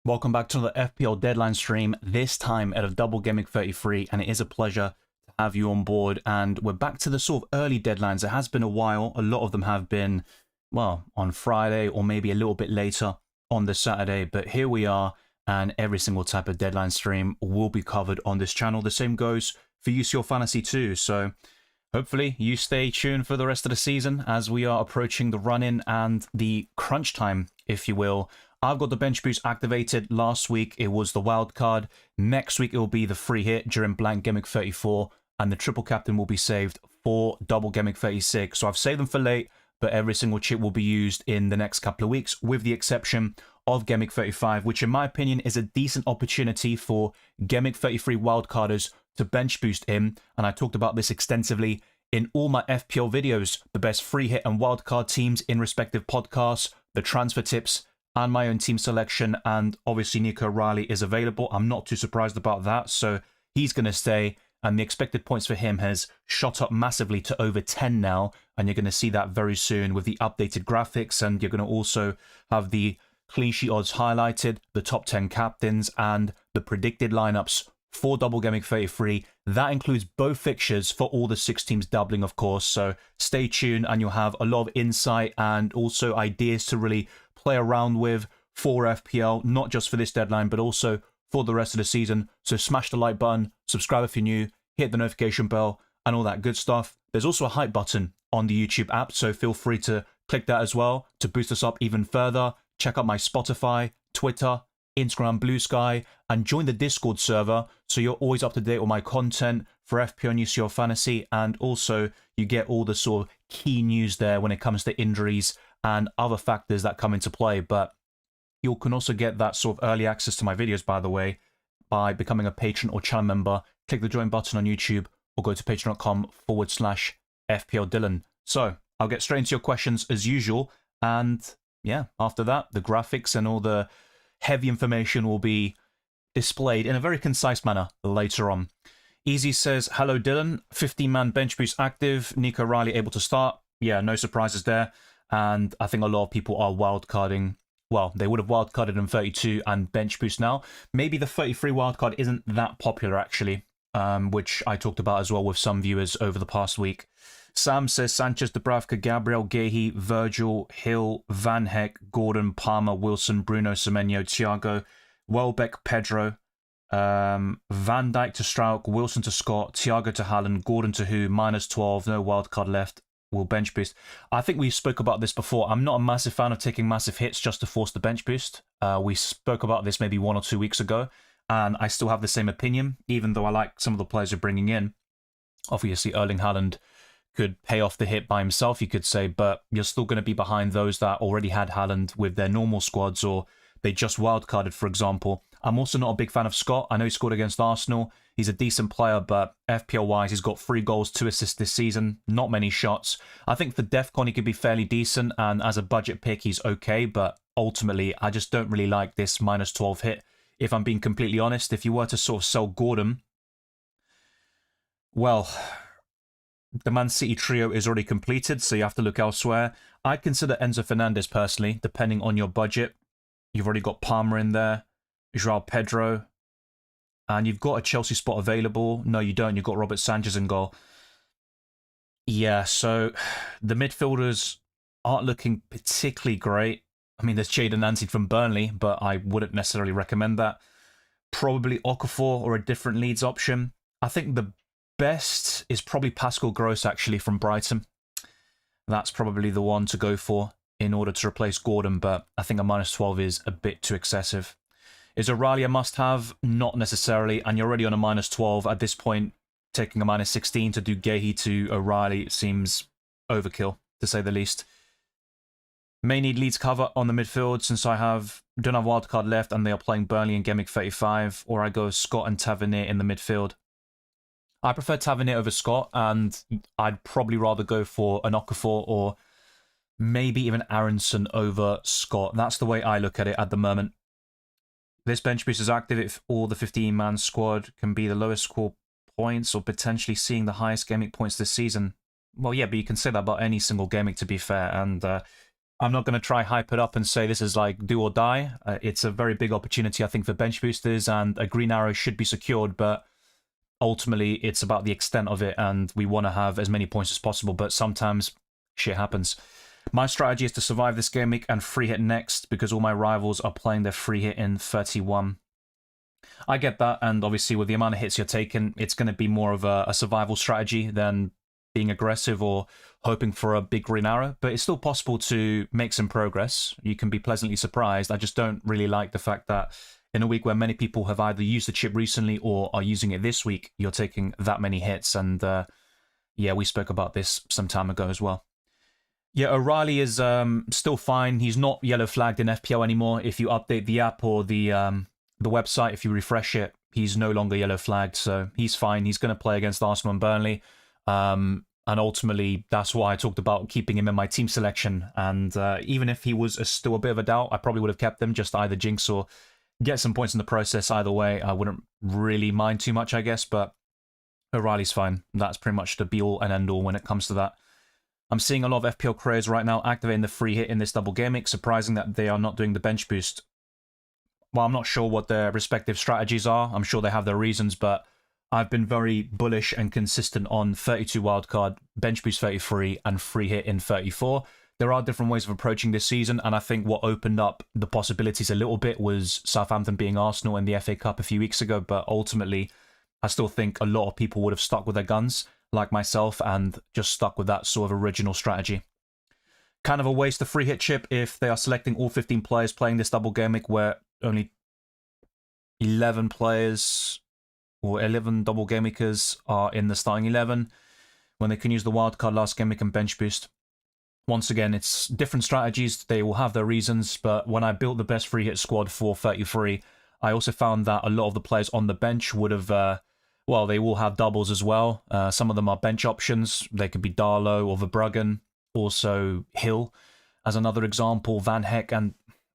Welcome back to another FPL deadline stream, this time at a Double Gameweek 33, and it is a pleasure to have you on board. And we're back to the sort of early deadlines. It has been a while. A lot of them have been, well, on Friday or maybe a little bit later on the Saturday, but here we are, and every single type of deadline stream will be covered on this channel. The same goes for UCL Fantasy too, so hopefully you stay tuned for the rest of the season as we are approaching the run-in and the crunch time, if you will. I've got the bench boost activated. Last week it was the wild card. Next week it will be the free hit during blank Gameweek 34, and the triple captain will be saved for double Gameweek 36. So I've saved them for late, but every single chip will be used in the next couple of weeks, with the exception of Gameweek 35, which in my opinion is a decent opportunity for Gameweek 33 wildcarders to bench boost in. And I talked about this extensively in all my FPL videos, the best free hit and wildcard teams in respective podcasts, the transfer tips, and my own team selection. And obviously Nico Riley is available. I'm not too surprised about that, so he's going to stay, and the expected points for him has shot up massively to over 10 now, and you're going to see that very soon with the updated graphics. And you're going to also have the clean sheet odds highlighted, the top 10 captains, and the predicted lineups for Double Gameweek 33. That includes both fixtures for all the 6 teams doubling, of course, so stay tuned and you'll have a lot of insight and also ideas to really play around with for FPL, not just for this deadline, but also for the rest of the season. So smash the like button, subscribe if you're new, hit the notification bell, and all that good stuff. There's also a hype button on the YouTube app, so feel free to click that as well to boost us up even further. Check out my Spotify, Twitter, Instagram, Blue Sky, and join the Discord server so you're always up to date with my content for FPL and UCL Fantasy, and also you get all the sort of key news there when it comes to injuries and other factors that come into play. But you can also get that sort of early access to my videos, by the way, by becoming a patron or channel member. Click the join button on YouTube or go to patreon.com/FPL Dylan. So I'll get straight into your questions as usual, and yeah, after that, the graphics and all the heavy information will be displayed in a very concise manner later on. Easy says, hello Dylan, 15-man bench boost active, Nico Riley able to start. Yeah, no surprises there. And I think a lot of people are wildcarding. Well, they would have wildcarded in 32 and bench boost now. Maybe the 33 wildcard isn't that popular actually, which I talked about as well with some viewers over the past week. Sam says Sanchez, Dubravka, Gabriel, Gehi, Virgil, Hill, Van Heck, Gordon, Palmer, Wilson, Bruno, Semenyo, Thiago, Welbeck, Pedro, Van Dijk to Strauch, Wilson to Scott, Thiago to Haaland, Gordon to who, -12, no wildcard left, will bench boost. I think we spoke about this before. I'm not a massive fan of taking massive hits just to force the bench boost. We spoke about this maybe 1 or 2 weeks ago, and I still have the same opinion, even though I like some of the players you're bringing in. Obviously, Erling Haaland could pay off the hit by himself, you could say, but you're still going to be behind those that already had Haaland with their normal squads, or they just wildcarded, for example. I'm also not a big fan of Scott. I know he scored against Arsenal. He's a decent player, but FPL-wise, he's got 3 goals, 2 assists this season. Not many shots. I think for DEFCON, he could be fairly decent, and as a budget pick, he's okay, but ultimately, I just don't really like this -12 hit. If I'm being completely honest, if you were to sort of sell Gordon, well, the Man City trio is already completed, so you have to look elsewhere. I'd consider Enzo Fernandez personally, depending on your budget. You've already got Palmer in there, Joao Pedro, and you've got a Chelsea spot available. No, you don't. You've got Robert Sanchez in goal. Yeah, so the midfielders aren't looking particularly great. I mean, there's Jadon Nancy from Burnley, but I wouldn't necessarily recommend that. Probably Okafor or a different Leeds option. I think the best is probably Pascal Gross, actually, from Brighton. That's probably the one to go for in order to replace Gordon, but I think a -12 is a bit too excessive. Is O'Reilly a must-have? Not necessarily, and you're already on a -12 at this point. Taking a -16 to do Gehi to O'Reilly seems overkill, to say the least. May need Leeds cover on the midfield since don't have wildcard left and they are playing Burnley in Gameweek 35, or I go Scott and Tavernier in the midfield. I prefer Tavernier over Scott, and I'd probably rather go for an Okafor or maybe even Aronson over Scott. That's the way I look at it at the moment. This bench boost is active if all the 15-man squad can be the lowest score points or potentially seeing the highest Gameweek points this season. Well, yeah, but you can say that about any single Gameweek, to be fair, and I'm not going to try hype it up and say this is like do or die. It's a very big opportunity, I think, for bench boosters, and a green arrow should be secured, but ultimately it's about the extent of it, and we want to have as many points as possible, but sometimes shit happens. My strategy is to survive this game week and free hit next, because all my rivals are playing their free hit in 31. I get that, and obviously with the amount of hits you're taking, it's going to be more of a survival strategy than being aggressive or hoping for a big green arrow, but it's still possible to make some progress. You can be pleasantly surprised. I just don't really like the fact that in a week where many people have either used the chip recently or are using it this week, you're taking that many hits, and yeah, we spoke about this some time ago as well. Yeah, O'Reilly is still fine. He's not yellow flagged in FPL anymore. If you update the app or the website, if you refresh it, he's no longer yellow flagged, so he's fine. He's going to play against Arsenal and Burnley. And ultimately, that's why I talked about keeping him in my team selection. And even if he was still a bit of a doubt, I probably would have kept him, just to either jinx or get some points in the process. Either way, I wouldn't really mind too much, I guess, but O'Reilly's fine. That's pretty much the be-all and end-all when it comes to that. I'm seeing a lot of FPL creators right now activating the free hit in this double gameweek. Surprising that they are not doing the bench boost. Well, I'm not sure what their respective strategies are. I'm sure they have their reasons, but I've been very bullish and consistent on 32 wildcard, bench boost 33, and free hit in 34. There are different ways of approaching this season, and I think what opened up the possibilities a little bit was Southampton being Arsenal in the FA Cup a few weeks ago, but ultimately, I still think a lot of people would have stuck with their guns, like myself, and just stuck with that sort of original strategy. Kind of a waste of free hit chip if they are selecting all 15 players playing this double gameweek where only 11 players or 11 double gameweekers are in the starting 11 when they can use the wildcard last gameweek and bench boost. Once again, it's different strategies. They will have their reasons, but when I built the best free hit squad for 33, I also found that a lot of the players on the bench would have, well, they will have doubles as well. Some of them are bench options. They could be Darlow or Verbruggen, also Hill as another example, Van Heck, and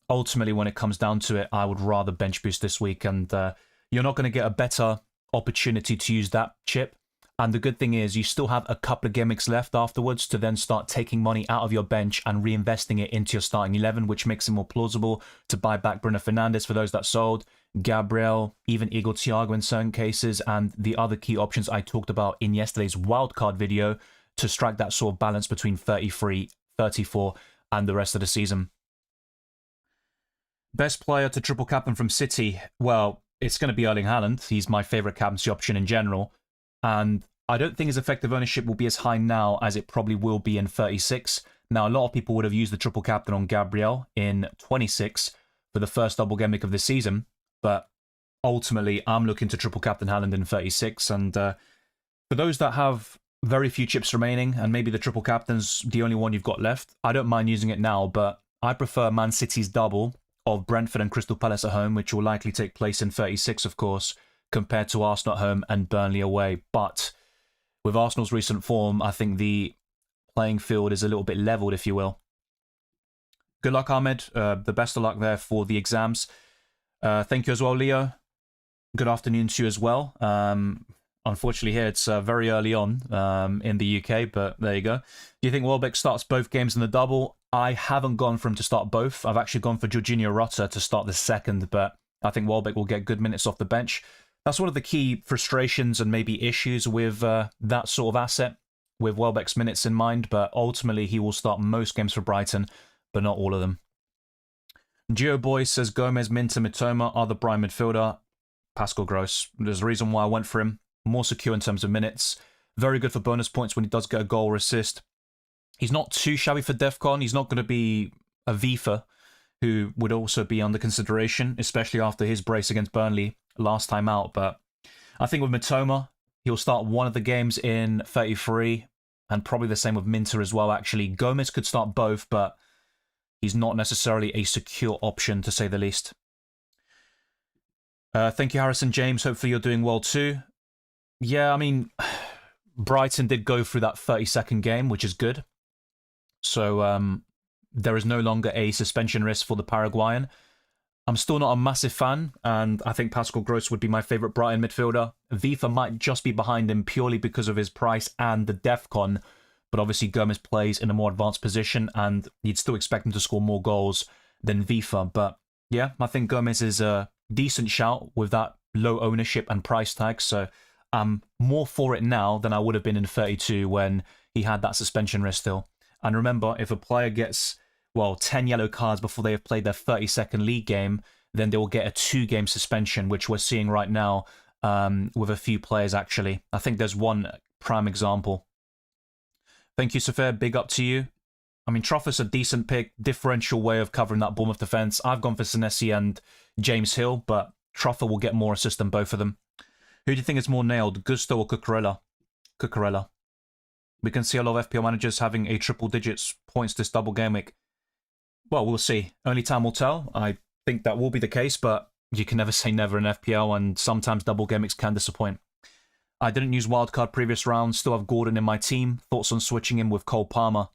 ultimately when it comes down to it, I would rather bench boost this week, and you're not going to get a better opportunity to use that chip. And the good thing is you still have a couple of gimmicks left afterwards to then start taking money out of your bench and reinvesting it into your starting 11, which makes it more plausible to buy back Bruno Fernandes for those that sold, Gabriel, even Igor Thiago in certain cases, and the other key options I talked about in yesterday's wildcard video to strike that sort of balance between 33, 34, and the rest of the season. Best player to triple captain from City? Well, it's going to be Erling Haaland. He's my favourite captaincy option in general. And I don't think his effective ownership will be as high now as it probably will be in 36. Now, a lot of people would have used the triple captain on Gabriel in 26 for the first double gameweek of the season. But ultimately, I'm looking to triple captain Haaland in 36. And for those that have very few chips remaining, and maybe the triple captain's the only one you've got left, I don't mind using it now, but I prefer Man City's double of Brentford and Crystal Palace at home, which will likely take place in 36, of course, compared to Arsenal at home and Burnley away. But with Arsenal's recent form, I think the playing field is a little bit leveled, if you will. Good luck, Ahmed. The best of luck there for the exams. Thank you as well, Leo. Good afternoon to you as well. Unfortunately, here it's very early on in the UK, but there you go. Do you think Welbeck starts both games in the double? I haven't gone for him to start both. I've actually gone for Jorginho Rutter to start the second, but I think Welbeck will get good minutes off the bench. That's one of the key frustrations and maybe issues with that sort of asset, with Welbeck's minutes in mind, but ultimately he will start most games for Brighton, but not all of them. Gio Boy says Gomez, Minter, Mitoma are the prime midfielder. Pascal Gross. There's a reason why I went for him. More secure in terms of minutes. Very good for bonus points when he does get a goal or assist. He's not too shabby for DEFCON. He's not going to be a Vifa, who would also be under consideration, especially after his brace against Burnley last time out. But I think with Mitoma, he'll start one of the games in 33, and probably the same with Minter as well, actually. Gomez could start both, but he's not necessarily a secure option, to say the least. Thank you, Harrison James. Hopefully you're doing well too. Yeah, I mean, Brighton did go through that 30-second game, which is good. So there is no longer a suspension risk for the Paraguayan. I'm still not a massive fan, and I think Pascal Gross would be my favourite Brighton midfielder. Vifa might just be behind him purely because of his price and the DEFCON, but obviously Gomez plays in a more advanced position, and you'd still expect him to score more goals than Vifa. But yeah, I think Gomez is a decent shout with that low ownership and price tag, so I'm more for it now than I would have been in 32 when he had that suspension risk still. And remember, if a player gets, well, 10 yellow cards before they have played their 32nd league game, then they will get a 2-game suspension, which we're seeing right now with a few players, actually. I think there's one prime example. Thank you, Sophia. Big up to you. I mean, Truff's a decent pick, differential way of covering that Bournemouth defence. I've gone for Senesi and James Hill, but Truffer will get more assists than both of them. Who do you think is more nailed, Gusto or Cucurella? Cucurella. We can see a lot of FPL managers having a triple digits points this double game week. Well, we'll see. Only time will tell. I think that will be the case, but you can never say never in FPL, and sometimes double game weeks can disappoint. I didn't use wildcard previous rounds, still have Gordon in my team. Thoughts on switching him with Cole Palmer?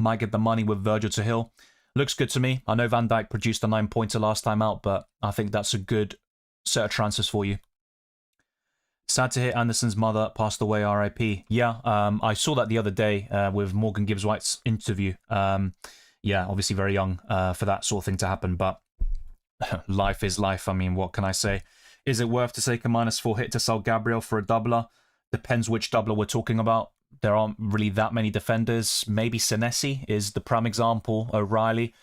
Might get the money with Virgil to Hill. Looks good to me. I know Van Dijk produced a 9-pointer last time out, but I think that's a good set of transfers for you. Sad to hear Anderson's mother passed away, RIP. Yeah, I saw that the other day with Morgan Gibbs-White's interview. Yeah, obviously very young for that sort of thing to happen, but life is life. I mean, what can I say? Is it worth to take a -4 hit to sell Gabriel for a doubler? Depends which doubler we're talking about. There aren't really that many defenders. Maybe Senesi is the prime example, O'Reilly.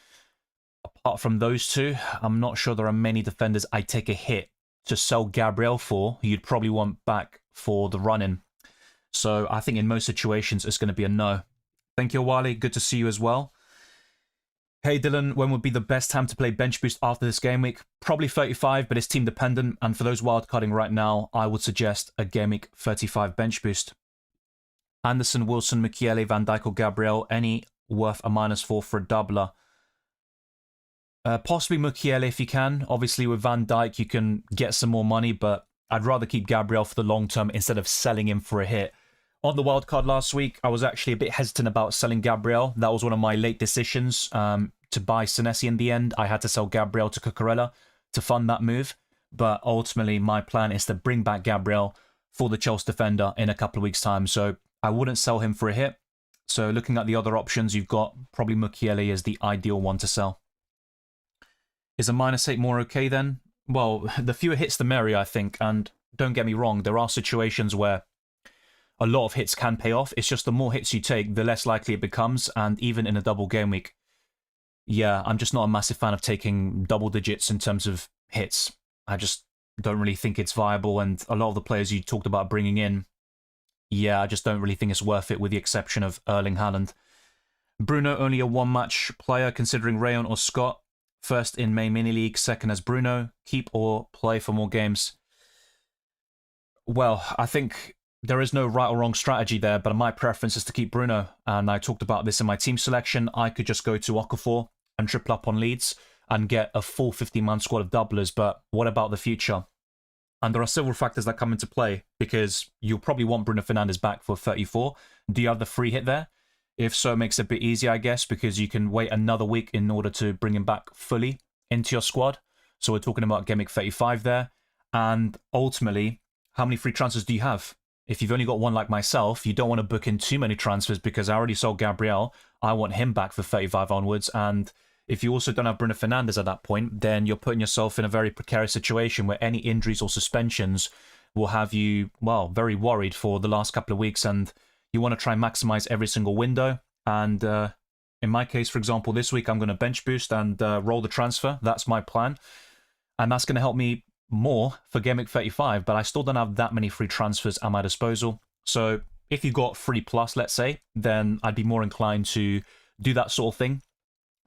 Apart from those two, I'm not sure there are many defenders I'd take a hit to sell Gabriel for, you'd probably want back for the run-in. So I think in most situations, it's going to be a no. Thank you, Wally. Good to see you as well. Hey, Dylan, when would be the best time to play bench boost after this game week? Probably 35, but it's team dependent. And for those wildcarding right now, I would suggest a game week 35 bench boost. Anderson, Wilson, Mukiele, Van Dijk or Gabriel, any worth a -4 for a doubler? Possibly Mukiele if you can. Obviously with Van Dijk you can get some more money, but I'd rather keep Gabriel for the long term instead of selling him for a hit. On the wildcard last week, I was actually a bit hesitant about selling Gabriel. That was one of my late decisions to buy Senesi in the end. I had to sell Gabriel to Cucurella to fund that move. But ultimately, my plan is to bring back Gabriel for the Chelsea defender in a couple of weeks' time. So I wouldn't sell him for a hit. So looking at the other options, you've got probably Mukiele as the ideal one to sell. Is a -8 more okay then? Well, the fewer hits the merrier, I think. And don't get me wrong, there are situations where a lot of hits can pay off. It's just the more hits you take, the less likely it becomes. And even in a double game week, yeah, I'm just not a massive fan of taking double digits in terms of hits. I just don't really think it's viable. And a lot of the players you talked about bringing in, yeah, I just don't really think it's worth it with the exception of Erling Haaland. Bruno, only a one-match player considering Rayon or Scott. First in main mini league, second as Bruno. Keep or play for more games? Well, I think there is no right or wrong strategy there, but my preference is to keep Bruno. And I talked about this in my team selection. I could just go to Okafor and triple up on Leeds and get a full 50-man squad of doublers. But what about the future? And there are several factors that come into play because you'll probably want Bruno Fernandes back for 34. Do you have the free hit there? If so, it makes it a bit easier, I guess, because you can wait another week in order to bring him back fully into your squad. So we're talking about Game Week 35 there. And ultimately, how many free transfers do you have? If you've only got one like myself, you don't want to book in too many transfers because I already sold Gabriel. I want him back for 35 onwards. And if you also don't have Bruno Fernandes at that point, then you're putting yourself in a very precarious situation where any injuries or suspensions will have you, well, very worried for the last couple of weeks. And you want to try and maximize every single window. And in my case, for example, this week I'm going to bench boost and roll the transfer. That's my plan. And that's going to help me more for Game Week 35, but I still don't have that many free transfers at my disposal. So if you got 3+, let's say, then I'd be more inclined to do that sort of thing.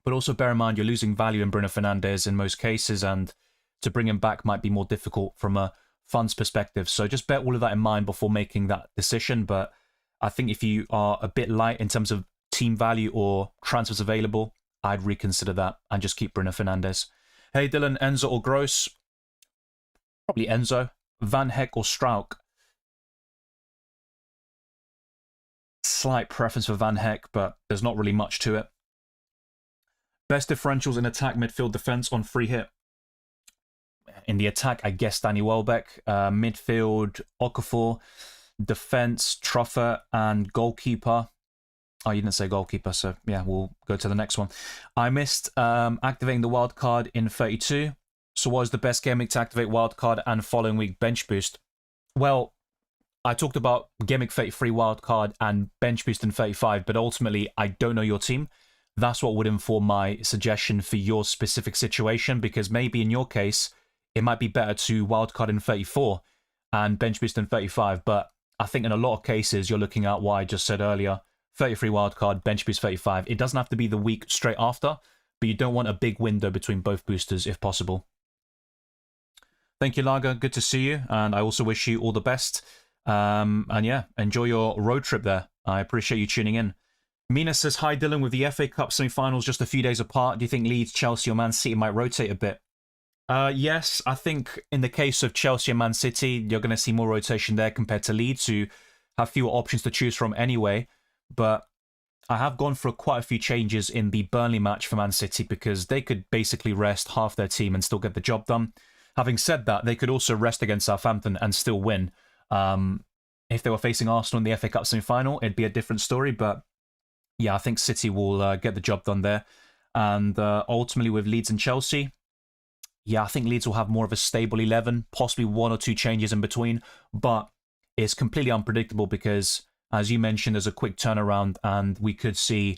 But also bear in mind, you're losing value in Bruno Fernandes in most cases, and to bring him back might be more difficult from a funds perspective. So just bear all of that in mind before making that decision. But I think if you are a bit light in terms of team value or transfers available, I'd reconsider that and just keep Bruno Fernandes. Hey Dylan, Enzo or Gross? Probably Enzo. Van Heck or Strauk? Slight preference for Van Heck, but there's not really much to it. Best differentials in attack, midfield, defense on free hit. In the attack, I guess Danny Welbeck. Midfield, Okafor. Defense, Truffer, and goalkeeper. Oh, you didn't say goalkeeper, so yeah, we'll go to the next one. I missed activating the wild card in 32. So what was the best game week to activate wild card and following week bench boost? Well, I talked about game week 33 wild card and bench boost in 35, but ultimately I don't know your team. That's what would inform my suggestion for your specific situation, because maybe in your case, it might be better to wildcard in 34 and bench boost in 35. But I think in a lot of cases, you're looking at what I just said earlier, 33 wildcard, bench boost 35. It doesn't have to be the week straight after, but you don't want a big window between both boosters if possible. Thank you, Lager. Good to see you. And I also wish you all the best. And yeah, enjoy your road trip there. I appreciate you tuning in. Mina says, hi Dylan, with the FA Cup semi-finals just a few days apart, do you think Leeds, Chelsea or Man City might rotate a bit? Yes, I think in the case of Chelsea and Man City, you're going to see more rotation there compared to Leeds, who have fewer options to choose from anyway. But I have gone for quite a few changes in the Burnley match for Man City because they could basically rest half their team and still get the job done. Having said that, they could also rest against Southampton and still win. If they were facing Arsenal in the FA Cup semi-final, it'd be a different story, but yeah, I think City will get the job done there. And ultimately with Leeds and Chelsea, yeah, I think Leeds will have more of a stable 11, possibly one or two changes in between, but it's completely unpredictable because, as you mentioned, there's a quick turnaround and we could see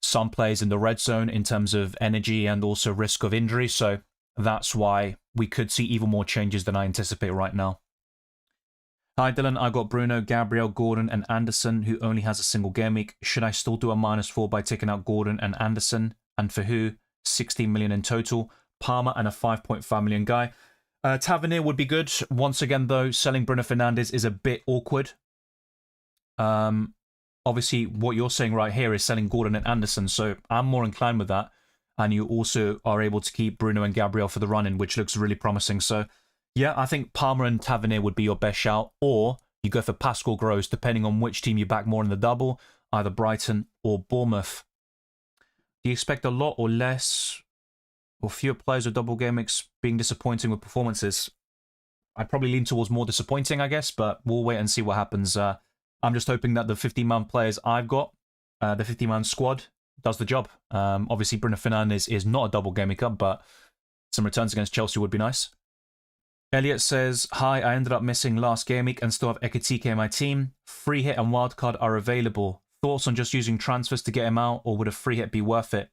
some players in the red zone in terms of energy and also risk of injury. So that's why we could see even more changes than I anticipate right now. Hi Dylan, I got Bruno, Gabriel, Gordon and Anderson who only has a single game week. Should I still do a -4 by taking out Gordon and Anderson? And for who? 16 million in total. Palmer and a 5.5 million guy. Tavernier would be good. Once again though, selling Bruno Fernandes is a bit awkward. Obviously what you're saying right here is selling Gordon and Anderson, so I'm more inclined with that. And you also are able to keep Bruno and Gabriel for the run-in, which looks really promising. So yeah, I think Palmer and Tavernier would be your best shout, or you go for Pascal Gross, depending on which team you back more in the double, either Brighton or Bournemouth. Do you expect a lot or less, or fewer players with double game weeks being disappointing with performances? I'd probably lean towards more disappointing, I guess, but we'll wait and see what happens. I'm just hoping that the 50-man players I've got, the 50-man squad, does the job. Obviously, Bruno Fernandes is not a double game week up, but some returns against Chelsea would be nice. Elliot says, hi, I ended up missing last game week and still have Ekitike in my team. Free hit and wildcard are available. Thoughts on just using transfers to get him out, or would a free hit be worth it?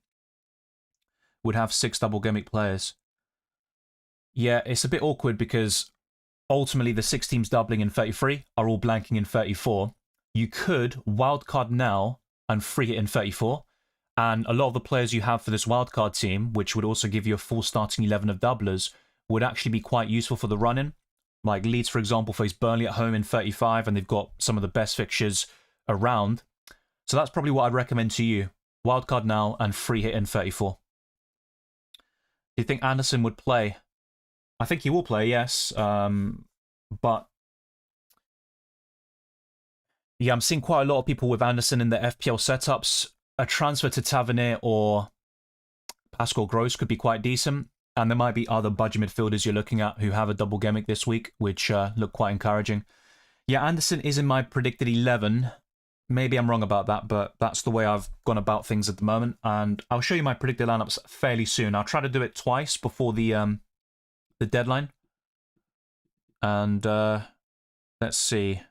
Would have 6 double game week players. Yeah, it's a bit awkward because ultimately the 6 teams doubling in 33 are all blanking in 34. You could wildcard now and free hit in 34. And a lot of the players you have for this wildcard team, which would also give you a full starting 11 of doublers, would actually be quite useful for the run-in. Like Leeds, for example, face Burnley at home in 35, and they've got some of the best fixtures around. So that's probably what I'd recommend to you. Wildcard now and free hit in 34. Do you think Anderson would play? I think he will play, yes. But yeah, I'm seeing quite a lot of people with Anderson in their FPL setups. A transfer to Tavernier or Pascal Gross could be quite decent. And there might be other budget midfielders you're looking at who have a double gimmick this week, which look quite encouraging. Yeah, Anderson is in my predicted 11. Maybe I'm wrong about that, but that's the way I've gone about things at the moment. And I'll show you my predicted lineups fairly soon. I'll try to do it twice before the deadline. And let's see.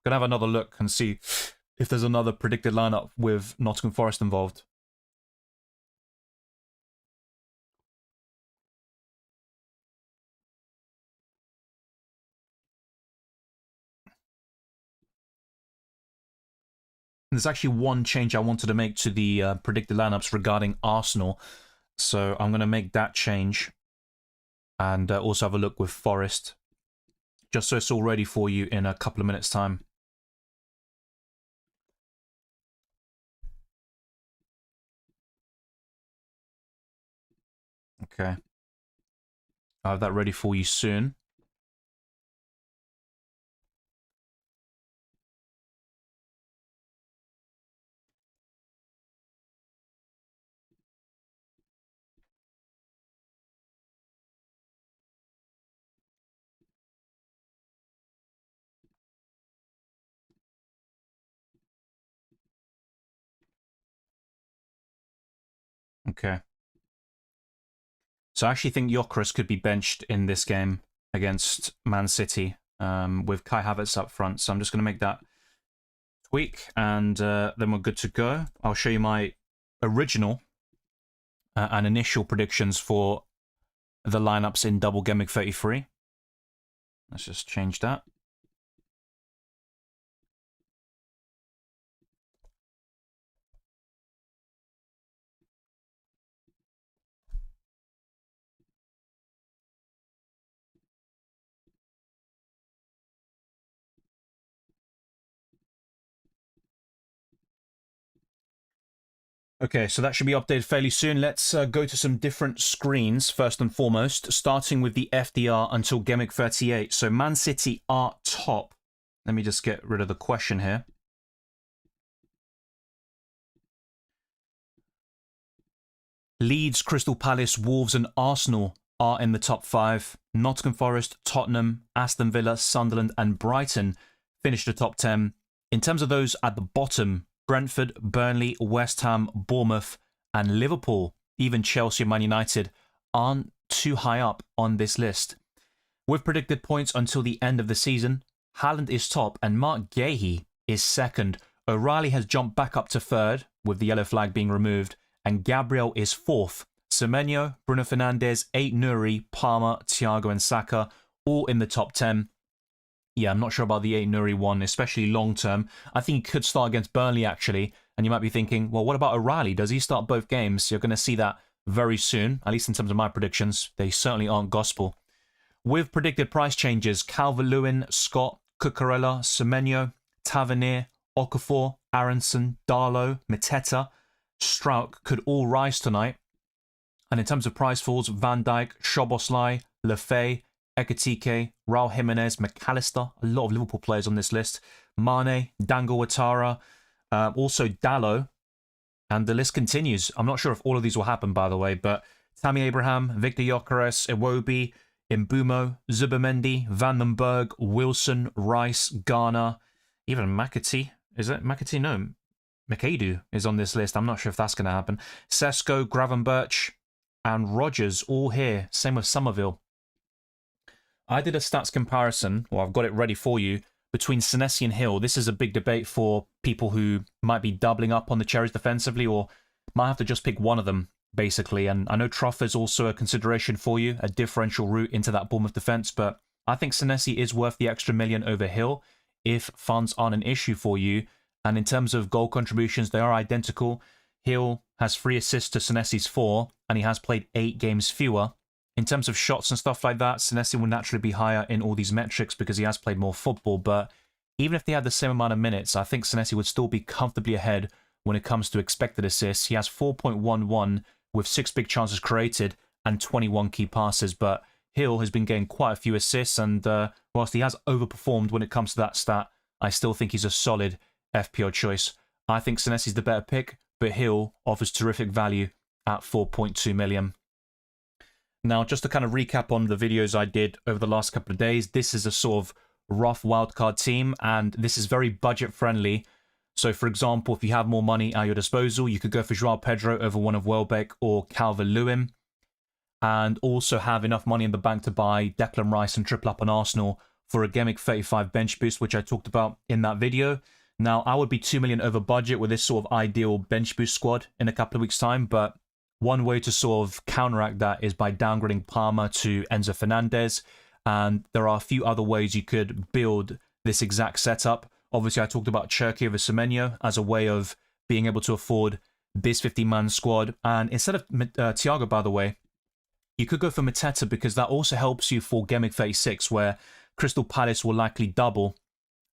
Gonna have another look and see if there's another predicted lineup with Nottingham Forest involved. There's actually one change I wanted to make to the predicted lineups regarding Arsenal. So I'm going to make that change. And also have a look with Forest. Just so it's all ready for you in a couple of minutes' time. Okay. I'll have that ready for you soon. Okay. So I actually think Gyökeres could be benched in this game against Man City with Kai Havertz up front. So I'm just going to make that tweak, and then we're good to go. I'll show you my original and initial predictions for the lineups in Double Gameweek 33. Let's just change that. Okay, so that should be updated fairly soon. Let's go to some different screens first and foremost, starting with the FDR until Gameweek 38. So Man City are top. Let me just get rid of the question here. Leeds, Crystal Palace, Wolves and Arsenal are in the top 5. Nottingham Forest, Tottenham, Aston Villa, Sunderland and Brighton finish the top 10. In terms of those at the bottom, Brentford, Burnley, West Ham, Bournemouth and Liverpool, even Chelsea and Man United, aren't too high up on this list. With predicted points until the end of the season, Haaland is top and Mark Guéhi is second. O'Reilly has jumped back up to third, with the yellow flag being removed, and Gabriel is fourth. Semenyo, Bruno Fernandes, Ait-Nouri, Palmer, Thiago and Saka, all in the top 10. Yeah, I'm not sure about the Ait-Nouri one, especially long term. I think he could start against Burnley, actually. And you might be thinking, well, what about O'Reilly? Does he start both games? You're going to see that very soon, at least in terms of my predictions. They certainly aren't gospel. With predicted price changes, Calvert-Lewin, Scott, Cucurella, Semenyo, Tavernier, Okafor, Aronson, Darlow, Mateta, Strauch could all rise tonight. And in terms of price falls, Van Dijk, Szoboszlai, Lefebvre, Ekitike, Raul Jimenez, McAllister, a lot of Liverpool players on this list, Mane, Dango Ouattara, also Dalot, and the list continues. I'm not sure if all of these will happen, by the way, but Tammy Abraham, Victor Gyökeres, Iwobi, Mbumo, Zubimendi, Van den Berg, Wilson, Rice, Garner, even McAtee. Is it McAtee? No, McAdoo is on this list. I'm not sure if that's going to happen. Sesko, Gravenberch, and Rogers, all here. Same with Somerville. I did a stats comparison, or I've got it ready for you, between Senesi and Hill. This is a big debate for people who might be doubling up on the Cherries defensively, or might have to just pick one of them, basically. And I know Truff is also a consideration for you, a differential route into that Bournemouth defence, but I think Senesi is worth the extra million over Hill if funds aren't an issue for you. And in terms of goal contributions, they are identical. Hill has 3 assists to Senesi's 4, and he has played 8 games fewer. In terms of shots and stuff like that, Senesi will naturally be higher in all these metrics because he has played more football, but even if they had the same amount of minutes, I think Senesi would still be comfortably ahead when it comes to expected assists. He has 4.11 with 6 big chances created and 21 key passes, but Hill has been getting quite a few assists, and whilst he has overperformed when it comes to that stat, I still think he's a solid FPL choice. I think Senesi's the better pick, but Hill offers terrific value at 4.2 million. Now, just to kind of recap on the videos I did over the last couple of days, this is a sort of rough wildcard team, and this is very budget-friendly. So, for example, if you have more money at your disposal, you could go for Joao Pedro over one of Welbeck or Calvert-Lewin, and also have enough money in the bank to buy Declan Rice and triple up on Arsenal for a Gameweek 35 bench boost, which I talked about in that video. Now, I would be 2 million over budget with this sort of ideal bench boost squad in a couple of weeks' time, but one way to sort of counteract that is by downgrading Palmer to Enzo Fernandez, and there are a few other ways you could build this exact setup. Obviously, I talked about Cherki over Semenyo as a way of being able to afford this 50-man squad, and instead of Thiago, by the way, you could go for Mateta because that also helps you for Gameweek 36, where Crystal Palace will likely double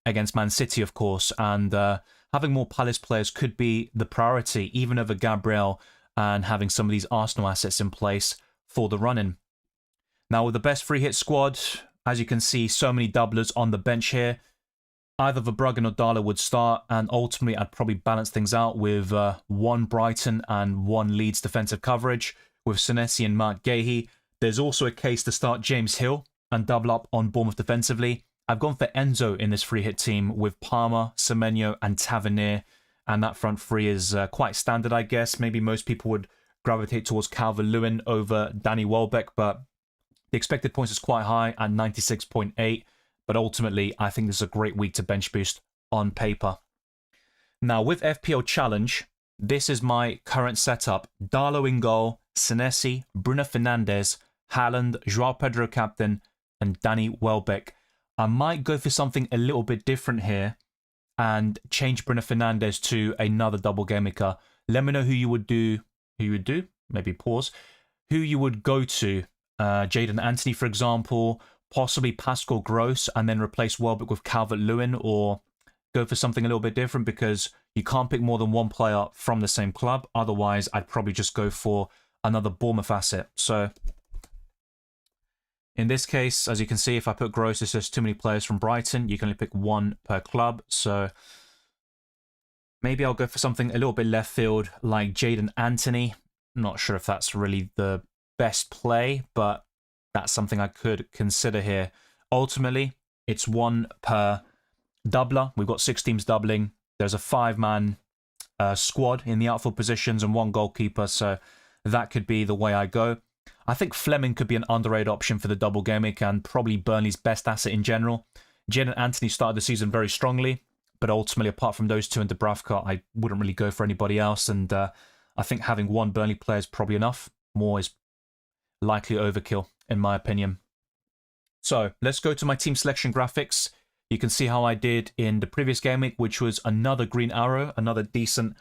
against Man City, of course, and having more Palace players could be the priority, even over Gabriel, and having some of these Arsenal assets in place for the run-in. Now, with the best free hit squad, as you can see, so many doublers on the bench here. Either Verbruggen or Darlow would start, and ultimately I'd probably balance things out with 1 Brighton and 1 Leeds defensive coverage with Senesi and Mark Guéhi. There's also a case to start James Hill and double up on Bournemouth defensively. I've gone for Enzo in this free hit team with Palmer, Semenyo and Tavernier. And that front three is quite standard, I guess. Maybe most people would gravitate towards Calvert-Lewin over Danny Welbeck, but the expected points is quite high at 96.8. But ultimately, I think this is a great week to bench boost on paper. Now, with FPL Challenge, this is my current setup. Darlow in goal, Senesi, Bruno Fernandes, Haaland, João Pedro captain, and Danny Welbeck. I might go for something a little bit different here and change Bruno Fernandes to another double game week. Let me know who you would do. Maybe pause. Who you would go to. Jadon Anthony, for example. Possibly Pascal Gross and then replace Welbeck with Calvert-Lewin, or go for something a little bit different because you can't pick more than one player from the same club. Otherwise, I'd probably just go for another Bournemouth asset. So in this case, as you can see, if I put Gross, it's just too many players from Brighton. You can only pick one per club. So maybe I'll go for something a little bit left field like Jadon Anthony. Not sure if that's really the best play, but that's something I could consider here. Ultimately, it's one per doubler. We've got 6 teams doubling. There's a 5-man squad in the outfield positions and 1 goalkeeper, so that could be the way I go. I think Fleming could be an underrated option for the double game week and probably Burnley's best asset in general. Jadon Anthony started the season very strongly, but ultimately, apart from those 2 and Dubravka, I wouldn't really go for anybody else, and I think having 1 Burnley player is probably enough. More is likely overkill, in my opinion. So let's go to my team selection graphics. You can see how I did in the previous game week, which was another green arrow, another decent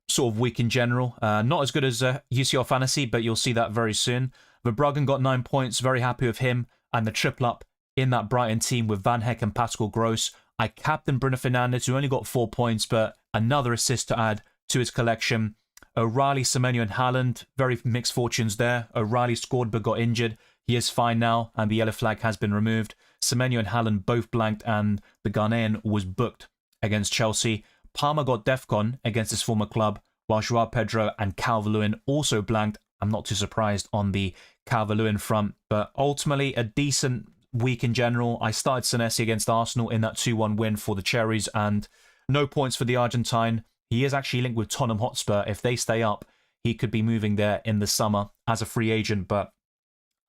sort of week in general. Not as good as UCL Fantasy, but you'll see that very soon. Verbruggen got 9 points, very happy with him, and the triple up in that Brighton team with Van Heck and Pascal Gross. I captained Bruno Fernandes, who only got 4 points, but another assist to add to his collection. O'Reilly, Semenyo, and Haaland, very mixed fortunes there. O'Reilly scored but got injured. He is fine now, and the yellow flag has been removed. Semenyo and Haaland both blanked, and the Ghanaian was booked against Chelsea. Palmer got DEFCON against his former club, while João Pedro and Calvert-Lewin also blanked. I'm not too surprised on the Calvert-Lewin front, but ultimately a decent week in general. I started Senesi against Arsenal in that 2-1 win for the Cherries, and no points for the Argentine. He is actually linked with Tottenham Hotspur. If they stay up, he could be moving there in the summer as a free agent, but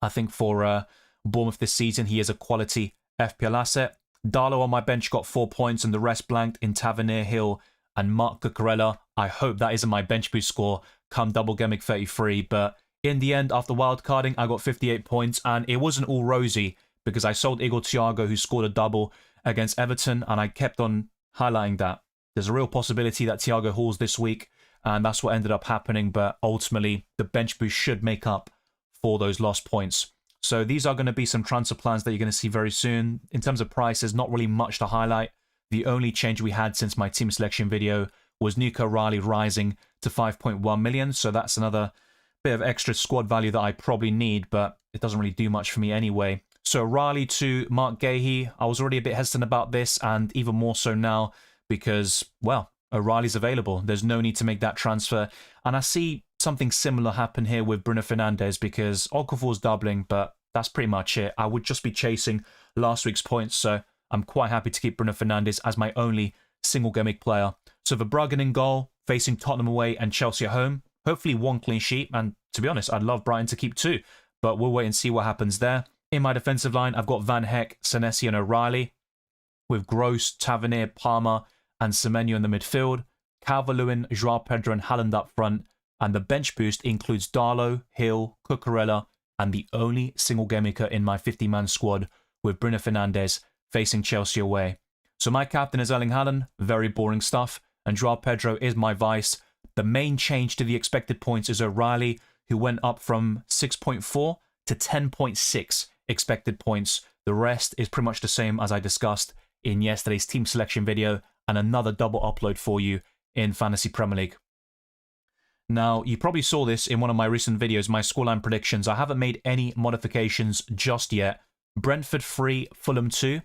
I think for Bournemouth this season, he is a quality FPL asset. Darlow on my bench got 4 points and the rest blanked in Tavernier, Hill and Marc Cucurella. I hope that isn't my bench boost score come double game week 33, but in the end, after wildcarding, I got 58 points and it wasn't all rosy because I sold Igor Thiago, who scored a double against Everton, and I kept on highlighting that there's a real possibility that Thiago hauls this week, and that's what ended up happening, but ultimately the bench boost should make up for those lost points. So these are going to be some transfer plans that you're going to see very soon. In terms of prices, not really much to highlight. The only change we had since my team selection video was Nico Riley rising to 5.1 million, so that's another bit of extra squad value that I probably need, but it doesn't really do much for me anyway. So Riley to Mark Gahey, I was already a bit hesitant about this, and even more so now, because, well, O'Reilly's available. There's no need to make that transfer. And I see something similar happen here with Bruno Fernandes because Okafor's doubling, but that's pretty much it. I would just be chasing last week's points, so I'm quite happy to keep Bruno Fernandes as my only single game week player. So Verbruggen in goal, facing Tottenham away and Chelsea at home. Hopefully 1 clean sheet, and to be honest, I'd love Brighton to keep 2, but we'll wait and see what happens there. In my defensive line, I've got Van Heck, Senesi and O'Reilly, with Gross, Tavernier, Palmer, and Semenyo in the midfield, Calvert-Lewin, João Pedro and Haaland up front, and the bench boost includes Darlow, Hill, Cucurella, and the only single game maker in my 50-man squad with Bruno Fernandes facing Chelsea away. So my captain is Erling Haaland, very boring stuff, and João Pedro is my vice. The main change to the expected points is O'Reilly, who went up from 6.4 to 10.6 expected points. The rest is pretty much the same as I discussed in yesterday's team selection video, and another double upload for you in Fantasy Premier League. Now, you probably saw this in one of my recent videos, my scoreline predictions. I haven't made any modifications just yet. Brentford 3, Fulham 2,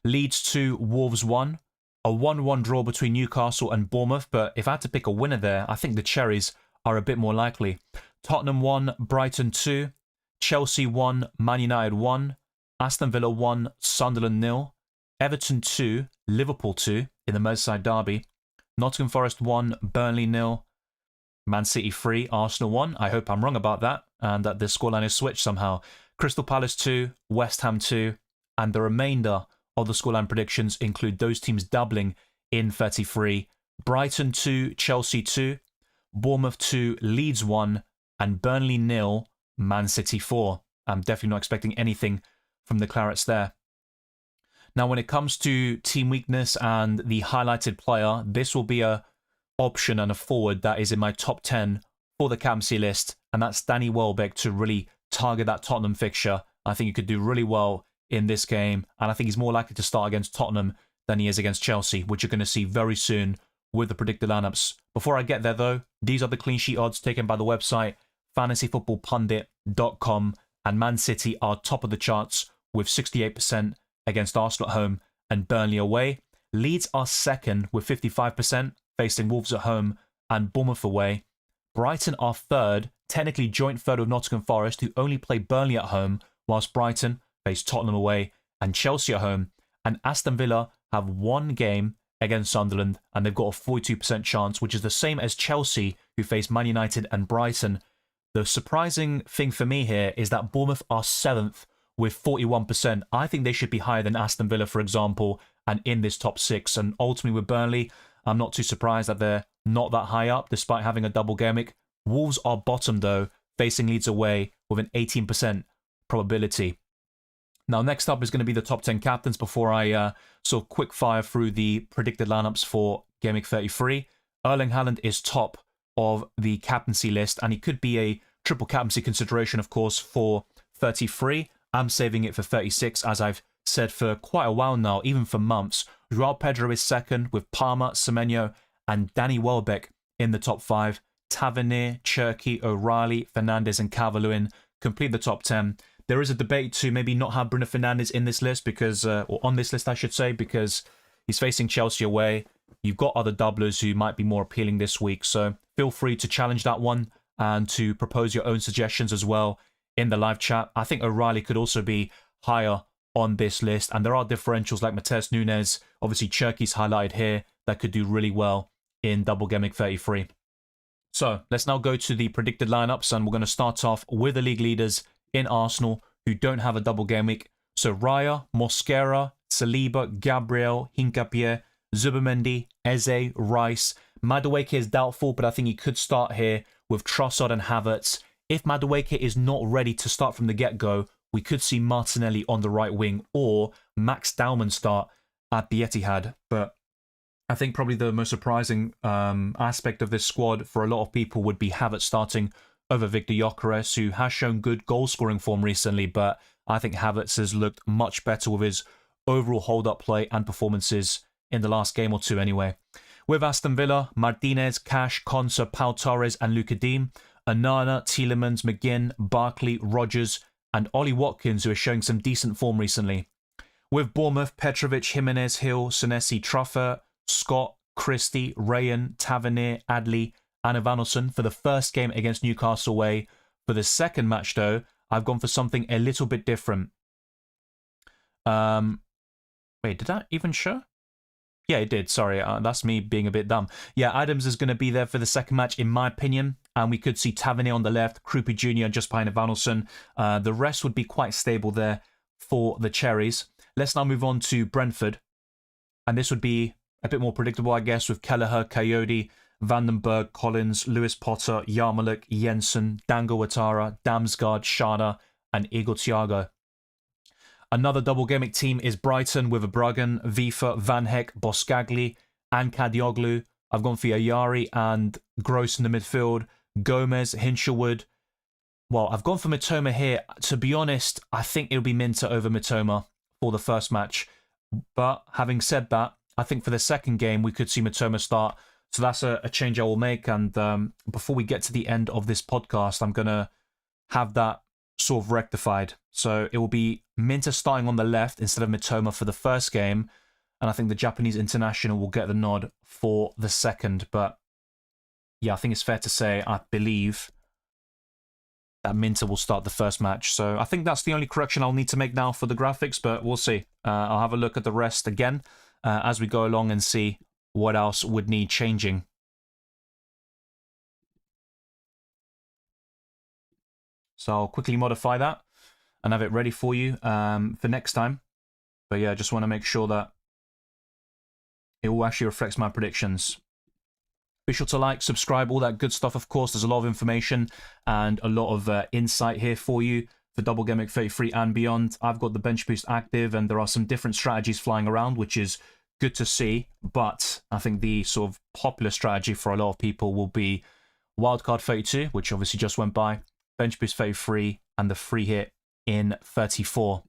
Leeds 2, Wolves 1, a 1-1 draw between Newcastle and Bournemouth, but if I had to pick a winner there, I think the Cherries are a bit more likely. Tottenham 1, Brighton 2, Chelsea 1, Man United 1, Aston Villa 1, Sunderland 0, Everton 2, Liverpool 2 in the Merseyside derby, Nottingham Forest 1, Burnley 0, Man City 3, Arsenal 1. I hope I'm wrong about that and that the scoreline is switched somehow. Crystal Palace 2, West Ham 2, and the remainder of the scoreline predictions include those teams doubling in 33. Brighton 2, Chelsea 2, Bournemouth 2, Leeds 1, and Burnley 0, Man City 4. I'm definitely not expecting anything from the Clarets there. Now, when it comes to team weakness and the highlighted player, this will be a option and a forward that is in my top 10 for the captaincy list, and that's Danny Welbeck to really target that Tottenham fixture. I think he could do really well in this game, and I think he's more likely to start against Tottenham than he is against Chelsea, which you're going to see very soon with the predicted lineups. Before I get there, though, these are the clean sheet odds taken by the website fantasyfootballpundit.com, and Man City are top of the charts with 68% against Arsenal at home and Burnley away. Leeds are second with 55%, facing Wolves at home and Bournemouth away. Brighton are third, technically joint third with Nottingham Forest, who only play Burnley at home, whilst Brighton face Tottenham away and Chelsea at home. And Aston Villa have one game against Sunderland, and they've got a 42% chance, which is the same as Chelsea, who face Man United and Brighton. The surprising thing for me here is that Bournemouth are 7th with 41%. I think they should be higher than Aston Villa, for example, and in this top 6. And ultimately with Burnley, I'm not too surprised that they're not that high up, despite having a double gameweek. Wolves are bottom, though, facing Leeds away with an 18% probability. Now, next up is going to be the top 10 captains before I sort of quick fire through the predicted lineups for Game Week 33. Erling Haaland is top of the captaincy list, and he could be a triple captaincy consideration, of course, for 33. I'm saving it for 36, as I've said for quite a while now, even for months. Joao Pedro is second, with Palmer, Semenyo, and Danny Welbeck in the top 5. Tavernier, Cherki, O'Reilly, Fernandes, and Calvert-Lewin complete the top 10. There is a debate to maybe not have Bruno Fernandes in this list because, or on this list, I should say, because he's facing Chelsea away. You've got other doublers who might be more appealing this week, so feel free to challenge that one and to propose your own suggestions as well in the live chat. I think O'Reilly could also be higher on this list, and there are differentials like Matheus Nunes, obviously Cherki's highlighted here, that could do really well in Double Gameweek 33. So let's now go to the predicted lineups, and we're going to start off with the league leaders in Arsenal who don't have a double game week. So Raya, Mosquera, Saliba, Gabriel, Hincapié, Zubimendi, Eze, Rice. Madueke is doubtful, but I think he could start here with Trossard and Havertz. If Madueke is not ready to start from the get-go, we could see Martinelli on the right wing or Max Dowman start at the Etihad. But I think probably the most surprising aspect of this squad for a lot of people would be Havertz starting over Victor Gyökeres, who has shown good goal-scoring form recently, but I think Havertz has looked much better with his overall hold-up play and performances in the last game or two anyway. With Aston Villa, Martinez, Cash, Konsa, Pau Torres and Luka Dean, Onana, Tielemans, McGinn, Barkley, Rodgers and Ollie Watkins, who is showing some decent form recently. With Bournemouth, Petrovic, Jimenez, Hill, Senesi, Truffert, Scott, Christie, Rayan, Tavernier, Adley and Evanilson for the first game against Newcastle away. For the second match, though, I've gone for something a little bit different. Wait, did that even show? Yeah, it did. Sorry, that's me being a bit dumb. Yeah, Adams is going to be there for the second match, in my opinion. And we could see Tavernier on the left, Krupi Jr. just behind Evanilson. The rest would be quite stable there for the Cherries. Let's now move on to Brentford. And this would be a bit more predictable, I guess, with Kelleher, Coyote, Vandenberg, Collins, Lewis Potter, Yarmolic, Jensen, Dango Ouattara, Damsgaard, Shada, and Igor Thiago. Another double gameweek team is Brighton with Bruggen, Vifa, Van Heck, Boskagli, and Kadioglu. I've gone for Ayari and Gross in the midfield, Gomez, Hinshelwood. Well, I've gone for Mitoma here. To be honest, I think it'll be Minter over Mitoma for the first match. But having said that, I think for the second game, we could see Mitoma start. So that's a change I will make. And before we get to the end of this podcast, I'm going to have that sort of rectified. So it will be Minter starting on the left instead of Mitoma for the first game. And I think the Japanese international will get the nod for the second. But yeah, I think it's fair to say, I believe that Minter will start the first match. So I think that's the only correction I'll need to make now for the graphics, but we'll see. I'll have a look at the rest again as we go along and see what else would need changing. So I'll quickly modify that and have it ready for you for next time. But yeah, just want to make sure that it all actually reflects my predictions. Be sure to like, subscribe, all that good stuff, of course. There's a lot of information and a lot of insight here for you for Double Gameweek 33 and beyond. I've got the bench boost active, and there are some different strategies flying around, which is good to see. But I think the sort of popular strategy for a lot of people will be Wildcard 32, which obviously just went by, bench boost 33, and the free hit in 34.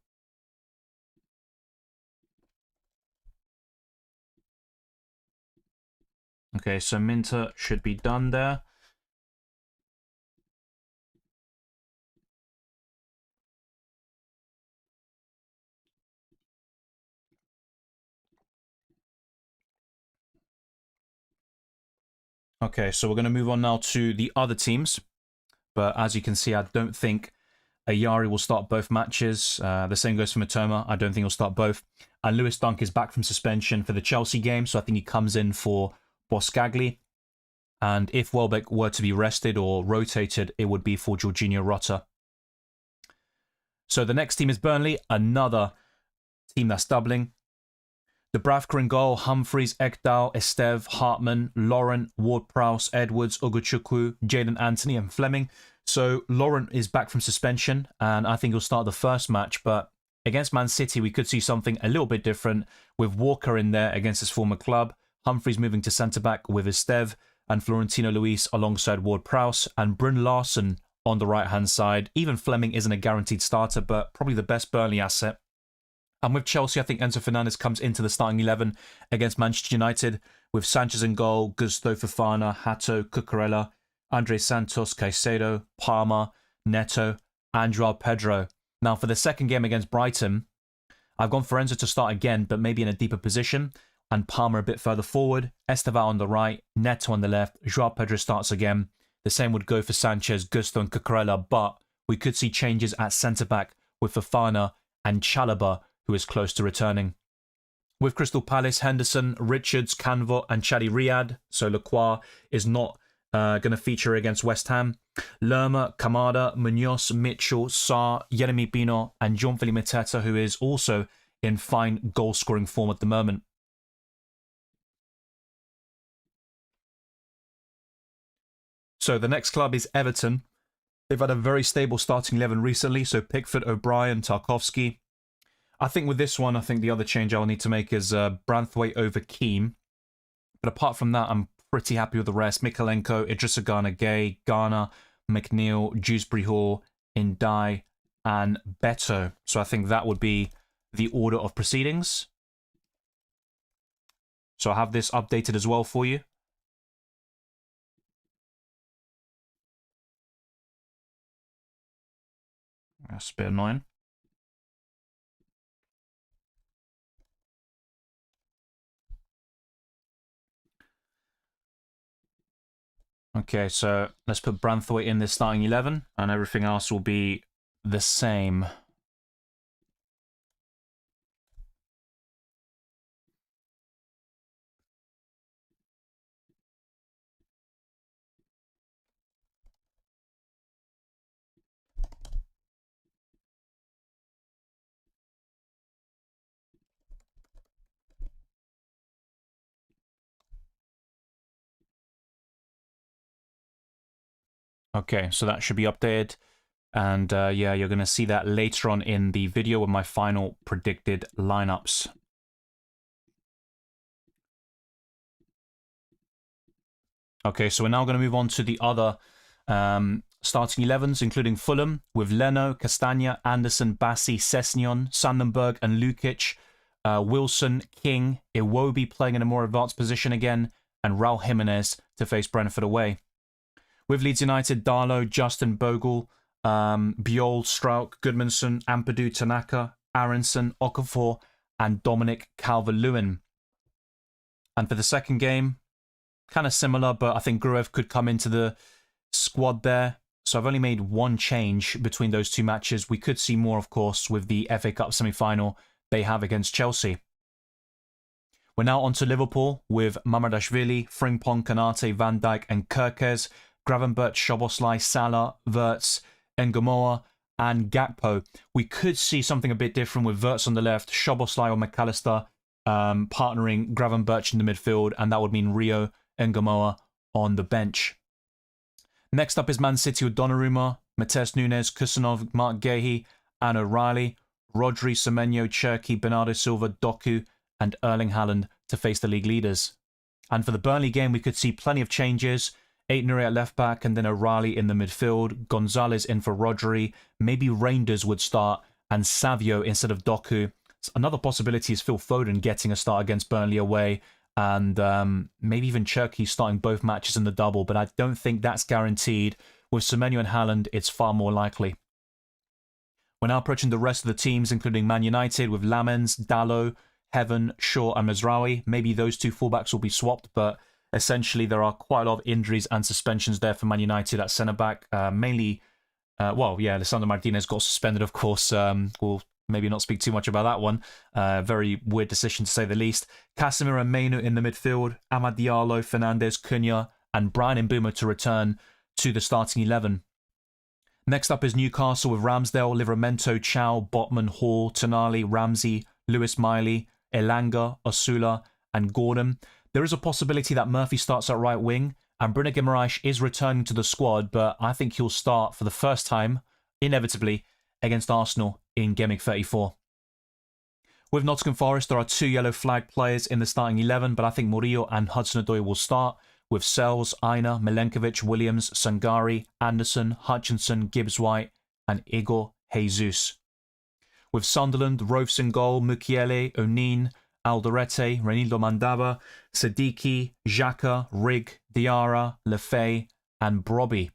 Okay, so Minter should be done there. Okay, so we're going to move on now to the other teams. But as you can see, I don't think Ayari will start both matches. The same goes for Matoma. I don't think he'll start both. And Lewis Dunk is back from suspension for the Chelsea game, so I think he comes in for Boscagli. And if Welbeck were to be rested or rotated, it would be for Jorginho Rota. So the next team is Burnley, another team that's doubling. Dubravka in goal, Humphreys, Ekdal, Esteve, Hartman, Laurent, Ward-Prowse, Edwards, Ugochukwu, Jadon Anthony, and Fleming. So Laurent is back from suspension, and I think he'll start the first match. But against Man City, we could see something a little bit different with Walker in there against his former club, Humphreys moving to centre-back with Esteve, and Florentino Luis alongside Ward-Prowse, and Bryn Larson on the right-hand side. Even Fleming isn't a guaranteed starter, but probably the best Burnley asset. And with Chelsea, I think Enzo Fernandez comes into the starting 11 against Manchester United with Sanchez in goal, Gusto, Fofana, Hato, Cucurella, Andre Santos, Caicedo, Palmer, Neto, and Joao Pedro. Now, for the second game against Brighton, I've gone for Enzo to start again, but maybe in a deeper position, and Palmer a bit further forward, Esteval on the right, Neto on the left, Joao Pedro starts again. The same would go for Sanchez, Gusto, and Cucurella, but we could see changes at centre-back with Fofana and Chalobah, who is close to returning. With Crystal Palace, Henderson, Richards, Canvo, and Chadi Riyad, so Lacroix is not going to feature against West Ham. Lerma, Kamada, Munoz, Mitchell, Sarr, Yeremi Pino, and Jean-Philippe Mateta, who is also in fine goal-scoring form at the moment. So the next club is Everton. They've had a very stable starting 11 recently, so Pickford, O'Brien, Tarkowski. I think with this one, I think the other change I'll need to make is Branthwaite over Keane. But apart from that, I'm pretty happy with the rest. Mikalenko, Idrissa Gana Gay, Garner, McNeil, Dewsbury Hall, Indai, and Beto. So I think that would be the order of proceedings. So I have this updated as well for you. That's a bit annoying. Okay, so let's put Branthwaite in this starting 11, and everything else will be the same. Okay, so that should be updated. And yeah, you're going to see that later on in the video with my final predicted lineups. Okay, so we're now going to move on to the other starting 11s, including Fulham, with Leno, Castagna, Anderson, Bassi, Sessegnon, Sandenberg, and Lukic. Wilson, King, Iwobi playing in a more advanced position again, and Raul Jimenez to face Brentford away. With Leeds United, Darlow, Justin Bogle, Biol, Strauch, Goodmanson, Ampadu, Tanaka, Aronson, Okafor, and Dominic Calvert-Lewin. And for the second game, kind of similar, but I think Gruev could come into the squad there. So I've only made one change between those two matches. We could see more, of course, with the FA Cup semi-final they have against Chelsea. We're now on to Liverpool with Mamardashvili, Frimpong, Kanate, Van Dijk, and Kirkes, Gravenberch, Szoboszlai, Salah, Wirtz, Ngamoa, and Gakpo. We could see something a bit different with Wirtz on the left, Szoboszlai or McAllister partnering Gravenberch in the midfield, and that would mean Rio and Ngamoa on the bench. Next up is Man City with Donnarumma, Matheus Nunes, Kusanov, Mark Guehi, and O'Reilly, Rodri, Semenyo, Cherki, Bernardo Silva, Doku, and Erling Haaland to face the league leaders. And for the Burnley game, we could see plenty of changes. Aït-Nouri at left back and then O'Reilly in the midfield. Gonzalez in for Rodri. Maybe Reinders would start and Savio instead of Doku. Another possibility is Phil Foden getting a start against Burnley away. And maybe even Cherki starting both matches in the double. But I don't think that's guaranteed. With Semenyo and Haaland, it's far more likely. We're now approaching the rest of the teams, including Man United with Lamens, Dalot, Heaven, Shaw and Mazraoui. Maybe those two fullbacks will be swapped, but essentially there are quite a lot of injuries and suspensions there for Man United at centre-back. Mainly, Lisandro Martinez got suspended, of course. We'll maybe not speak too much about that one. Very weird decision to say the least. Casemiro and Mainu in the midfield. Amad Diallo, Fernandes, Cunha and Brian Mbeumo to return to the starting 11. Next up is Newcastle with Ramsdale, Livramento, Chow, Botman, Hall, Tonali, Ramsey, Lewis Miley, Elanga, Osula, and Gordon. There is a possibility that Murphy starts at right wing, and Bruno Guimaraes is returning to the squad, but I think he'll start for the first time, inevitably, against Arsenal in Gameweek 34. With Nottingham Forest, there are 2 yellow flag players in the starting 11, but I think Murillo and Hudson-Odoi will start, with Sells, Aina, Milenkovic, Williams, Sangari, Anderson, Hutchinson, Gibbs-White, and Igor Jesus. With Sunderland, Rovs in goal, Mukiele, O'Neill, Alderete, Renildo Mandava, Siddiqui, Xhaka, Rig, Diarra, Lefay, and Brobby.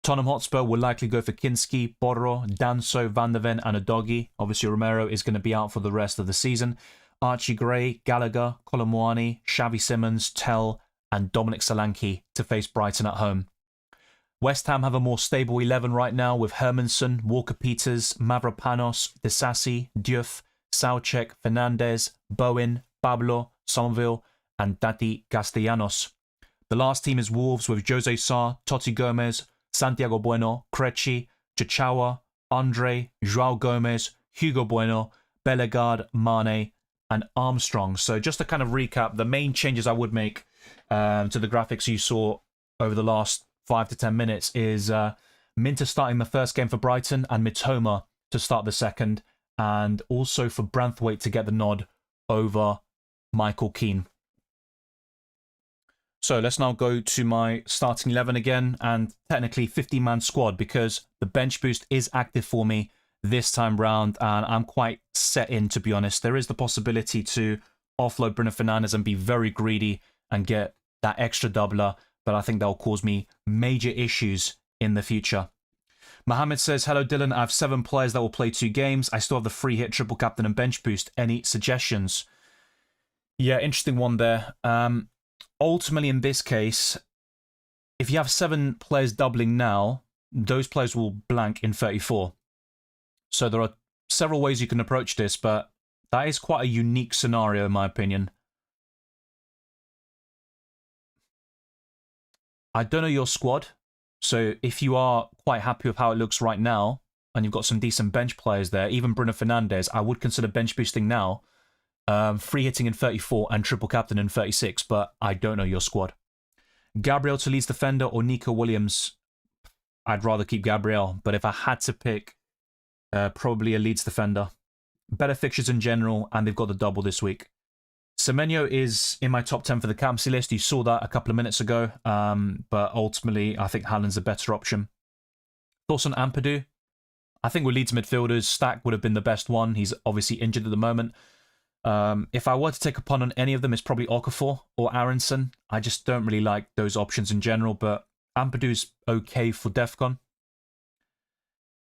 Tottenham Hotspur will likely go for Kinski, Borro, Danso, Van der Ven, and Udogie. Obviously, Romero is going to be out for the rest of the season. Archie Gray, Gallagher, Colomwani, Xavi Simmons, Tell, and Dominic Solanke to face Brighton at home. West Ham have a more stable 11 right now with Hermanson, Walker-Peters, Mavropanos, Disasi, Diouf, Soucek, Fernandez, Bowen, Pablo, Somerville, and Tati Castellanos. The last team is Wolves with Jose Sarr, Totti Gomez, Santiago Bueno, Krejci, Chichawa, Andre, Joao Gomez, Hugo Bueno, Bellegarde, Mane, and Armstrong. So just to kind of recap, the main changes I would make to the graphics you saw over the last 5 to 10 minutes is Minter starting the first game for Brighton and Mitoma to start the second, and also for Branthwaite to get the nod over Michael Keane. So let's now go to my starting 11 again, and technically 50-man squad, because the bench boost is active for me this time round, and I'm quite set in, to be honest. There is the possibility to offload Bruno Fernandes and be very greedy and get that extra doubler, but I think that will cause me major issues in the future. Mohammed says, hello Dylan, I have 7 players that will play 2 games. I still have the free hit, triple captain and bench boost. Any suggestions? Yeah, interesting one there. Ultimately, in this case, if you have 7 players doubling now, those players will blank in 34. So there are several ways you can approach this, but that is quite a unique scenario in my opinion. I don't know your squad, so if you are quite happy with how it looks right now, and you've got some decent bench players there, even Bruno Fernandes, I would consider bench boosting now. Free hitting in 34 and triple captain in 36, but I don't know your squad. Gabriel to Leeds defender or Nico Williams? I'd rather keep Gabriel, but if I had to pick, probably a Leeds defender. Better fixtures in general, and they've got the double this week. Semenyo is in my top 10 for the captaincy list. You saw that a couple of minutes ago, but ultimately I think Haaland's a better option. Thoughts on Ampadu? I think with Leeds midfielders, Stack would have been the best one. He's obviously injured at the moment. If I were to take a punt on any of them, it's probably Okafor or Aronson. I just don't really like those options in general, but Ampadu's okay for DEFCON.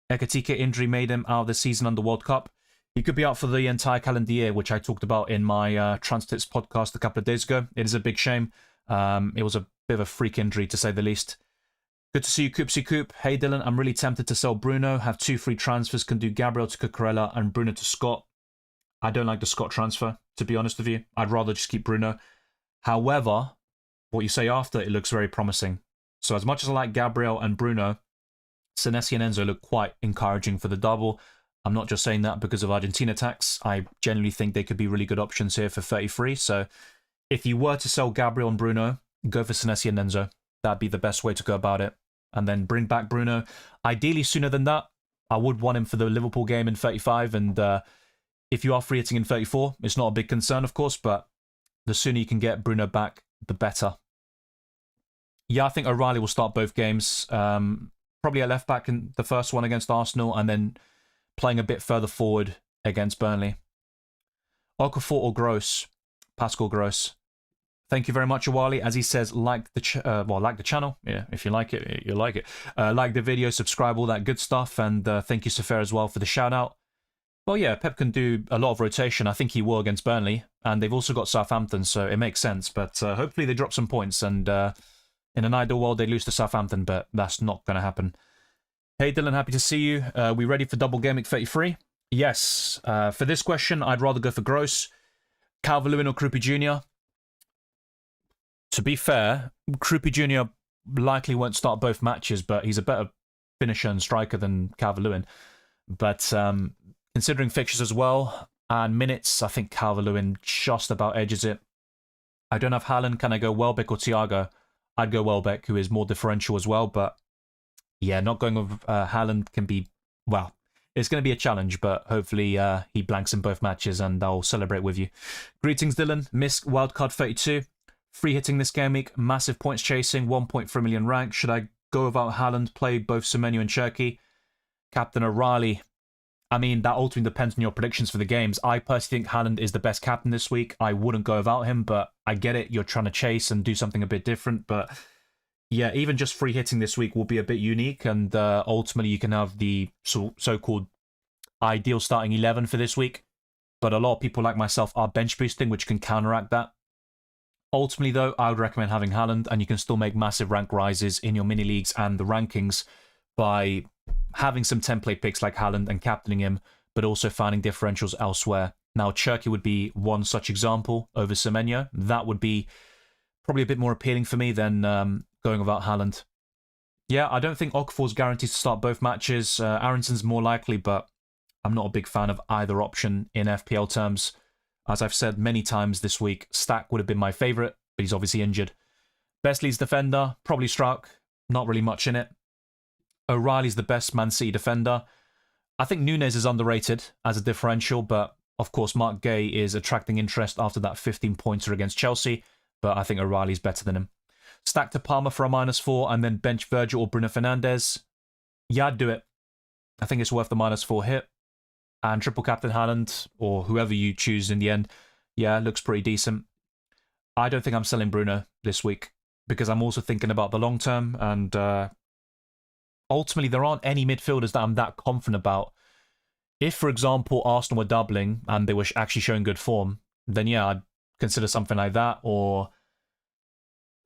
Ekatike injury made him out of the season under World Cup. He could be out for the entire calendar year, which I talked about in my Trans-Tips podcast a couple of days ago. It is a big shame. It was a bit of a freak injury, to say the least. Good to see you, Coopsy Coop. Hey, Dylan, I'm really tempted to sell Bruno. Have 2 free transfers. Can do Gabriel to Cucurella and Bruno to Scott. I don't like the Scott transfer, to be honest with you. I'd rather just keep Bruno. However, what you say after, it looks very promising. So as much as I like Gabriel and Bruno, Senesi and Enzo look quite encouraging for the double. I'm not just saying that because of Argentina tax. I genuinely think they could be really good options here for 33. So if you were to sell Gabriel and Bruno, go for Senesi and Enzo. That'd be the best way to go about it. And then bring back Bruno. Ideally sooner than that. I would want him for the Liverpool game in 35. And if you are free hitting in 34, it's not a big concern, of course. But the sooner you can get Bruno back, the better. Yeah, I think O'Reilly will start both games. Probably at left back in the first one against Arsenal, and then playing a bit further forward against Burnley. Okafor or Gross? Pascal Gross. Thank you very much, Awali. As he says, like the channel. Yeah, if you like it, you like it. Like the video, subscribe, all that good stuff. And thank you, Safair, as well, for the shout out. Well, yeah, Pep can do a lot of rotation. I think he will against Burnley. And they've also got Southampton, so it makes sense. But hopefully they drop some points. And in an ideal world, they lose to Southampton, but that's not going to happen. Hey, Dylan, happy to see you. We ready for Double Gameweek 33? Yes. For this question, I'd rather go for Gross, Calvert-Lewin or Krupi Jr. To be fair, Krupi Jr. likely won't start both matches, but he's a better finisher and striker than Calvert-Lewin. But considering fixtures as well and minutes, I think Calvert-Lewin just about edges it. I don't have Haaland. Can I go Welbeck or Thiago? I'd go Welbeck, who is more differential as well. But yeah, not going with Haaland can be, well, it's going to be a challenge, but hopefully he blanks in both matches and I'll celebrate with you. Greetings, Dylan. Miss Wildcard 32. Free hitting this game week, massive points chasing, 1.3 million rank. Should I go without Haaland, play both Semenyo and Cherki? Captain O'Reilly. I mean, that ultimately depends on your predictions for the games. I personally think Haaland is the best captain this week. I wouldn't go without him, but I get it. You're trying to chase and do something a bit different. But yeah, even just free hitting this week will be a bit unique. And ultimately, you can have the so-called ideal starting 11 for this week. But a lot of people like myself are bench boosting, which can counteract that. Ultimately, though, I would recommend having Haaland, and you can still make massive rank rises in your mini leagues and the rankings by having some template picks like Haaland and captaining him, but also finding differentials elsewhere. Now, Cherki would be one such example over Semenyo. That would be probably a bit more appealing for me than going without Haaland. Yeah, I don't think Okafor's guaranteed to start both matches. Aronson's more likely, but I'm not a big fan of either option in FPL terms. As I've said many times this week, Stack would have been my favourite, but he's obviously injured. Best Leeds defender, probably Struck. Not really much in it. O'Reilly's the best Man City defender. I think Nunes is underrated as a differential, but of course Mark Gay is attracting interest after that 15-pointer against Chelsea, but I think O'Reilly's better than him. Stack to Palmer for a -4 and then bench Virgil or Bruno Fernandes. Yeah, I'd do it. I think it's worth the -4 hit. And triple captain Haaland, or whoever you choose in the end, yeah, looks pretty decent. I don't think I'm selling Bruno this week because I'm also thinking about the long term. And ultimately, there aren't any midfielders that I'm that confident about. If, for example, Arsenal were doubling and they were actually showing good form, then yeah, I'd consider something like that. Or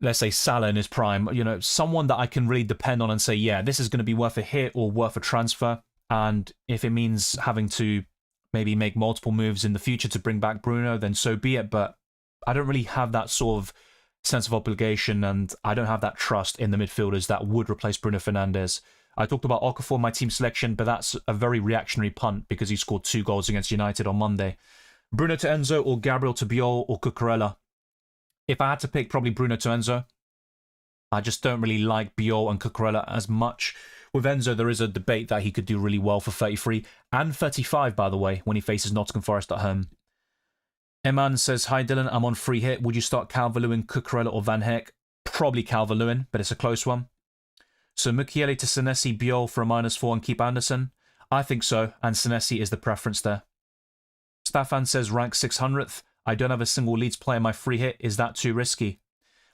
let's say Salah in his prime, you know, someone that I can really depend on and say, yeah, this is going to be worth a hit or worth a transfer. And if it means having to maybe make multiple moves in the future to bring back Bruno, then so be it. But I don't really have that sort of sense of obligation, and I don't have that trust in the midfielders that would replace Bruno Fernandes. I talked about Okafor, my team selection, but that's a very reactionary punt because he scored 2 goals against United on Monday. Bruno to Enzo or Gabriel to Biol or Cucurella? If I had to pick, probably Bruno to Enzo. I just don't really like Biol and Cucurella as much. With Enzo, there is a debate that he could do really well for 33 and 35, by the way, when he faces Nottingham Forest at home. Eman says, hi Dylan, I'm on free hit. Would you start Calvert-Lewin, Cucurella or Van Heck? Probably Calvert-Lewin, but it's a close one. So Mukiele to Senesi, Biol for a -4 and keep Anderson? I think so, and Senesi is the preference there. Staffan says, rank 600th. I don't have a single Leeds player in my free hit. Is that too risky?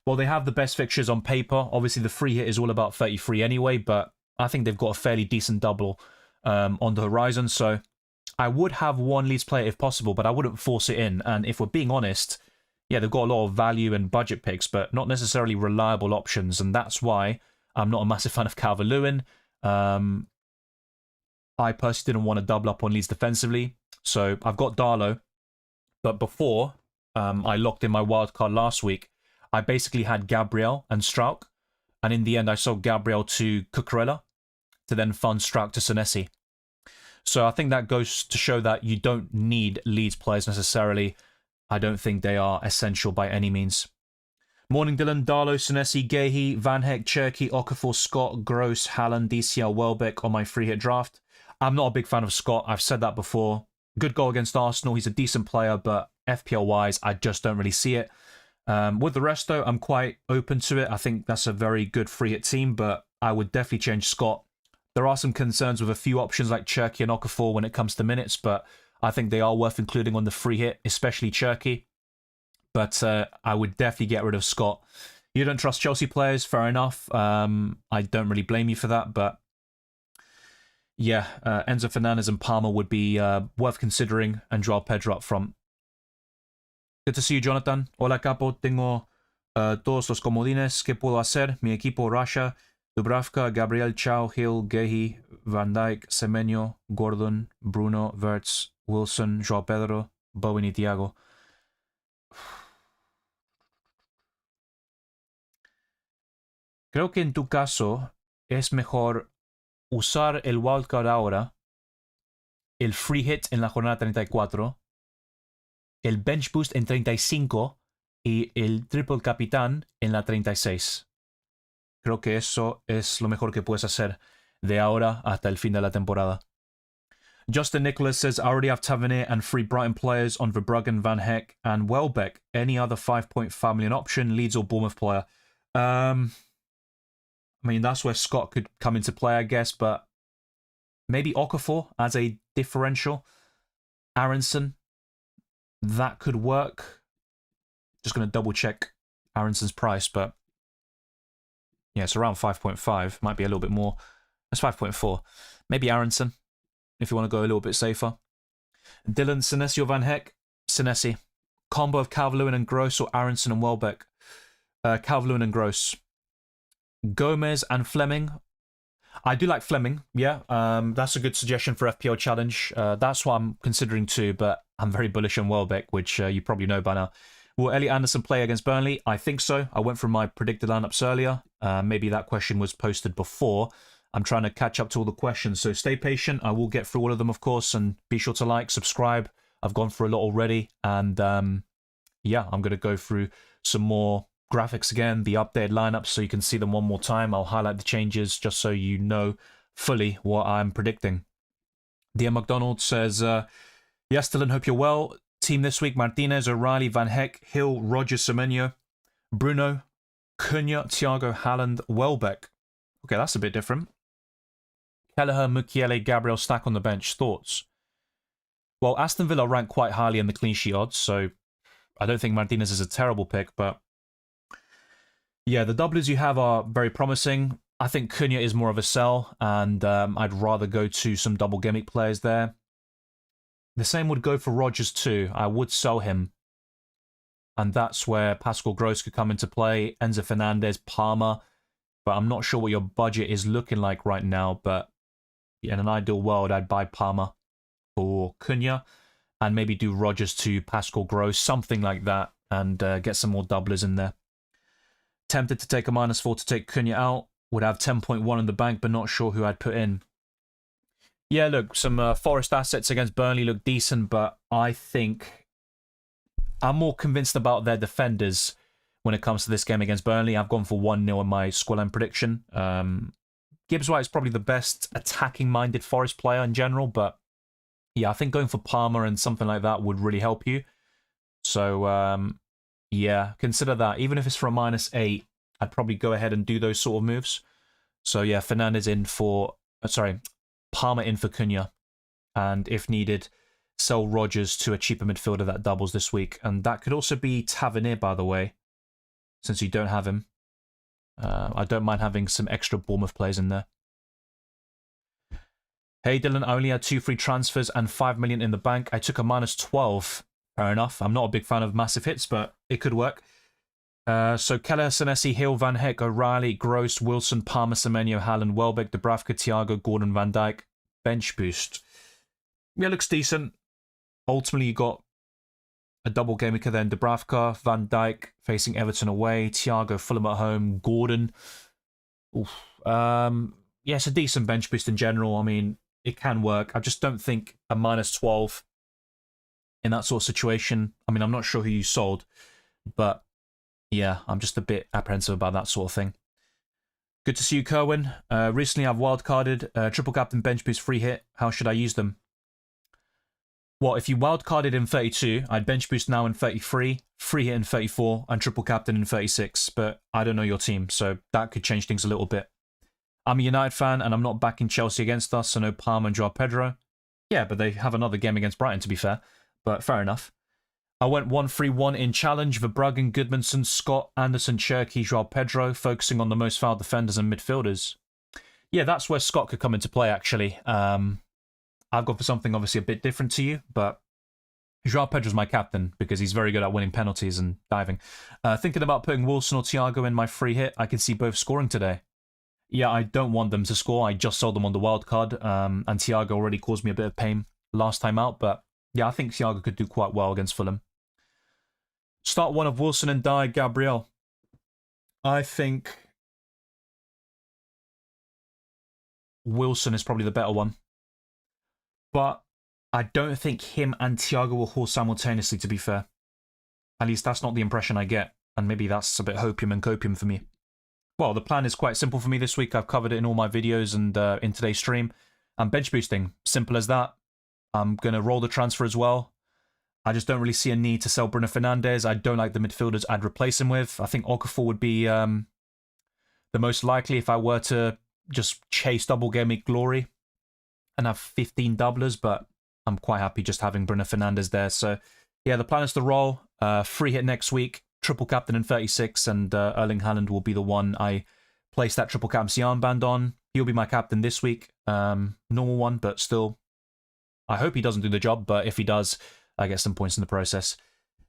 Well, they have the best fixtures on paper. Obviously, the free hit is all about 33 anyway, but I think they've got a fairly decent double on the horizon. So I would have one Leeds player if possible, but I wouldn't force it in. And if we're being honest, yeah, they've got a lot of value and budget picks, but not necessarily reliable options. And that's why I'm not a massive fan of Calvert-Lewin. I personally didn't want to double up on Leeds defensively. So I've got Darlow. But before I locked in my wildcard last week, I basically had Gabriel and Strauch. And in the end, I sold Gabriel to Cucurella to then fund Struijk to Senesi. So I think that goes to show that you don't need Leeds players necessarily. I don't think they are essential by any means. Morning, Dylan. Darlow, Senesi, Gehi, Van Heck, Cherky, Okafor, Scott, Gross, Haaland, DCL, Welbeck on my free hit draft. I'm not a big fan of Scott. I've said that before. Good goal against Arsenal. He's a decent player, but FPL-wise, I just don't really see it. With the rest, though, I'm quite open to it. I think that's a very good free hit team, but I would definitely change Scott. There are some concerns with a few options like Cherky and Okafor when it comes to minutes, but I think they are worth including on the free hit, especially Cherky. But I would definitely get rid of Scott. You don't trust Chelsea players, fair enough. I don't really blame you for that, but yeah, Enzo Fernandez and Palmer would be worth considering, and Joao Pedro up front. Good to see you, Jonathan. Hola, Capo. Tengo todos los comodines que puedo hacer. Mi equipo Rasha, Dubravka, Gabriel, Chao, Hill, Gehi, Van Dijk, Semenyo, Gordon, Bruno, Wirtz, Wilson, Joao Pedro, Bowen y Thiago. Creo que en tu caso es mejor usar el wildcard ahora, el free hit en la jornada 34, el bench boost en 35 y el triple capitán en la 36. Creo que eso es lo mejor que puedes hacer de ahora hasta el fin de la temporada. Justin Nicholas says, I already have Tavernier and 3 Brighton players on Verbruggen, Van Heck and Welbeck. Any other 5.5 million option, Leeds or Bournemouth player? I mean, that's where Scott could come into play, I guess, but maybe Okafor as a differential. Aronson, that could work. Just going to double check Aronson's price, but yeah, it's around 5.5. Might be a little bit more. That's 5.4. Maybe Aronson, if you want to go a little bit safer. Dylan, Senesi or Van Heck? Senesi. Combo of Calvert-Lewin and Gross or Aronson and Welbeck? Calvert-Lewin and Gross. Gomez and Fleming. I do like Fleming, yeah. That's a good suggestion for FPL Challenge. That's what I'm considering too, but I'm very bullish on Welbeck, which you probably know by now. Will Elliot Anderson play against Burnley? I think so. I went through my predicted lineups earlier. Maybe that question was posted before. I'm trying to catch up to all the questions, so stay patient. I will get through all of them, of course, and be sure to like, subscribe. I've gone through a lot already, and yeah, I'm going to go through some more graphics again, the updated lineups, so you can see them one more time. I'll highlight the changes just so you know fully what I'm predicting. Dear McDonald says, yes, Dylan, hope you're well. Team this week, Martinez, O'Reilly, Van Heck, Hill, Rogers, Semenyo, Bruno, Cunha, Thiago, Haaland, Welbeck. Okay, that's a bit different. Kelleher, Mukiele, Gabriel, Stack on the bench. Thoughts? Well, Aston Villa rank quite highly in the clean sheet odds, so I don't think Martinez is a terrible pick, but yeah, the doublers you have are very promising. I think Cunha is more of a sell, and I'd rather go to some double gimmick players there. The same would go for Rogers too. I would sell him. And that's where Pascal Gross could come into play. Enzo Fernandez, Palmer. But I'm not sure what your budget is looking like right now. But in an ideal world, I'd buy Palmer for Cunha. And maybe do Rogers to Pascal Gross. Something like that. And get some more doublers in there. Tempted to take a -4 to take Cunha out. Would have 10.1 in the bank, but not sure who I'd put in. Yeah, look, some Forest assets against Burnley look decent, but I think I'm more convinced about their defenders when it comes to this game against Burnley. I've gone for 1-0 in my scoreline prediction. Gibbs White is probably the best attacking-minded Forest player in general, but yeah, I think going for Palmer and something like that would really help you. So, yeah, consider that. Even if it's for a -8, I'd probably go ahead and do those sort of moves. So, yeah, Fernandez in for... Palmer in for Cunha, and if needed, sell Rogers to a cheaper midfielder that doubles this week. And that could also be Tavernier, by the way, since you don't have him. I don't mind having some extra Bournemouth players in there. Hey Dylan, I only had 2 free transfers and 5 million in the bank. I took a -12. Fair enough. I'm not a big fan of massive hits, but it could work. So Keller, Senesi, Hill, Van Heck, O'Reilly, Gross, Wilson, Palmer, Semenyo, Haaland, Welbeck, Dubravka, Thiago, Gordon, Van Dijk. Bench boost. Yeah, looks decent. Ultimately, you got a double game week then. Dubravka, Van Dijk facing Everton away. Thiago, Fulham at home. Gordon. Oof. Yeah, it's a decent bench boost in general. I mean, it can work. I just don't think a minus 12 in that sort of situation. I mean, I'm not sure who you sold, but yeah, I'm just a bit apprehensive about that sort of thing. Good to see you, Kerwin. Recently, I've wildcarded triple captain bench boost free hit. How should I use them? Well, if you wildcarded in 32, I'd bench boost now in 33, free hit in 34, and triple captain in 36. But I don't know your team, so that could change things a little bit. I'm a United fan, and I'm not backing Chelsea against us, so no Palmer and Joao Pedro. Yeah, but they have another game against Brighton, to be fair. But fair enough. I went 1-3-1 in challenge. Verbruggen, Goodmanson, Scott, Anderson, Cherky, Joao Pedro, focusing on the most foul defenders and midfielders. Yeah, that's where Scott could come into play, actually. I've gone for something obviously a bit different to you, but Joao Pedro's my captain because he's very good at winning penalties and diving. Thinking about putting Wilson or Thiago in my free hit. I can see both scoring today. Yeah, I don't want them to score. I just sold them on the wild card, and Thiago already caused me a bit of pain last time out, but yeah, I think Thiago could do quite well against Fulham. Start one of Wilson and die Gabriel. I think Wilson is probably the better one. But I don't think him and Thiago will haul simultaneously, to be fair. At least that's not the impression I get. And maybe that's a bit hopium and copium for me. Well, the plan is quite simple for me this week. I've covered it in all my videos and in today's stream. I'm bench boosting. Simple as that. I'm going to roll the transfer as well. I just don't really see a need to sell Bruno Fernandes. I don't like the midfielders I'd replace him with. I think Okafor would be the most likely if I were to just chase double game week glory and have 15 doublers, but I'm quite happy just having Bruno Fernandes there. So yeah, the plan is to roll. Free hit next week, triple captain in 36, and Erling Haaland will be the one I place that triple captaincy armband on. He'll be my captain this week. Normal one, but still, I hope he doesn't do the job, but if he does, I get some points in the process.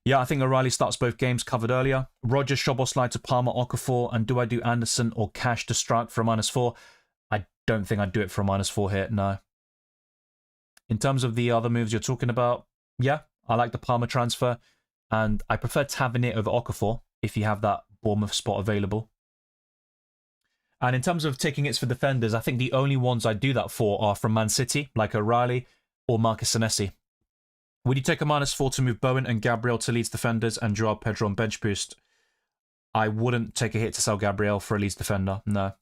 Yeah, I think O'Reilly starts both games covered earlier. Rogers, Szoboszlai to Palmer, Okafor, and do I do Anderson or Cash to Strike for a -4? I don't think I'd do it for a -4 here, no. In terms of the other moves you're talking about, yeah, I like the Palmer transfer, and I prefer Tavernier over Okafor if you have that Bournemouth spot available. And in terms of taking hits for defenders, I think the only ones I do that for are from Man City, like O'Reilly or Marcus Senesi. Would you take a -4 to move Bowen and Gabriel to Leeds defenders and Joao Pedro on bench boost? I wouldn't take a hit to sell Gabriel for a Leeds defender, no.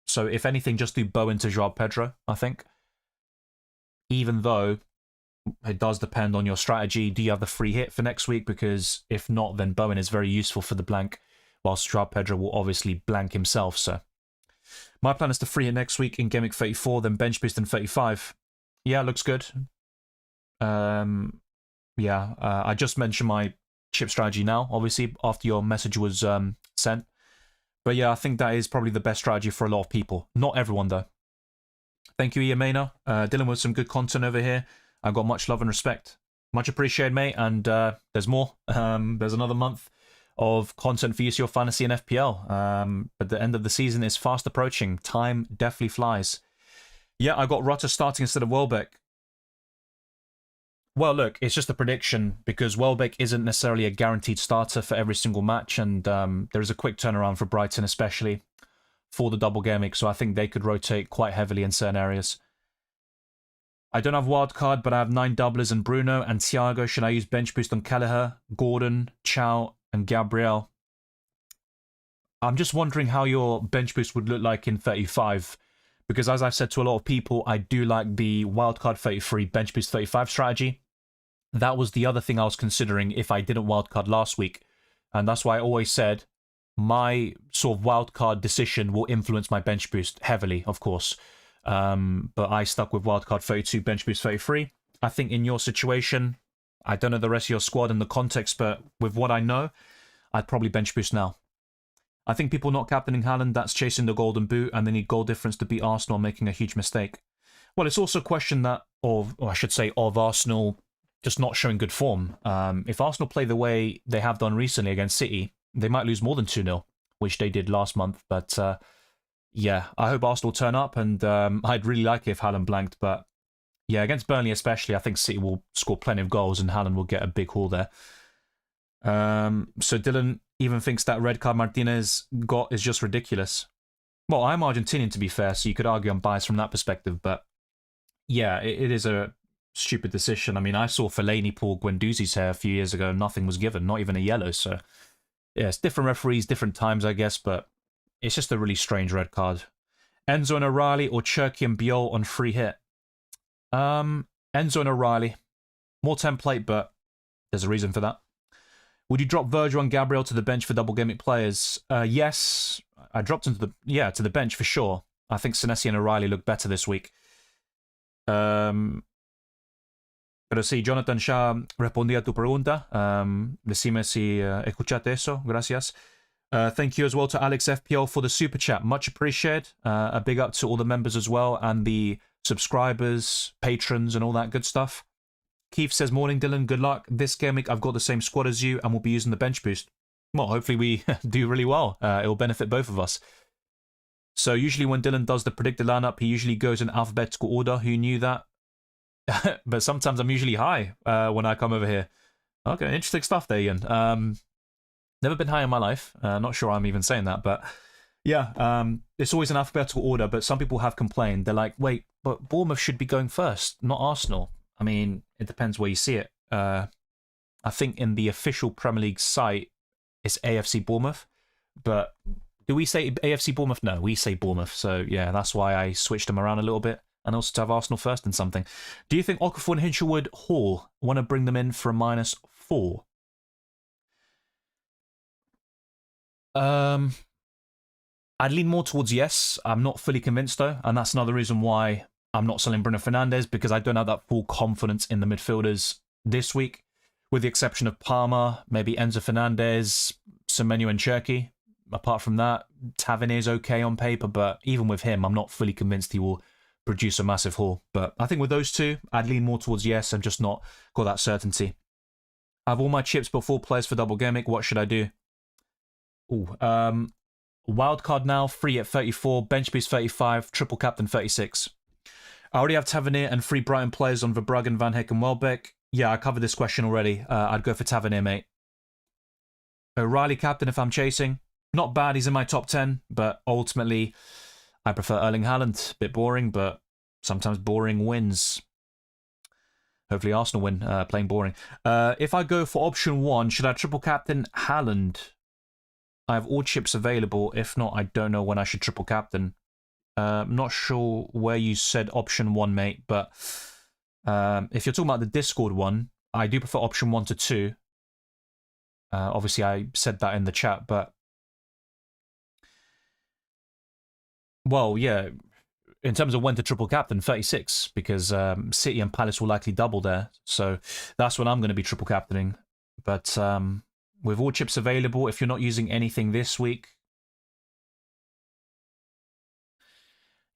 So if anything, just do Bowen to Joao Pedro, I think. Even though it does depend on your strategy. Do you have the free hit for next week? Because if not, then Bowen is very useful for the blank, whilst Joao Pedro will obviously blank himself, so... My plan is to free it next week in Game Week 34, then bench boost in 35. Yeah, looks good. I just mentioned my chip strategy now, obviously, after your message was sent. But yeah, I think that is probably the best strategy for a lot of people. Not everyone, though. Thank you, Ian Maynor. Dylan with some good content over here. I've got much love and respect. Much appreciated, mate. And there's more. There's another month of content for UCL Fantasy and FPL. But the end of the season is fast approaching. Time definitely flies. Yeah, I got Rutter starting instead of Welbeck. Well, look, it's just a prediction because Welbeck isn't necessarily a guaranteed starter for every single match, and there is a quick turnaround for Brighton, especially for the double game week, so I think they could rotate quite heavily in certain areas. I don't have wildcard, but I have 9 doublers and Bruno and Thiago. Should I use bench boost on Kelleher, Gordon, Chow, and Gabriel? I'm just wondering how your bench boost would look like in 35. Because as I've said to a lot of people, I do like the wildcard 33, bench boost 35 strategy. That was the other thing I was considering if I didn't wildcard last week. And that's why I always said my sort of wildcard decision will influence my bench boost heavily, of course. But I stuck with wildcard 32, bench boost 33. I think in your situation, I don't know the rest of your squad and the context, but with what I know, I'd probably bench boost now. I think people not captaining Haaland, that's chasing the golden boot, and they need goal difference to beat Arsenal, making a huge mistake. Well, it's also a question that, or I should say, of Arsenal just not showing good form. If Arsenal play the way they have done recently against City, they might lose more than 2-0, which they did last month. But yeah, I hope Arsenal turn up, and I'd really like it if Haaland blanked. But yeah, against Burnley especially, I think City will score plenty of goals, and Haaland will get a big haul there. So Dylan, even thinks that red card Martinez got is just ridiculous. Well, I'm Argentinian, to be fair, so you could argue I'm biased from that perspective, but yeah, it is a stupid decision. I mean, I saw Fellaini pull Guendouzi's hair a few years ago, nothing was given, not even a yellow, so yeah, it's different referees, different times, I guess, but it's just a really strange red card. Enzo and O'Reilly or Cherky and Biol on free hit? Enzo and O'Reilly. More template, but there's a reason for that. Would you drop Virgil and Gabriel to the bench for double gimmick players? Yes, I dropped him to the bench for sure. I think Senesi and O'Reilly look better this week. Pero sí, Jonathan Shah respondí a tu pregunta. Decime si escuchaste eso. Gracias. Thank you as well to Alex FPL for the super chat. Much appreciated. A big up to all the members as well and the subscribers, patrons, and all that good stuff. Keith says, morning, Dylan. Good luck. This game week, I've got the same squad as you and we'll be using the bench boost. Well, hopefully we do really well. It will benefit both of us. So usually when Dylan does the predicted lineup, he usually goes in alphabetical order. Who knew that? But sometimes I'm usually high when I come over here. Okay, interesting stuff there, Ian. Never been high in my life. Not sure I'm even saying that, but yeah, it's always in alphabetical order, but some people have complained. They're like, wait, but Bournemouth should be going first, not Arsenal. I mean, it depends where you see it. I think in the official Premier League site, it's AFC Bournemouth, but do we say AFC Bournemouth? No, we say Bournemouth. So yeah, that's why I switched them around a little bit. And also to have Arsenal first in something. Do you think Okafor and Hinchelwood Hall want to bring them in for a -4? I'd lean more towards yes. I'm not fully convinced though, and that's another reason why I'm not selling Bruno Fernandes, because I don't have that full confidence in the midfielders this week, with the exception of Palmer, maybe Enzo Fernandez, Semenyo and Cherky. Apart from that, Tavernier is okay on paper, but even with him, I'm not fully convinced he will produce a massive haul. But I think with those two, I'd lean more towards yes. I've just not got that certainty. I have all my chips but 4 players for double gimmick. What should I do? Ooh, wildcard now, free at 34, bench boost 35, triple captain 36. I already have Tavernier and 3 Brighton players on Verbruggen, Van Heck and Welbeck. Yeah, I covered this question already. I'd go for Tavernier, mate. O'Reilly captain if I'm chasing. Not bad, he's in my top 10, but ultimately I prefer Erling Haaland. Bit boring, but sometimes boring wins. Hopefully Arsenal win, playing boring. If I go for option 1, should I triple captain Haaland? I have all chips available. If not, I don't know when I should triple captain. I'm not sure where you said option 1, mate, but if you're talking about the Discord one, I do prefer option 1 to 2. Obviously, I said that in the chat, but well, yeah, in terms of when to triple captain, 36, because City and Palace will likely double there. So that's when I'm going to be triple captaining. But with all chips available, if you're not using anything this week,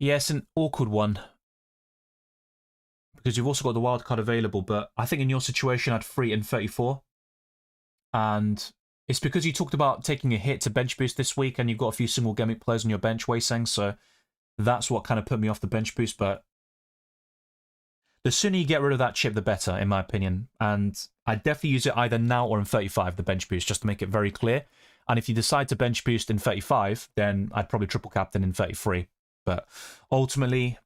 yeah, it's an awkward one. Because you've also got the wild card available, but I think in your situation, I'd free in 34. And it's because you talked about taking a hit to bench boost this week, and you've got a few single gimmick players on your bench, Wei-Sang, so that's what kind of put me off the bench boost. But the sooner you get rid of that chip, the better, in my opinion. And I'd definitely use it either now or in 35, the bench boost, just to make it very clear. And if you decide to bench boost in 35, then I'd probably triple captain in 33. But ultimately,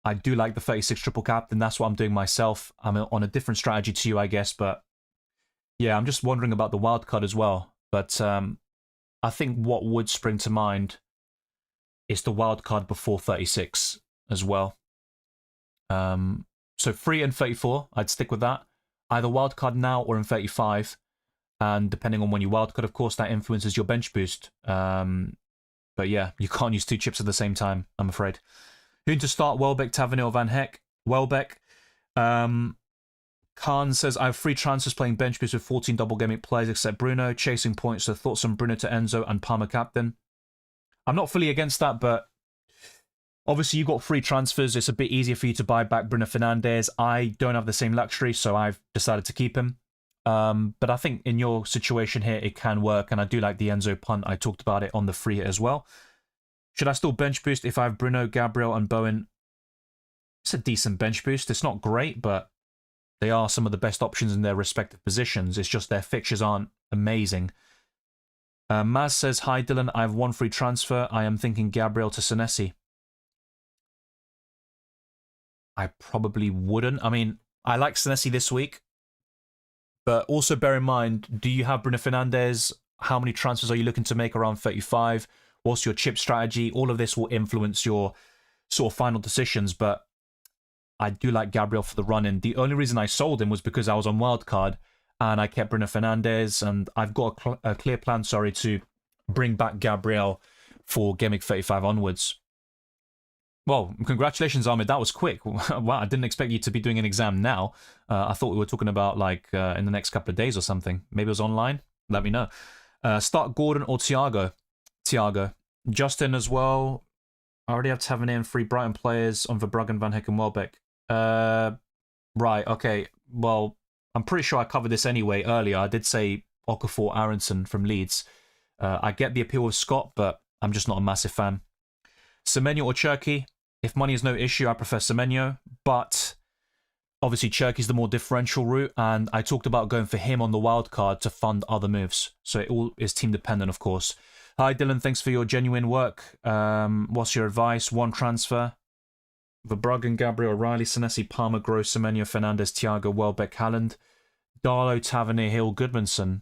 I do like the 36 triple captain. That's what I'm doing myself. I'm on a different strategy to you, I guess. But yeah, I'm just wondering about the wild card as well. But I think what would spring to mind is the wild card before 36 as well. So free and 34, I'd stick with that. Either wild card now or in 35. And depending on when you wild card, of course, that influences your bench boost. But yeah, you can't use 2 chips at the same time, I'm afraid. Who to start, Welbeck, Tavernier, or Van Heck? Welbeck. Khan says, I have 3 transfers playing bench boost with 14 double gaming players except Bruno. Chasing points, so thoughts on Bruno to Enzo and Palmer captain. I'm not fully against that, but obviously you've got 3 transfers. It's a bit easier for you to buy back Bruno Fernandes. I don't have the same luxury, so I've decided to keep him. But I think in your situation here, it can work, and I do like the Enzo punt. I talked about it on the free hit as well. Should I still bench boost if I have Bruno, Gabriel, and Bowen? It's a decent bench boost. It's not great, but they are some of the best options in their respective positions. It's just their fixtures aren't amazing. Maz says, hi Dylan, I have one free transfer. I am thinking Gabriel to Senesi. I probably wouldn't. I mean, I like Senesi this week, but also bear in mind, do you have Bruno Fernandes? How many transfers are you looking to make around 35? What's your chip strategy? All of this will influence your sort of final decisions, but I do like Gabriel for the run-in. The only reason I sold him was because I was on wildcard and I kept Bruno Fernandes, and I've got a clear plan, to bring back Gabriel for Game Week 35 onwards. Well, congratulations, Ahmed. That was quick. Wow, I didn't expect you to be doing an exam now. I thought we were talking about like in the next couple of days or something. Maybe it was online? Let me know. Start Gordon or Thiago? Thiago. Justin as well. I already have Tavernier and 3 Brighton players on Verbruggen, Van Heck and Welbeck. Right, okay. Well, I'm pretty sure I covered this anyway earlier. I did say Okafor Aronson from Leeds. I get the appeal of Scott, but I'm just not a massive fan. Semenyo or Cherki? If money is no issue, I prefer Semenyo, but obviously Cherki's the more differential route, and I talked about going for him on the wild card to fund other moves. So it all is team dependent, of course. Hi Dylan, thanks for your genuine work. What's your advice? One transfer? Verbruggen, Gabriel, Riley, Senesi, Palmer, Gross, Semenyo, Fernandes, Thiago, Welbeck, Haaland, Darlow, Tavernier, Hill, Goodmanson.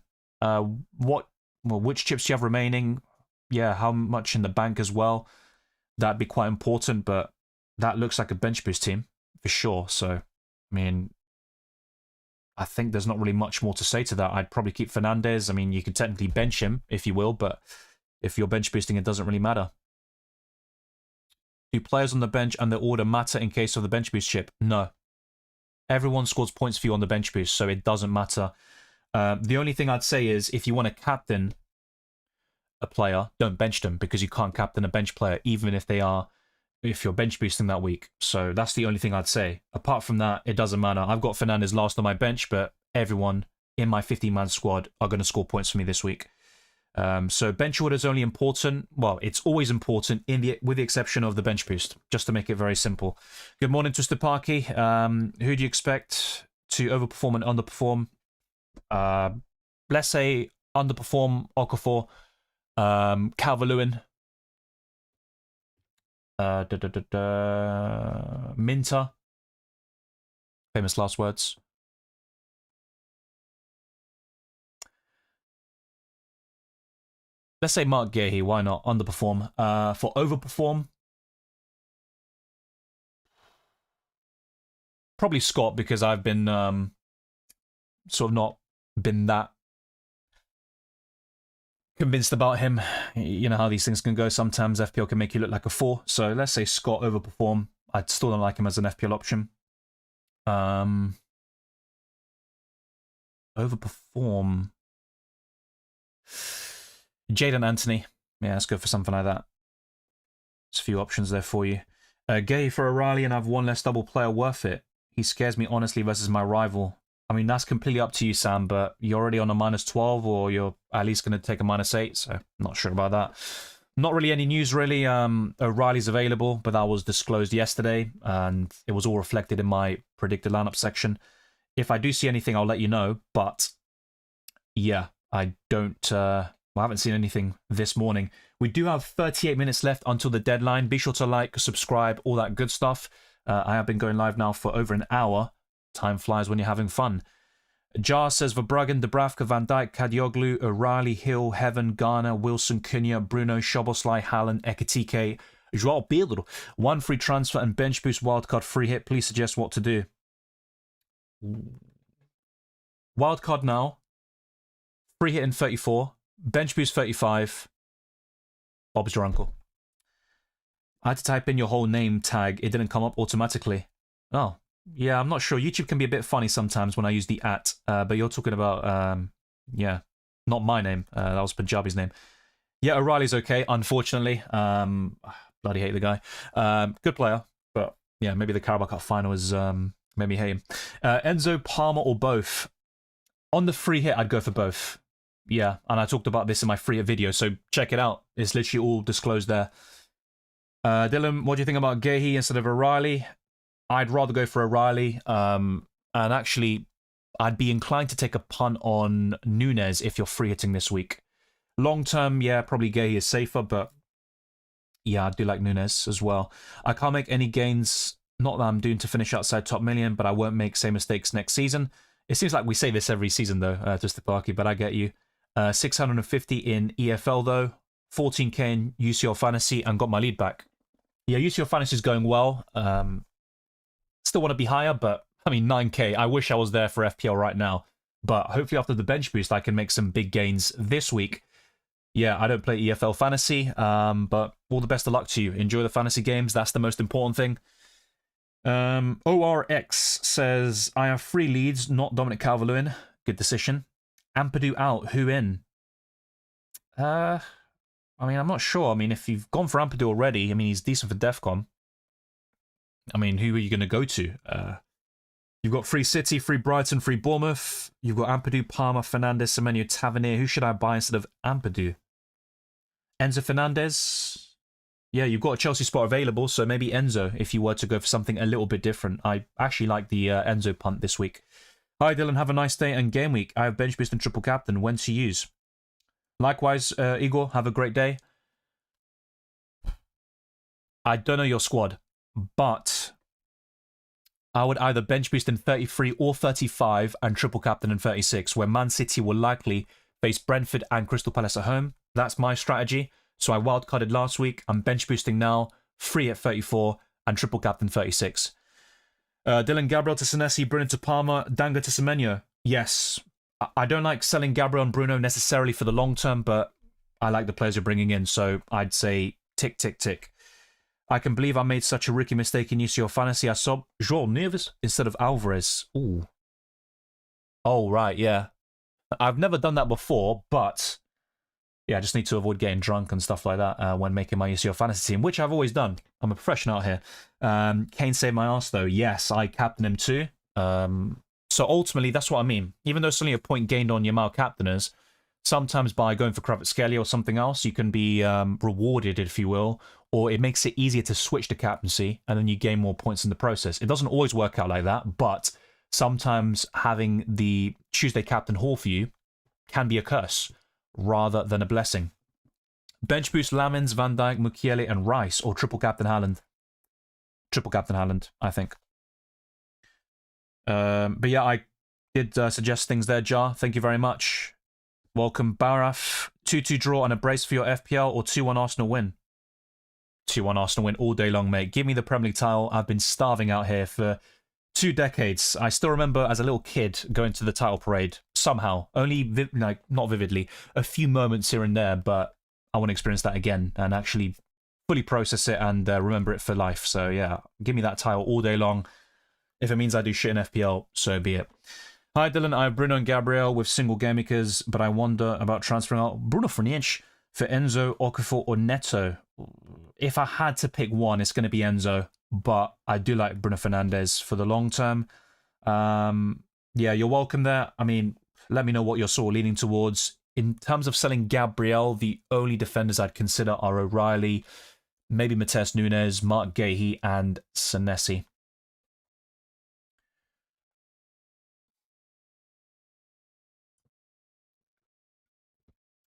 Which chips do you have remaining? Yeah, how much in the bank as well? That'd be quite important, but that looks like a bench boost team for sure. So, I mean, I think there's not really much more to say to that. I'd probably keep Fernandes. I mean, you could technically bench him if you will, but if you're bench boosting, it doesn't really matter. Do players on the bench and the order matter in case of the bench boost chip? No. Everyone scores points for you on the bench boost, so it doesn't matter. The only thing I'd say is if you want to captain a player, don't bench them, because you can't captain a bench player even if you're bench boosting that week. So that's the only thing I'd say. Apart from that, it doesn't matter. I've got Fernandes last on my bench, but everyone in my 15-man squad are going to score points for me this week. So bench order is only important. Well, it's always important with the exception of the bench boost, just to make it very simple. Good morning, Twisted Parky. Who do you expect to overperform and underperform? Let's say underperform Okafor, Calvert-Lewin, Minter. Famous last words. Let's say Mark Gahey, why not? Underperform. For overperform, probably Scott, because I've been sort of not been that convinced about him. You know how these things can go. Sometimes FPL can make you look like a 4. So let's say Scott overperform. I still don't like him as an FPL option. Overperform. Jadon Anthony. Yeah, let's go for something like that. There's a few options there for you. Gay for O'Reilly and I have one less double player, worth it. He scares me honestly versus my rival. I mean, that's completely up to you, Sam, but you're already on a -12 or you're at least going to take a -8, so not sure about that. Not really any news, really. O'Reilly's available, but that was disclosed yesterday, and it was all reflected in my predicted lineup section. If I do see anything, I'll let you know, but yeah, I don't... I haven't seen anything this morning. We do have 38 minutes left until the deadline. Be sure to like, subscribe, all that good stuff. I have been going live now for over an hour. Time flies when you're having fun. Jar says Verbruggen, Dubravka, Van Dijk, Kadioglu, O'Reilly, Hill, Heaven, Garner, Wilson, Cunha, Bruno, Szoboszlai, Haaland, Ekitike, João Pedro. One free transfer and bench boost wildcard free hit. Please suggest what to do. Wildcard now. Free hit in 34. Bench boost 35. Bob's your uncle. I had to type in your whole name tag. It didn't come up automatically. Oh, yeah, I'm not sure. YouTube can be a bit funny sometimes when I use the @ but you're talking about, yeah, not my name. That was Punjabi's name. Yeah, O'Reilly's okay, unfortunately. Bloody hate the guy. Good player, but yeah, maybe the Carabao Cup final has made me hate him. Enzo, Palmer, or both? On the free hit, I'd go for both. Yeah, and I talked about this in my free hit video, so check it out. It's literally all disclosed there. Dylan, what do you think about Gahey instead of O'Reilly? I'd rather go for O'Reilly. And actually, I'd be inclined to take a punt on Nunes if you're free hitting this week. Long term, yeah, probably Gay is safer, but yeah, I do like Nunes as well. I can't make any gains, not that I'm doing to finish outside top million, but I won't make same mistakes next season. It seems like we say this every season, though, just the Parky, but I get you. 650 in EFL, though. 14k in UCL Fantasy, and got my lead back. Yeah, UCL Fantasy is going well. Still want to be higher, but I mean, 9k. I wish I was there for FPL right now. But hopefully after the bench boost, I can make some big gains this week. Yeah, I don't play EFL Fantasy, but all the best of luck to you. Enjoy the fantasy games. That's the most important thing. ORX says, I have 3 leads, not Dominic Calvert-Lewin. Good decision. Ampadu out. Who in? I mean, I'm not sure. I mean, if you've gone for Ampadu already, I mean, he's decent for DEFCON. I mean, who are you going to go to? You've got free City, free Brighton, free Bournemouth. You've got Ampadu, Palmer, Fernandez, Semenyo, Tavernier. Who should I buy instead of Ampadu? Enzo Fernandez? Yeah, you've got a Chelsea spot available, so maybe Enzo if you were to go for something a little bit different. I actually like the Enzo punt this week. Hi, Dylan. Have a nice day and game week. I have bench boost and triple captain. When to use? Likewise, Igor. Have a great day. I don't know your squad, but I would either bench boost in 33 or 35 and triple captain in 36, where Man City will likely face Brentford and Crystal Palace at home. That's my strategy. So I wildcarded last week. I'm bench boosting now, free at 34 and triple captain 36. Dylan, Gabriel to Senesi, Bruno to Palmer, Danga to Semenyo. Yes, I don't like selling Gabriel and Bruno necessarily for the long term, but I like the players you're bringing in. So I'd say tick, tick, tick. I can believe I made such a rookie mistake in UCL Fantasy. I saw João Neves instead of Alvarez. Ooh. Oh, right, yeah. I've never done that before, but yeah, I just need to avoid getting drunk and stuff like that when making my UCL Fantasy team, which I've always done. I'm a professional out here. Kane saved my ass, though. Yes, I captain him too. So ultimately, that's what I mean. Even though it's only a point gained on your Mal captainers, sometimes by going for Kvaratskhelia or something else, you can be rewarded, if you will, or it makes it easier to switch to captaincy, and then you gain more points in the process. It doesn't always work out like that, but sometimes having the Tuesday captain haul for you can be a curse rather than a blessing. Bench boost Lamins, Van Dijk, Mukiele, and Rice, or triple captain Haaland. Triple captain Haaland, I think. But yeah, I did suggest things there, Jar. Thank you very much. Welcome, Baraf. 2-2 draw and a brace for your FPL, or 2-1 Arsenal win. 2-1 Arsenal win all day long, mate. Give me the Premier League title. I've been starving out here for 2 decades. I still remember as a little kid going to the title parade somehow. Only, not vividly. A few moments here and there, but I want to experience that again and actually fully process it and remember it for life. So yeah, give me that title all day long. If it means I do shit in FPL, so be it. Hi, Dylan. I have Bruno and Gabriel with single gamemakers, but I wonder about transferring out Bruno Fernandes for Enzo, Okafor, or Neto. If I had to pick one, it's going to be Enzo, but I do like Bruno Fernandes for the long term. Yeah, you're welcome there. I mean, let me know what you're sort of leaning towards. In terms of selling Gabriel, the only defenders I'd consider are O'Reilly, maybe Matheus Nunes, Mark Guehi, and Senesi.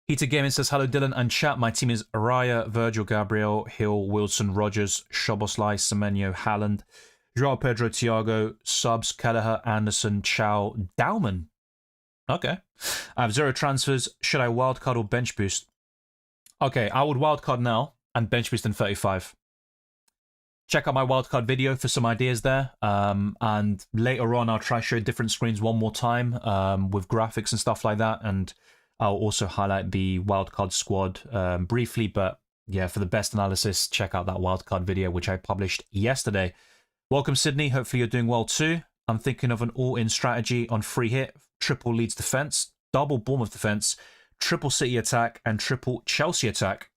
Heater Gaming says, hello Dylan and chat. My team is Araya, Virgil, Gabriel, Hill, Wilson, Rogers, Szoboszlai, Semenyo, Haaland, Joao Pedro, Thiago, Subs, Kelleher, Anderson, Chow, Dowman. Okay. I have 0 transfers. Should I wildcard or bench boost? Okay, I would wildcard now and bench boost in 35. Check out my wildcard video for some ideas there. And later on, I'll try to show different screens one more time with graphics and stuff like that. And I'll also highlight the wildcard squad briefly, but yeah, for the best analysis, check out that wildcard video, which I published yesterday. Welcome, Sydney. Hopefully you're doing well too. I'm thinking of an all-in strategy on free hit, triple Leeds defense, double Bournemouth defense, triple City attack, and triple Chelsea attack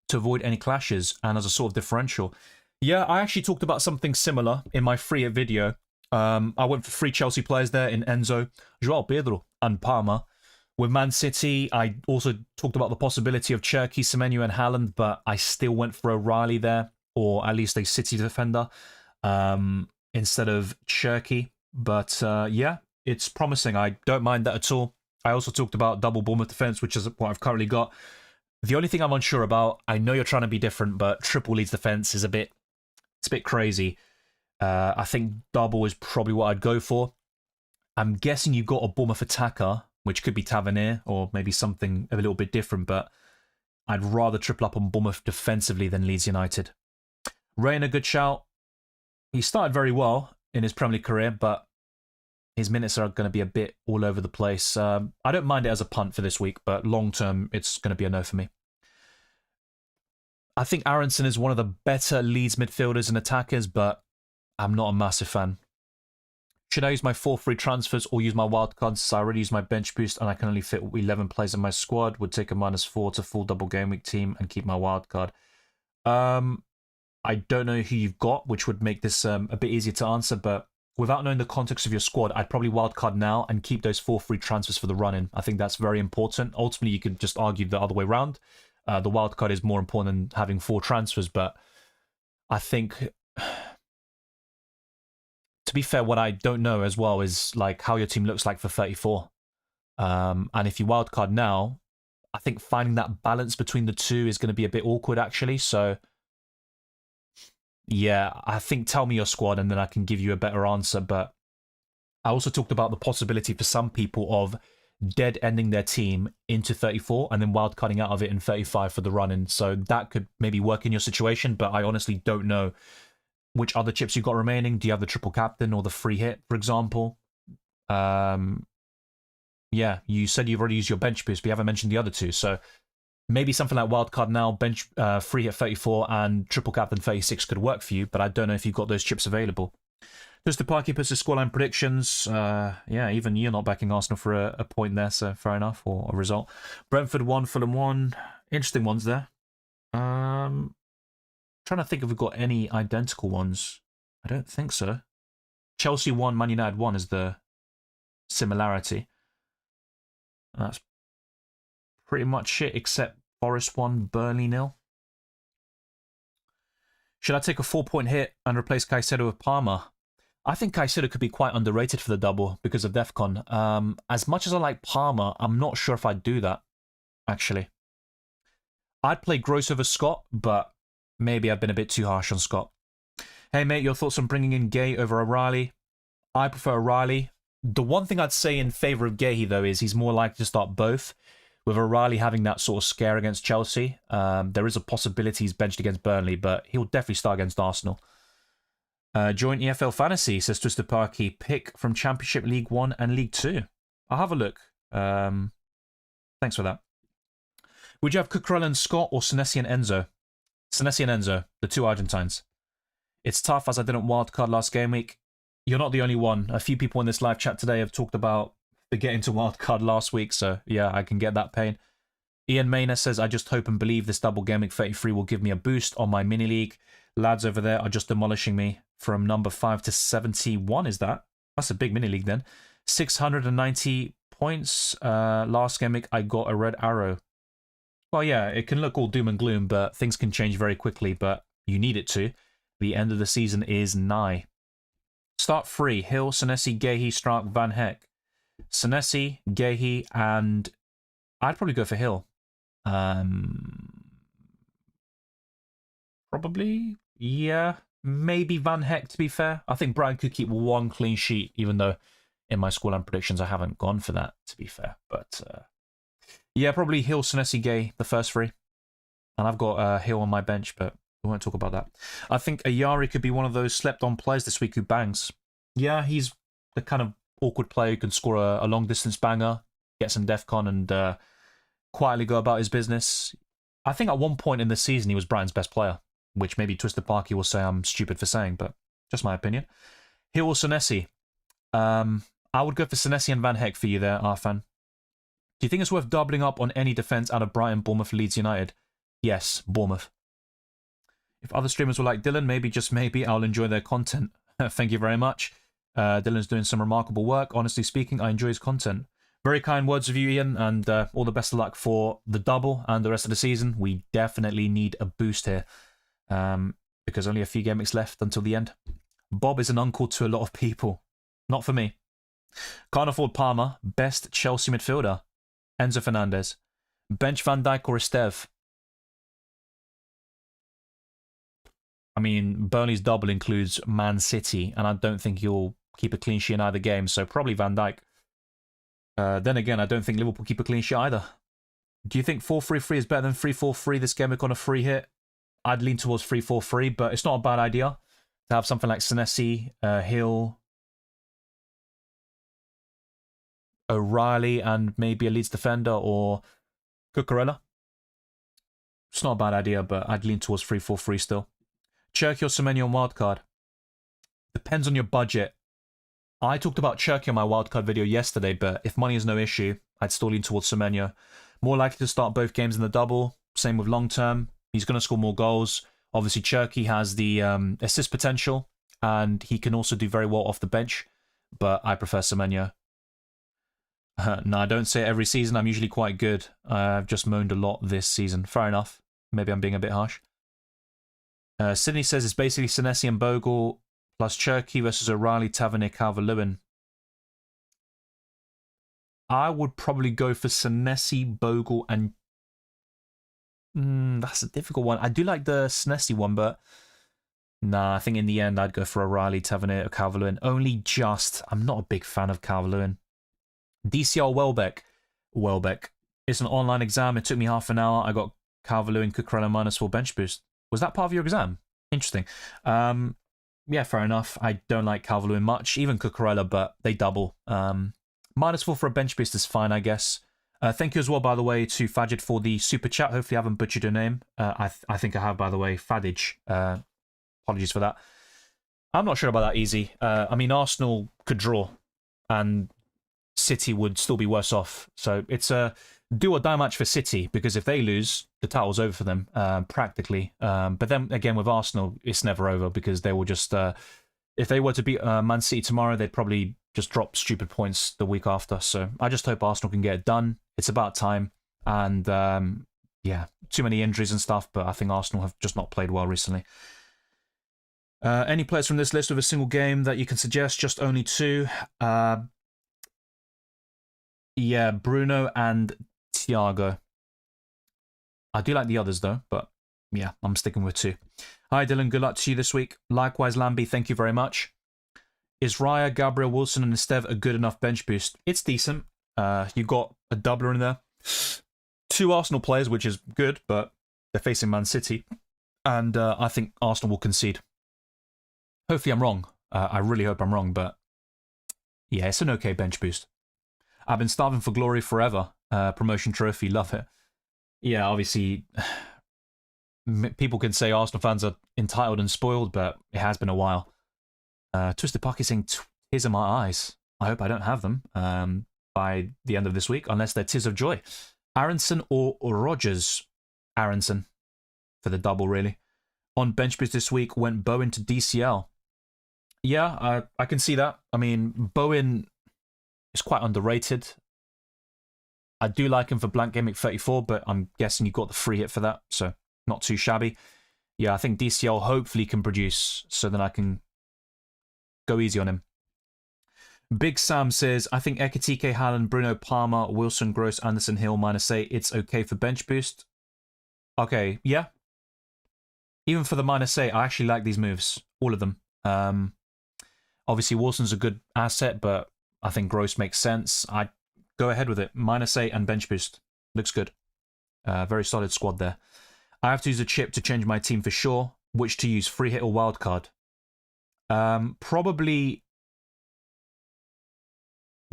to avoid any clashes and as a sort of differential. Yeah, I actually talked about something similar in my free hit video. I went for 3 Chelsea players there in Enzo, Joao Pedro, and Palmer. With Man City, I also talked about the possibility of Cherki, Semenyo, and Haaland, but I still went for O'Reilly there, or at least a City defender, instead of Cherki. But yeah, it's promising. I don't mind that at all. I also talked about double Bournemouth defense, which is what I've currently got. The only thing I'm unsure about, I know you're trying to be different, but triple Leeds defense is it's a bit crazy. I think double is probably what I'd go for. I'm guessing you've got a Bournemouth attacker, which could be Tavernier or maybe something a little bit different, but I'd rather triple up on Bournemouth defensively than Leeds United. Rain, a good shout. He started very well in his Premier League career, but his minutes are going to be a bit all over the place. I don't mind it as a punt for this week, but long term, it's going to be a no for me. I think Aronson is one of the better Leeds midfielders and attackers, but I'm not a massive fan. Should I use my 4 free transfers or use my wildcards? Since I already used my bench boost and I can only fit 11 players in my squad, would take a -4 to full double game week team and keep my wildcard. I don't know who you've got, which would make this a bit easier to answer, but without knowing the context of your squad, I'd probably wildcard now and keep those 4 free transfers for the run-in. I think that's very important. Ultimately, you could just argue the other way around. The wildcard is more important than having 4 transfers, but I think, to be fair, what I don't know as well is like how your team looks like for 34. And if you wildcard now, I think finding that balance between the two is going to be a bit awkward, actually. So, yeah, I think tell me your squad and then I can give you a better answer. But I also talked about the possibility for some people of dead ending their team into 34 and then wildcarding out of it in 35 for the run-in. So that could maybe work in your situation, but I honestly don't know which other chips you've got remaining. Do you have the triple captain or the free hit, for example? Yeah, you said you've already used your bench boost, but you haven't mentioned the other two. So maybe something like wildcard now, bench free hit 34 and triple captain 36 could work for you, but I don't know if you've got those chips available. Just the Parky puts the scoreline predictions. Yeah, even you're not backing Arsenal for a point there, so fair enough, or a result. Brentford 1, Fulham 1. Interesting ones there. Trying to think if we've got any identical ones. I don't think so. Chelsea 1, Man United 1 is the similarity. That's pretty much it, except Forest 1, Burnley 0. Should I take a 4-point hit and replace Caicedo with Palmer? I think Caicedo could be quite underrated for the double because of DEFCON. As much as I like Palmer, I'm not sure if I'd do that, actually. I'd play Gross over Scott, but maybe I've been a bit too harsh on Scott. Hey, mate, your thoughts on bringing in Gay over O'Reilly? I prefer O'Reilly. The one thing I'd say in favour of Gay, though, is he's more likely to start both. With O'Reilly having that sort of scare against Chelsea, there is a possibility he's benched against Burnley, but he'll definitely start against Arsenal. Joint EFL Fantasy, says Twisted Parky. Pick from Championship, League 1 and League 2. I'll have a look. Thanks for that. Would you have Cucurella and Scott or Senesi and Enzo? Senesi and Enzo, the two Argentines. It's tough as I didn't wildcard last game week. You're not the only one. A few people in this live chat today have talked about getting to wildcard last week, so yeah, I can get that pain. Ian Mayner says, I just hope and believe this double game week 33 will give me a boost on my mini league. Lads over there are just demolishing me from number 5 to 71, is that? That's a big mini league then. 690 points. Last game week, I got a red arrow. Well, yeah, it can look all doom and gloom, but things can change very quickly, but you need it to. The end of the season is nigh. Start free. Hill, Senesi, Gehi, Stark, Van Heck. Senesi, Gehi, and I'd probably go for Hill. Probably, yeah. Maybe Van Heck, to be fair. I think Brian could keep one clean sheet, even though in my scoreline predictions I haven't gone for that, to be fair. But, yeah, probably Hill, Senesi, Gay, the first three. And I've got Hill on my bench, but we won't talk about that. I think Ayari could be one of those slept-on players this week who bangs. Yeah, he's the kind of awkward player who can score a long-distance banger, get some DEFCON, and quietly go about his business. I think at one point in the season he was Brian's best player, which maybe Twisted Parky will say I'm stupid for saying, but just my opinion. Hill or Senesi? I would go for Senesi and Van Heck for you there, Arfan. Do you think it's worth doubling up on any defence out of Brighton, Bournemouth, Leeds United? Yes, Bournemouth. If other streamers were like Dylan, maybe, just maybe, I'll enjoy their content. Thank you very much. Dylan's doing some remarkable work. Honestly speaking, I enjoy his content. Very kind words of you, Ian, and all the best of luck for the double and the rest of the season. We definitely need a boost here, because only a few game weeks left until the end. Bob is an uncle to a lot of people. Not for me. Can't afford Palmer. Best Chelsea midfielder. Enzo Fernandez. Bench Van Dijk or Esteve? I mean, Burnley's double includes Man City, and I don't think he'll keep a clean sheet in either game, so probably Van Dijk. Then again, I don't think Liverpool keep a clean sheet either. Do you think 4-3-3 is better than 3-4-3 this game on a free hit? I'd lean towards 3-4-3, but it's not a bad idea to have something like Senesi, Hill, O'Reilly, and maybe a Leeds defender or Cucurella. It's not a bad idea, but I'd lean towards 3-4-3 still. Cherky or Semenyo on wildcard? Depends on your budget. I talked about Cherky on my wildcard video yesterday, but if money is no issue, I'd still lean towards Semenyo. More likely to start both games in the double. Same with long term. He's going to score more goals. Obviously, Cherky has the assist potential, and he can also do very well off the bench, but I prefer Semenyo. No, I don't say it every season. I'm usually quite good. I've just moaned a lot this season. Fair enough. Maybe I'm being a bit harsh. Sydney says it's basically Senesi and Bogle plus Cherky versus O'Reilly, Tavernier, Calvert-Lewin. I would probably go for Senesi, Bogle, and... that's a difficult one. I do like the Senesi one, but... Nah, I think in the end I'd go for O'Reilly, Tavernier, or Calvert-Lewin. Only just... I'm not a big fan of Calvert-Lewin. DCL Welbeck. Welbeck. It's an online exam. It took me half an hour. I got Calvert-Lewin, Cucurella -4 bench boost. Was that part of your exam? Interesting. Yeah, fair enough. I don't like Calvert-Lewin much, even Cucurella, but they double. -4 for a bench boost is fine, I guess. Thank you as well, by the way, to Fadid for the super chat. Hopefully I haven't butchered your name. I think I have, by the way. Fadij. Apologies for that. I'm not sure about that easy. I mean, Arsenal could draw, and City would still be worse off. So it's a do or die match for City, because if they lose, the title's over for them, practically. But then again, with Arsenal, it's never over, because they will just... if they were to beat Man City tomorrow, they'd probably just drop stupid points the week after. So I just hope Arsenal can get it done. It's about time. And yeah, too many injuries and stuff, but I think Arsenal have just not played well recently. Any players from this list with a single game that you can suggest? Just only two. Yeah, Bruno and Thiago. I do like the others though, but yeah, I'm sticking with two. Hi Dylan, good luck to you this week. Likewise, Lambie, thank you very much. Is Raya, Gabriel, Wilson, and Esteve a good enough bench boost? It's decent. You got a doubler in there. Two Arsenal players, which is good, but they're facing Man City. And I think Arsenal will concede. Hopefully I'm wrong. I really hope I'm wrong, but yeah, it's an okay bench boost. I've been starving for glory forever. Promotion trophy, love it. Yeah, obviously, people can say Arsenal fans are entitled and spoiled, but it has been a while. Twisted Puck is saying tears in my eyes. I hope I don't have them by the end of this week, unless they're tears of joy. Aronson or Rogers? Aronson for the double, really. On bench boost this week, went Bowen to DCL. Yeah, I can see that. I mean, Bowen is quite underrated. I do like him for blank game week 34, but I'm guessing you got the free hit for that, so not too shabby. Yeah, I think DCL hopefully can produce, so then I can go easy on him. Big Sam says, I think Ekitike, Haaland, Bruno, Palmer, Wilson, Gross, Anderson, Hill, -8. It's okay for bench boost. Okay, yeah. Even for the -8, I actually like these moves. All of them. Obviously, Wilson's a good asset, but I think Gross makes sense. I'd go ahead with it. -8 and bench boost. Looks good. Very solid squad there. I have to use a chip to change my team for sure. Which to use, free hit or wildcard? Probably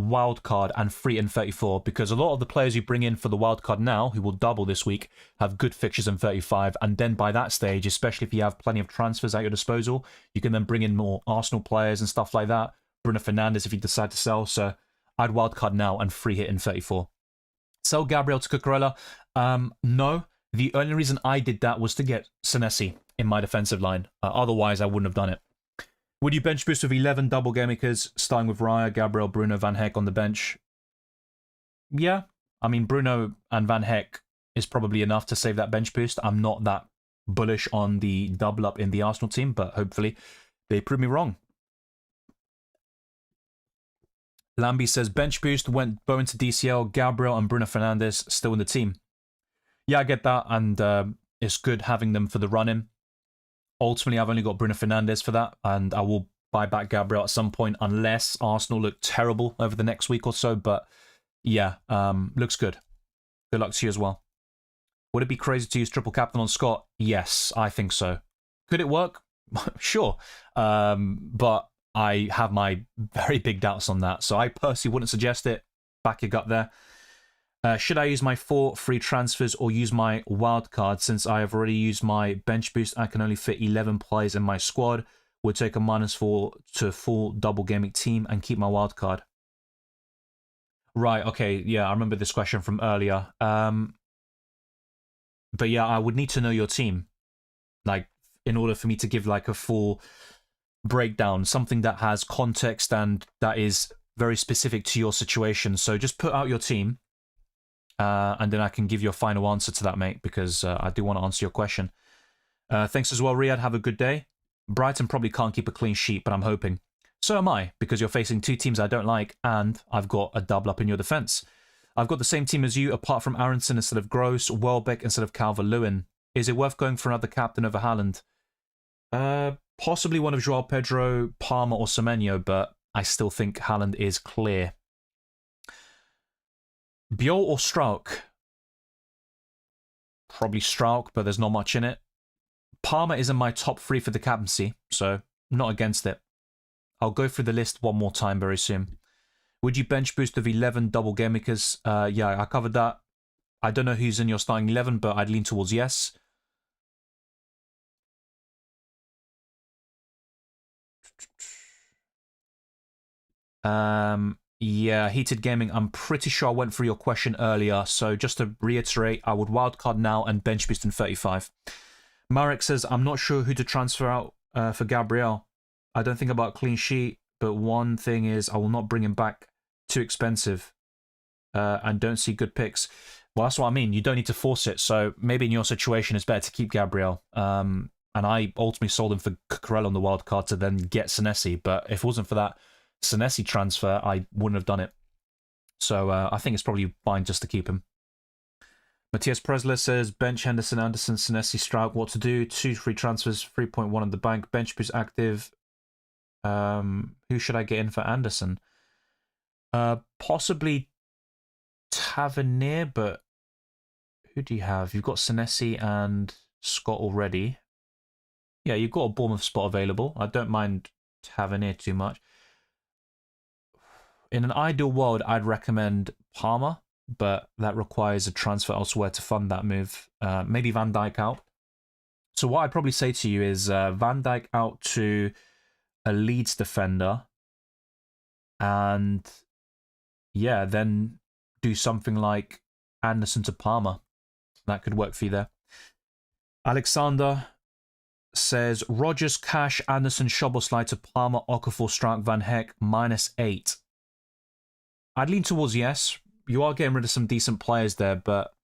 wildcard and free in 34, because a lot of the players you bring in for the wildcard now, who will double this week, have good fixtures in 35, and then by that stage, especially if you have plenty of transfers at your disposal, you can then bring in more Arsenal players and stuff like that. Bruno Fernandes if you decide to sell, so I'd wildcard now and free hit in 34. Sell Gabriel to Cucurella? No. The only reason I did that was to get Senesi in my defensive line. Otherwise, I wouldn't have done it. Would you bench boost with 11 double game makers, starting with Raya, Gabriel, Bruno, Van Heck on the bench? Yeah. I mean, Bruno and Van Heck is probably enough to save that bench boost. I'm not that bullish on the double up in the Arsenal team, but hopefully they prove me wrong. Lamby says, bench boost, went Bowen to DCL, Gabriel and Bruno Fernandes still in the team. Yeah, I get that, and it's good having them for the run-in. Ultimately, I've only got Bruno Fernandes for that, and I will buy back Gabriel at some point, unless Arsenal look terrible over the next week or so, but yeah, looks good. Good luck to you as well. Would it be crazy to use triple captain on Scott? Yes, I think so. Could it work? Sure. But I have my very big doubts on that. So I personally wouldn't suggest it. Back your gut there. Should I use my 4 free transfers or use my wild card? Since I have already used my bench boost, I can only fit 11 players in my squad. Would take a -4 to full double gaming team and keep my wild card. Right, okay, yeah, I remember this question from earlier. But yeah, I would need to know your team, like, in order for me to give like a full breakdown, something that has context and that is very specific to your situation. So just put out your team, and then I can give you a final answer to that, mate, because I do want to answer your question. Thanks as well, Riyadh. Have a good day. Brighton probably can't keep a clean sheet, but I'm hoping. So am I, because you're facing 2 teams I don't like, and I've got a double up in your defence. I've got the same team as you, apart from Aronson instead of Gross, Welbeck instead of Calvert-Lewin. Is it worth going for another captain over Haaland? Possibly one of Joao Pedro, Palmer, or Semenyo, but I still think Haaland is clear. Biol or Strauch? Probably Strauch, but there's not much in it. Palmer is in my top 3 for the captaincy, so not against it. I'll go through the list one more time very soon. Would you bench boost of 11 double game makers? Yeah, I covered that. I don't know who's in your starting 11, but I'd lean towards yes. Yeah, Heated Gaming, I'm pretty sure I went through your question earlier, so just to reiterate, I would wildcard now and bench boost in 35. Marek says, I'm not sure who to transfer out for Gabriel. I don't think about clean sheet, but one thing is I will not bring him back too expensive and don't see good picks. Well, that's what I mean. You don't need to force it. So maybe in your situation, it's better to keep Gabriel. And I ultimately sold him for Cucurella on the wild card to then get Senesi. But if it wasn't for that Senesi transfer, I wouldn't have done it. So I think it's probably fine just to keep him. Matthias Presler says, bench Henderson, Anderson, Senesi, Stroud, what to do? 2 free transfers, 3.1 on the bank. Bench boost active. Who should I get in for Anderson? Possibly Tavernier, but who do you have? You've got Senesi and Scott already. Yeah, you've got a Bournemouth spot available. I don't mind Tavernier too much. In an ideal world, I'd recommend Palmer, but that requires a transfer elsewhere to fund that move. Maybe Van Dijk out. So what I'd probably say to you is Van Dijk out to a Leeds defender, and yeah, then do something like Anderson to Palmer. That could work for you there. Alexander says, Rodgers, Cash, Anderson, Szoboszlai to Palmer, Okafor, Strauch, Van Heck, -8. I'd lean towards yes. You are getting rid of some decent players there, but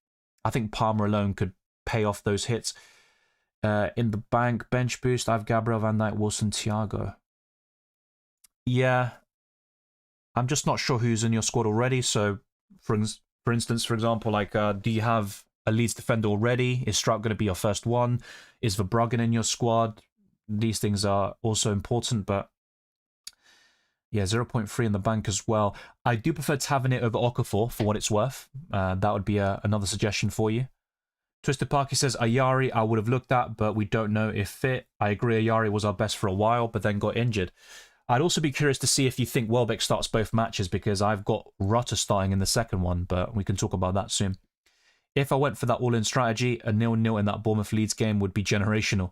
I think Palmer alone could pay off those hits. In the bank, bench boost, I have Gabriel, Van Dijk, Wilson, Thiago. Yeah, I'm just not sure who's in your squad already. So, for instance, for example, like, do you have a Leeds defender already? Is Strauch going to be your first one? Is Verbruggen in your squad? These things are also important, but yeah, 0.3 in the bank as well. I do prefer Tavernier over Okafor for what it's worth. That would be another suggestion for you. Twisted Parky says, Ayari I would have looked at, but we don't know if fit. I agree Ayari was our best for a while, but then got injured. I'd also be curious to see if you think Welbeck starts both matches, because I've got Rutter starting in the second one, but we can talk about that soon. If I went for that all-in strategy, a 0-0 in that Bournemouth Leeds game would be generational.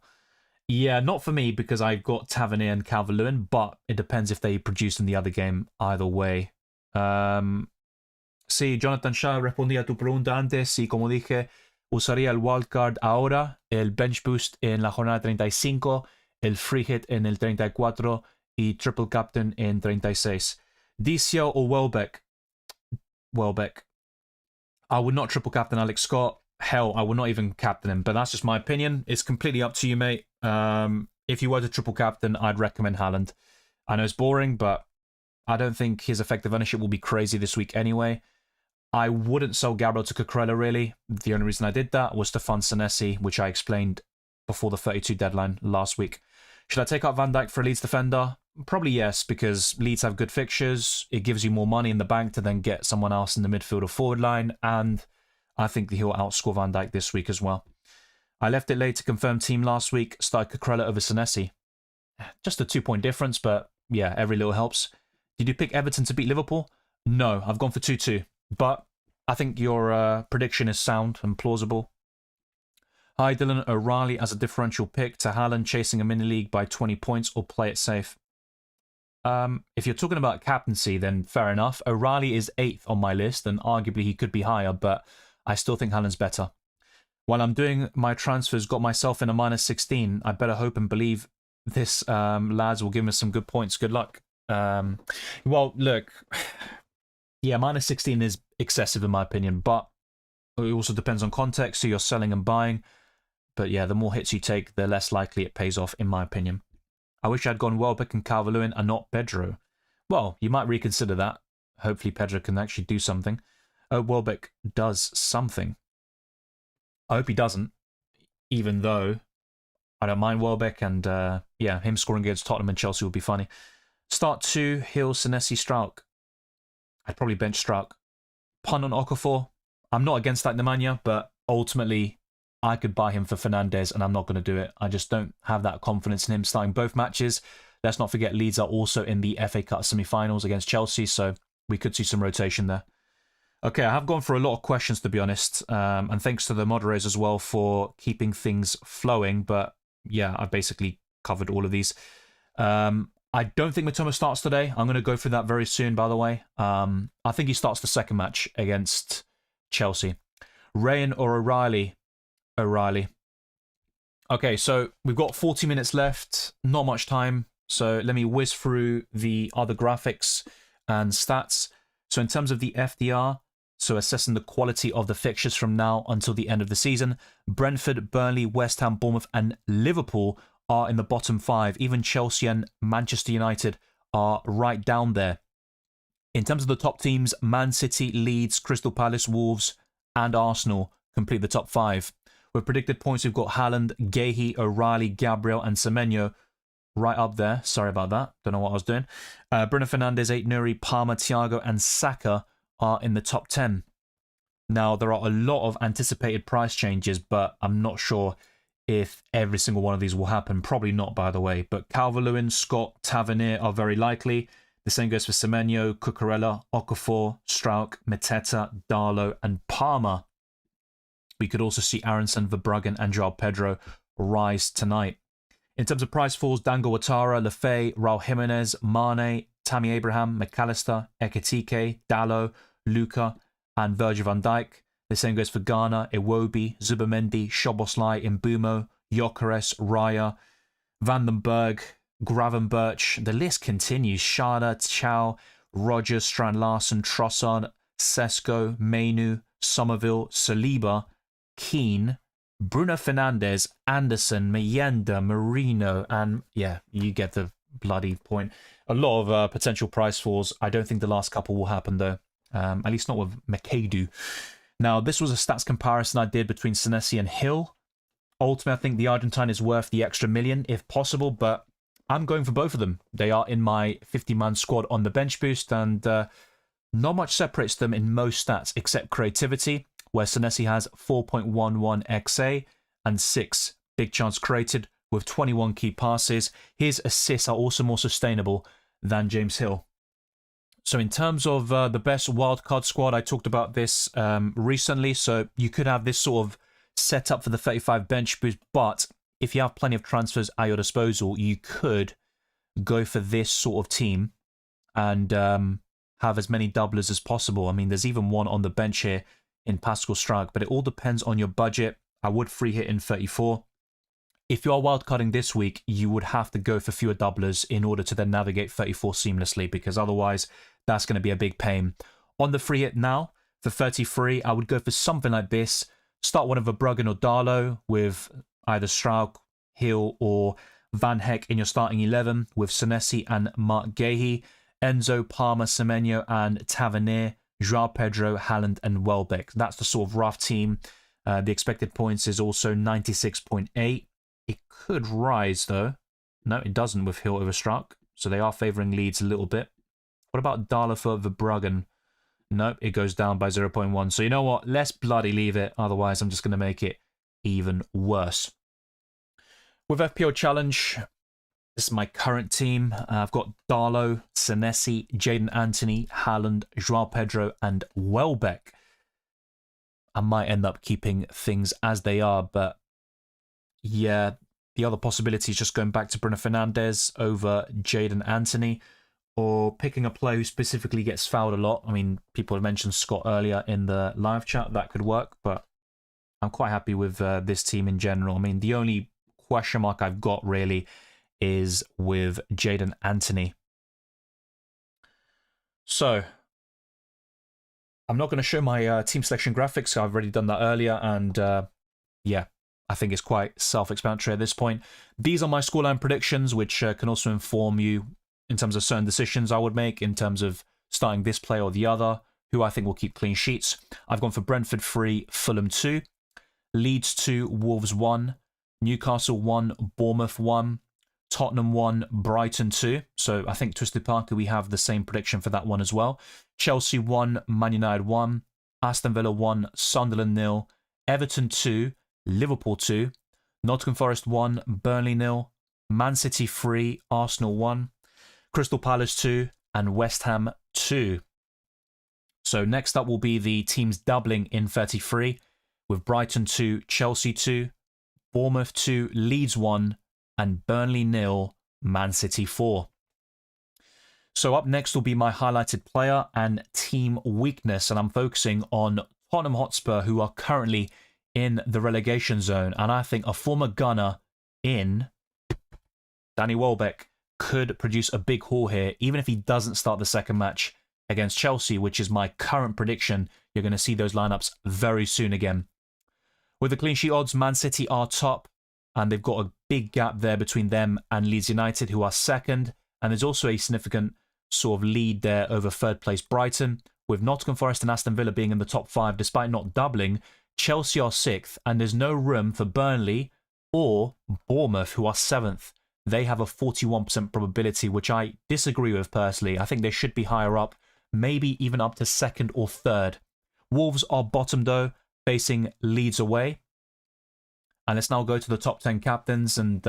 Yeah, not for me, because I've got Tavernier and Calvert-Lewin, but it depends if they produce in the other game either way. Sí, Jonathan Shaw respondía a tu pregunta antes y como dije, usaría el wildcard ahora, el bench boost en la jornada 35, el free hit en el 34 y triple captain en 36. DCL or Welbeck? Welbeck. I would not triple captain Alex Scott. Hell, I would not even captain him, but that's just my opinion. It's completely up to you, mate. If you were to triple captain, I'd recommend Haaland. I know it's boring, but I don't think his effective ownership will be crazy this week anyway. I wouldn't sell Gabriel to Cucurella, really. The only reason I did that was to fund Senesi, which I explained before the 32 deadline last week. Should I take out Van Dijk for a Leeds defender? Probably yes, because Leeds have good fixtures. It gives you more money in the bank to then get someone else in the midfield or forward line, and I think he'll outscore Van Dijk this week as well. I left it late to confirm team last week, started Cucurella over Senesi. Just a 2-point difference, but yeah, every little helps. Did you pick Everton to beat Liverpool? No, I've gone for 2-2. But I think your prediction is sound and plausible. Hi, Dylan. O'Reilly as a differential pick to Haaland chasing a mini-league by 20 points or play it safe. If you're talking about captaincy, then fair enough. O'Reilly is 8th on my list, and arguably he could be higher, but I still think Haaland's better. While I'm doing my transfers, got myself in a -16. I better hope and believe this lads will give me some good points. Good luck. Well, look... Yeah, -16 is excessive in my opinion, but it also depends on context, so you're selling and buying. But yeah, the more hits you take, the less likely it pays off, in my opinion. I wish I'd gone Welbeck and Calvert-Lewin and not Pedro. Well, you might reconsider that. Hopefully Pedro can actually do something. Oh, Welbeck does something. I hope he doesn't, even though I don't mind Welbeck, and yeah, him scoring against Tottenham and Chelsea would be funny. Start 2, Hill, Senesi, Strauch. I'd probably bench Strauch. Punt on Okafor. I'm not against that Nemanja, but ultimately I could buy him for Fernandes, and I'm not going to do it. I just don't have that confidence in him starting both matches. Let's not forget Leeds are also in the FA Cup semi-finals against Chelsea, so we could see some rotation there. Okay, I have gone for a lot of questions, to be honest, and thanks to the moderators as well for keeping things flowing, but yeah, I've basically covered all of these. I don't think Matoma starts today. I'm going to go through that very soon, by the way. I think he starts the second match against Chelsea. Rayan or O'Reilly? O'Reilly. Okay, so we've got 40 minutes left. Not much time. So let me whiz through the other graphics and stats. So in terms of the FDR, so assessing the quality of the fixtures from now until the end of the season, Brentford, Burnley, West Ham, Bournemouth and Liverpool are in the bottom 5. Even Chelsea and Manchester United are right down there. In terms of the top teams, Man City, Leeds, Crystal Palace, Wolves and Arsenal complete the top 5. With predicted points, we've got Haaland, Guehi, O'Reilly, Gabriel and Semenyo right up there. Sorry about that. Don't know what I was doing. Bruno Fernandes, Aït-Nouri, Palmer, Thiago and Saka are in the top 10. Now, there are a lot of anticipated price changes, but I'm not sure if every single one of these will happen. Probably not, by the way. But Calvert-Lewin, Scott, Tavernier are very likely. The same goes for Semenyo, Cucurella, Okafor, Strauch, Mateta, Darlow and Palmer. We could also see Aronson, Verbruggen and João Pedro rise tonight. In terms of price falls, Dango Ouattara, Lefay, Raul Jimenez, Mane, Tammy Abraham, McAllister, Ekitike, Dallo, Luca and Virgil van Dijk. The same goes for Ghana, Iwobi, Zubamendi, Szoboszlai, Mbumo, Gyökeres, Raya, Vandenberg, Gravenberch. The list continues. Schade, Chow, Rogers, Strand Larsen, Trossard, Sesko, Mainu, Somerville, Saliba, Keane, Bruno Fernandes, Anderson, Mayenda, Marino, and yeah, you get the bloody point. A lot of potential price falls. I don't think the last couple will happen though. At least not with Makadu. Now, this was a stats comparison I did between Senesi and Hill. Ultimately, I think the Argentine is worth the extra million if possible, but I'm going for both of them. They are in my 50-man squad on the bench boost, and not much separates them in most stats except creativity, where Senesi has 4.11 XA and 6 big chance created with 21 key passes. His assists are also more sustainable than James Hill. So in terms of the best wildcard squad, I talked about this recently. So you could have this sort of set up for the 35 bench boost, but if you have plenty of transfers at your disposal, you could go for this sort of team and have as many doublers as possible. I mean, there's even one on the bench here in Pascal Strauch, but it all depends on your budget. I would free hit in 34. If you are wildcarding this week, you would have to go for fewer doublers in order to then navigate 34 seamlessly, because otherwise that's going to be a big pain. On the free hit now, for 33, I would go for something like this. Start one of Verbruggen or Darlow with either Strauch, Hill or Van Heck in your starting 11 with Senesi and Mark Guehi. Enzo, Palmer, Semenyo, and Tavernier, Joao Pedro, Haaland, and Welbeck. That's the sort of rough team. The expected points is also 96.8. It could rise, though. No, it doesn't with Hill over Struck. So they are favouring Leeds a little bit. What about Dahler for Verbruggen? Nope, it goes down by 0.1. So you know what? Let's bloody leave it. Otherwise, I'm just going to make it even worse. With FPL Challenge, this is my current team. I've got Darlow, Senesi, Jadon Anthony, Haaland, Joao Pedro, and Welbeck. I might end up keeping things as they are, but yeah, the other possibility is just going back to Bruno Fernandes over Jadon Anthony, or picking a player who specifically gets fouled a lot. I mean, people have mentioned Scott earlier in the live chat. That could work, but I'm quite happy with this team in general. I mean, the only question mark I've got really is with Jadon Anthony. So, I'm not going to show my team selection graphics. I've already done that earlier, and yeah, I think it's quite self-explanatory at this point. These are my scoreline predictions, which can also inform you in terms of certain decisions I would make in terms of starting this player or the other, who I think will keep clean sheets. I've gone for Brentford 3, Fulham 2, Leeds 2, Wolves 1, Newcastle 1, Bournemouth 1, Tottenham 1, Brighton 2. So I think Twisted Parker, we have the same prediction for that one as well. Chelsea 1, Man United 1, Aston Villa 1, Sunderland 0, Everton 2, Liverpool 2, Nottingham Forest 1, Burnley 0, Man City 3, Arsenal 1, Crystal Palace 2, and West Ham 2. So next up will be the teams doubling in 33, with Brighton 2, Chelsea 2, Bournemouth 2, Leeds 1, and Burnley 0, Man City 4. So up next will be my highlighted player and team weakness, and I'm focusing on Tottenham Hotspur, who are currently in the relegation zone, and I think a former gunner in Danny Welbeck could produce a big haul here, even if he doesn't start the second match against Chelsea, which is my current prediction. You're going to see those lineups very soon again. With the clean sheet odds, Man City are top, and they've got a big gap there between them and Leeds United, who are second, and there's also a significant sort of lead there over third place Brighton, with Nottingham Forest and Aston Villa being in the top 5 despite not doubling. Chelsea are 6th, and there's no room for Burnley or Bournemouth, who are 7th. They have a 41% probability, which I disagree with personally. I think they should be higher up, maybe even up to 2nd or 3rd. Wolves are bottom though, facing Leeds away. And let's now go to the top 10 captains. And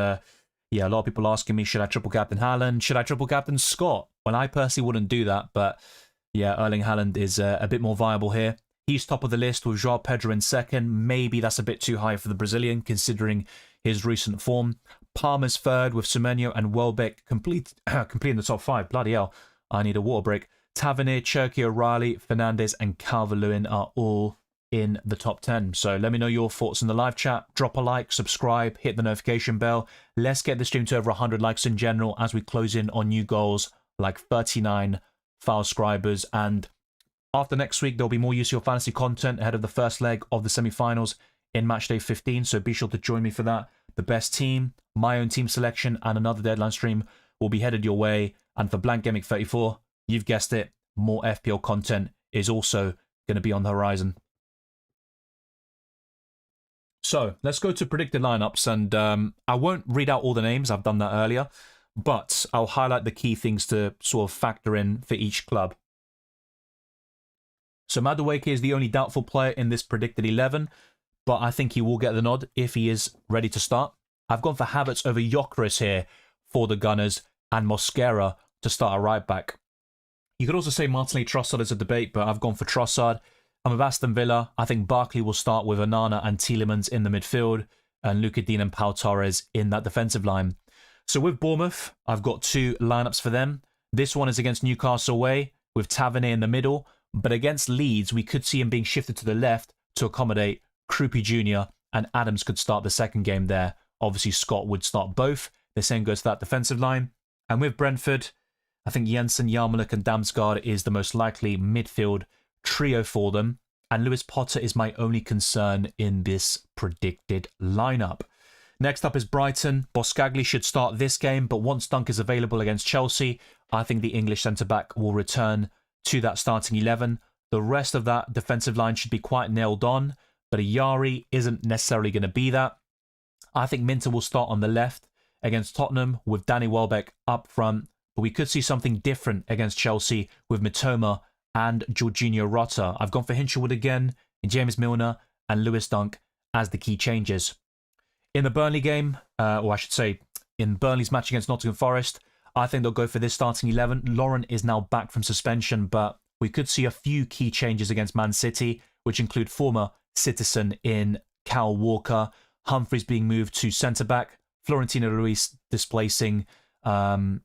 yeah, a lot of people asking me, should I triple captain Haaland? Should I triple captain Scott? Well, I personally wouldn't do that, but yeah, Erling Haaland is a bit more viable here. He's top of the list with Joao Pedro in 2nd. Maybe that's a bit too high for the Brazilian, considering his recent form. Palmer's 3rd with Semenyo and Welbeck complete in the top 5. Bloody hell, I need a water break. Tavernier, Cherky, O'Reilly, Fernandes, and Calvert-Lewin are all in the top 10. So let me know your thoughts in the live chat. Drop a like, subscribe, hit the notification bell. Let's get the stream to over 100 likes in general as we close in on new goals like 39 file subscribers. And after next week, there'll be more UCL fantasy content ahead of the first leg of the semi-finals in matchday 15. So be sure to join me for that. The best team, my own team selection, and another deadline stream will be headed your way. And for Blank Gameweek 34, you've guessed it, more FPL content is also going to be on the horizon. So let's go to predicted lineups, and I won't read out all the names, I've done that earlier, but I'll highlight the key things to sort of factor in for each club. So Madueke is the only doubtful player in this predicted 11, but I think he will get the nod if he is ready to start. I've gone for Havertz over Gyökeres here for the Gunners, and Mosquera to start a right back. You could also say Martinelli Trossard is a debate, but I've gone for Trossard. I'm with Aston Villa. I think Barkley will start with Onana and Tielemans in the midfield, and Luka Dean and Pau Torres in that defensive line. So with Bournemouth, I've got 2 lineups for them. This one is against Newcastle away, with Tavernier in the middle, but against Leeds, we could see him being shifted to the left to accommodate Krupi Jr., and Adams could start the second game there. Obviously, Scott would start both. The same goes to that defensive line. And with Brentford, I think Jensen, Yarmolenko, and Damsgaard is the most likely midfield trio for them. And Lewis Potter is my only concern in this predicted lineup. Next up is Brighton. Boscagli should start this game, but once Dunk is available against Chelsea, I think the English centre-back will return to that starting 11. The rest of that defensive line should be quite nailed on, but Ayari isn't necessarily going to be that. I think Minter will start on the left against Tottenham with Danny Welbeck up front, but we could see something different against Chelsea with Mitoma and Jorginho Rota. I've gone for Hinshelwood again, James Milner and Lewis Dunk as the key changes. In the Burnley game, or I should say in Burnley's match against Nottingham Forest, I think they'll go for this starting 11. Lauren is now back from suspension, but we could see a few key changes against Man City, which include former Citizen in Kyle Walker, Humphries being moved to centre-back, Florentino Luis displacing, in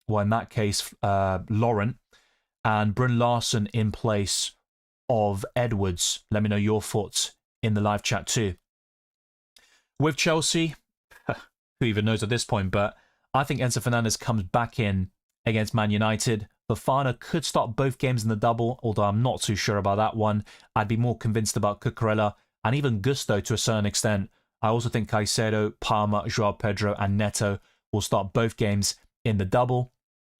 that case, Lauren, and Bryn Larson in place of Edwards. Let me know your thoughts in the live chat too. With Chelsea, who even knows at this point, but I think Enzo Fernandez comes back in against Man United. Fofana could start both games in the double, although I'm not too sure about that one. I'd be more convinced about Cucurella and even Gusto to a certain extent. I also think Caicedo, Palmer, Joao Pedro and Neto will start both games in the double.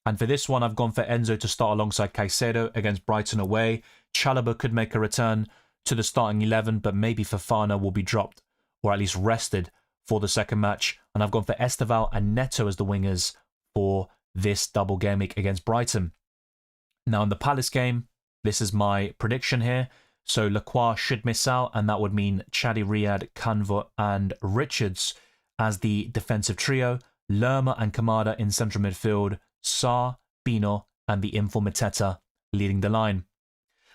And for this one, I've gone for Enzo to start alongside Caicedo against Brighton away. Chalobah could make a return to the starting 11, but maybe Fofana will be dropped or at least rested for the second match. And I've gone for Esteval and Neto as the wingers for this double game week against Brighton. Now in the Palace game, this is my prediction here. So Lacroix should miss out, and that would mean Chadi Riyad, Canva and Richards as the defensive trio. Lerma and Kamada in central midfield. Sarr, Bino and the info Mateta leading the line.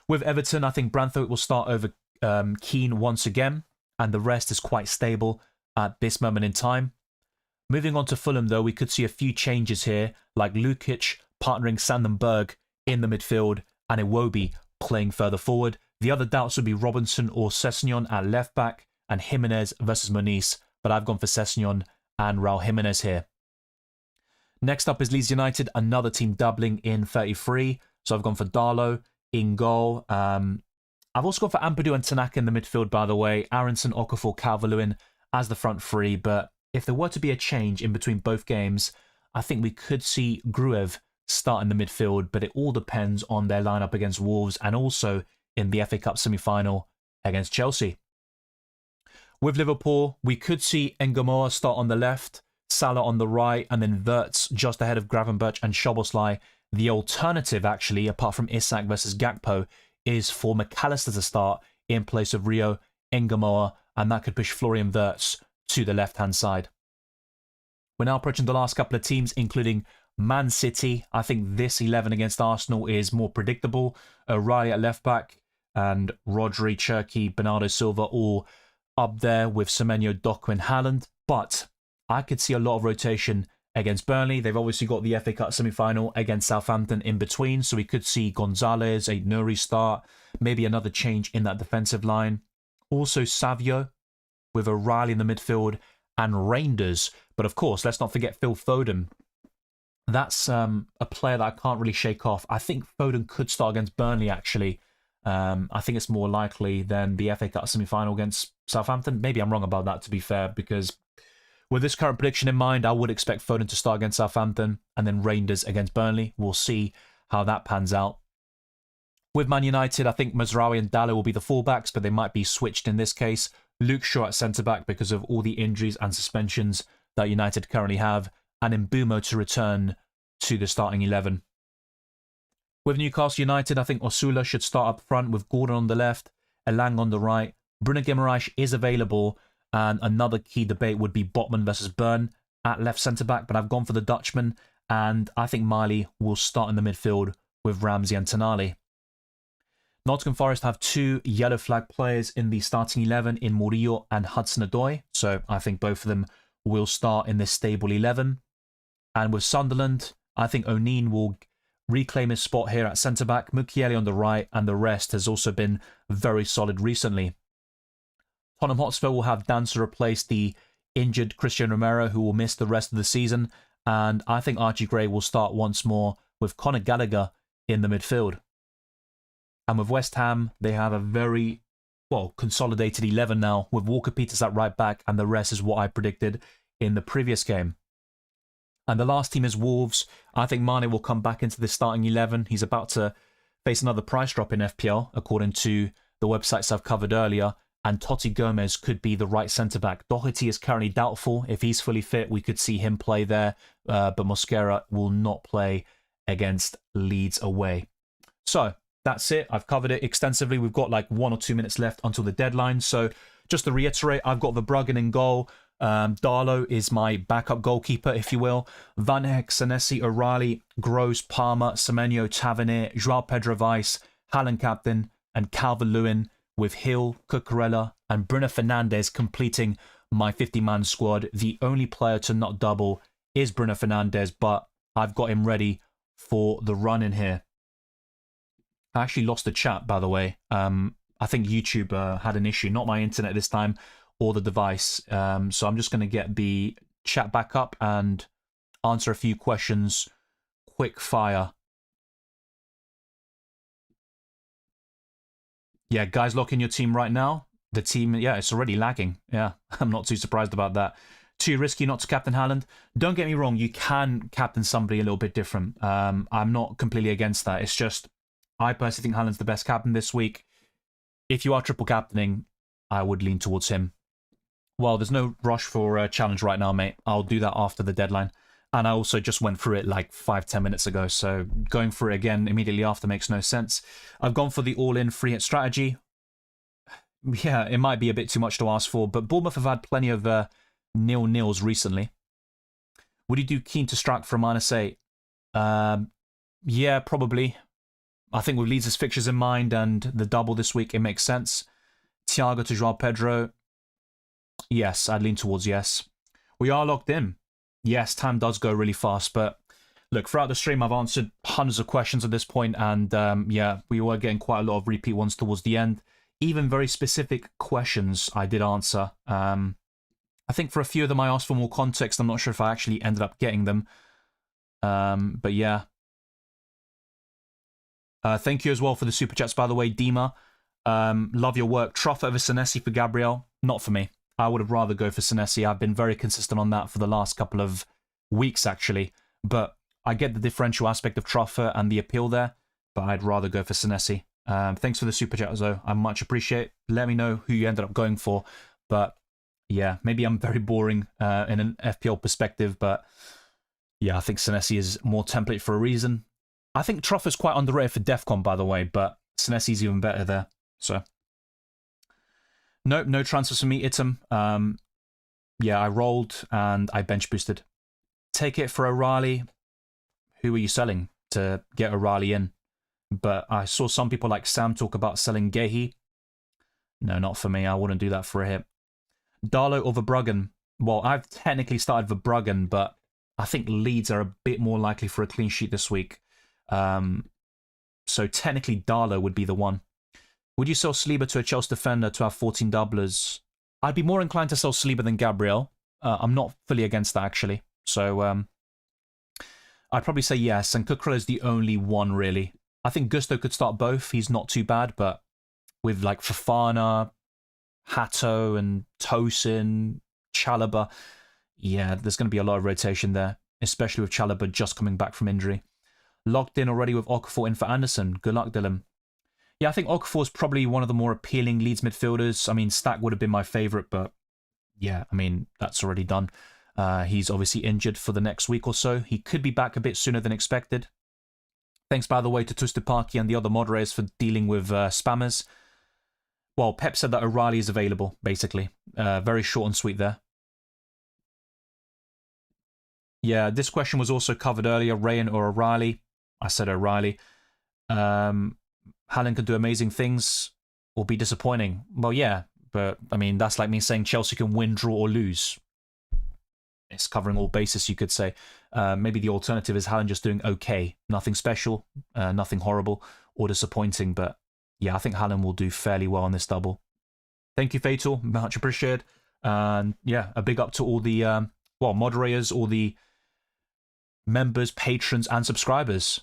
With Everton, I think Branthwaite will start over Keane once again, and the rest is quite stable at this moment in time. Moving on to Fulham though, we could see a few changes here, like Lukic partnering Sandenberg in the midfield and Iwobi playing further forward. The other doubts would be Robinson or Sessegnon at left back and Jimenez versus Moniz, but I've gone for Sessegnon and Raul Jimenez here. Next up is Leeds United, another team doubling in 33. So I've gone for Darlow in goal. I've also gone for Ampadu and Tanaka in the midfield, by the way. Aronson, Okafor, Calvert-Lewin as the front three. But if there were to be a change in between both games, I think we could see Gruev start in the midfield, but it all depends on their lineup against Wolves and also in the FA Cup semi-final against Chelsea. With Liverpool, we could see Engamoa start on the left, Salah on the right, and then Wirtz just ahead of Gravenberch and Szoboszlai. The alternative, actually, apart from Isak versus Gakpo, is for McAllister to start in place of Rio Engamoa, and that could push Florian Wirtz to the left-hand side. We're now approaching the last couple of teams, including Man City. I think this 11 against Arsenal is more predictable. O'Reilly at left-back and Rodri, Cherki, Bernardo Silva all up there with Semenyo, Doku and Haaland. But I could see a lot of rotation against Burnley. They've obviously got the FA Cup semi-final against Southampton in between, so we could see Gonzalez, a Nuri start, maybe another change in that defensive line. Also Savio with O'Reilly in the midfield and Reinders. But of course, let's not forget Phil Foden. That's a player that I can't really shake off. I think Foden could start against Burnley, actually. I think it's more likely than the FA Cup semi-final against Southampton. Maybe I'm wrong about that, to be fair, because with this current prediction in mind, I would expect Foden to start against Southampton and then Reinders against Burnley. We'll see how that pans out. With Man United, I think Mazraoui and Dalot will be the fullbacks, but they might be switched in this case. Luke Shaw at centre-back because of all the injuries and suspensions that United currently have, and Mbumo to return to the starting 11. With Newcastle United, I think Osula should start up front with Gordon on the left, Elang on the right. Bruno Guimaraes is available, and another key debate would be Botman versus Byrne at left centre-back, but I've gone for the Dutchman, and I think Miley will start in the midfield with Ramsey and Tonali. Nottingham Forest have two yellow flag players in the starting 11 in Murillo and Hudson-Odoi, so I think both of them will start in this stable 11. And with Sunderland, I think O'Neill will reclaim his spot here at centre-back, Mukiele on the right, and the rest has also been very solid recently. Tottenham Hotspur will have Dancer replace the injured Christian Romero, who will miss the rest of the season, and I think Archie Gray will start once more with Conor Gallagher in the midfield. And with West Ham, they have a very well, consolidated 11 now with Walker Peters at right back, and the rest is what I predicted in the previous game. And the last team is Wolves. I think Mane will come back into the starting 11. He's about to face another price drop in FPL, according to the websites I've covered earlier. And Totti Gomez could be the right centre-back. Doherty is currently doubtful. If he's fully fit, we could see him play there. But Mosquera will not play against Leeds away. So that's it. I've covered it extensively. We've got like 1 or 2 minutes left until the deadline. So just to reiterate, I've got Verbruggen in goal. Darlow is my backup goalkeeper, if you will. Van Hecke, Senesi, O'Reilly, Gross, Palmer, Semenyo, Tavernier, Joao Pedro Weiss, Haaland captain, and Calvert-Lewin with Hill, Cucurella, and Bruno Fernandes completing my 50-man squad. The only player to not double is Bruno Fernandes, but I've got him ready for the run in here. I actually lost the chat, by the way. I think YouTube had an issue, not my internet this time, or the device. So I'm just going to get the chat back up and answer a few questions quick fire. Yeah, guys, lock in your team right now. The team, yeah, it's already lagging. Yeah, I'm not too surprised about that. Too risky not to captain Haaland. Don't get me wrong, you can captain somebody a little bit different. I'm not completely against that. It's just, I personally think Haaland's the best captain this week. If you are triple captaining, I would lean towards him. Well, there's no rush for a challenge right now, mate. I'll do that after the deadline. And I also just went through it like 5-10 minutes ago, so going through it again immediately after makes no sense. I've gone for the all-in free hit strategy. Yeah, it might be a bit too much to ask for, but Bournemouth have had plenty of 0-0s recently. Would you do Keane to strike for a -8? Yeah, probably. I think with Leeds' fixtures in mind and the double this week, it makes sense. Thiago to Joao Pedro. Yes, I'd lean towards yes. We are locked in. Yes, time does go really fast, but look, throughout the stream, I've answered hundreds of questions at this point, and yeah, we were getting quite a lot of repeat ones towards the end. Even very specific questions I did answer. I think for a few of them I asked for more context. I'm not sure if I actually ended up getting them. But yeah. Thank you as well for the super chats, by the way, Dima. Love your work. Trough over Senesi for Gabriel. Not for me. I would have rather go for Senesi. I've been very consistent on that for the last couple of weeks, actually. But I get the differential aspect of Truffer and the appeal there, but I'd rather go for Senesi. Thanks for the super chat, though. I much appreciate it. Let me know who you ended up going for. But yeah, maybe I'm very boring in an FPL perspective, but yeah, I think Senesi is more template for a reason. I think Truffer's quite underrated for DEFCON, by the way, but Senesi's even better there. So, nope, no transfers for me, Item. Yeah, I rolled and I bench boosted. Take it for O'Reilly. Who are you selling to get O'Reilly in? But I saw some people like Sam talk about selling Gehi. No, not for me. I wouldn't do that for a hit. Darlow or Verbruggen? Well, I've technically started Verbruggen, but I think Leeds are a bit more likely for a clean sheet this week. So technically Darlow would be the one. Would you sell Saliba to a Chelsea defender to have 14 doublers? I'd be more inclined to sell Saliba than Gabriel. I'm not fully against that, actually. So I'd probably say yes, and Cucurella is the only one, really. I think Gusto could start both. He's not too bad, but with like Fofana, Hato, and Tosin, Chalobah, yeah, there's going to be a lot of rotation there, especially with Chalobah just coming back from injury. Locked in already with Okafor in for Anderson. Good luck, Dylan. Yeah, I think Okafor is probably one of the more appealing Leeds midfielders. I mean, Stack would have been my favourite, but yeah, I mean, that's already done. He's obviously injured for the next week or so. He could be back a bit sooner than expected. Thanks, by the way, to Tustupaki and the other moderators for dealing with spammers. Well, Pep said that O'Reilly is available, basically. Very short and sweet there. Yeah, this question was also covered earlier, Rayan or O'Reilly. I said O'Reilly. Haaland can do amazing things or be disappointing. Well, yeah, but I mean, that's like me saying Chelsea can win, draw, or lose. It's covering all bases, you could say. Maybe the alternative is Haaland just doing okay. Nothing special, nothing horrible or disappointing, but yeah, I think Haaland will do fairly well on this double. Thank you, Fatal. Much appreciated. And yeah, a big up to all the moderators, all the members, patrons, and subscribers.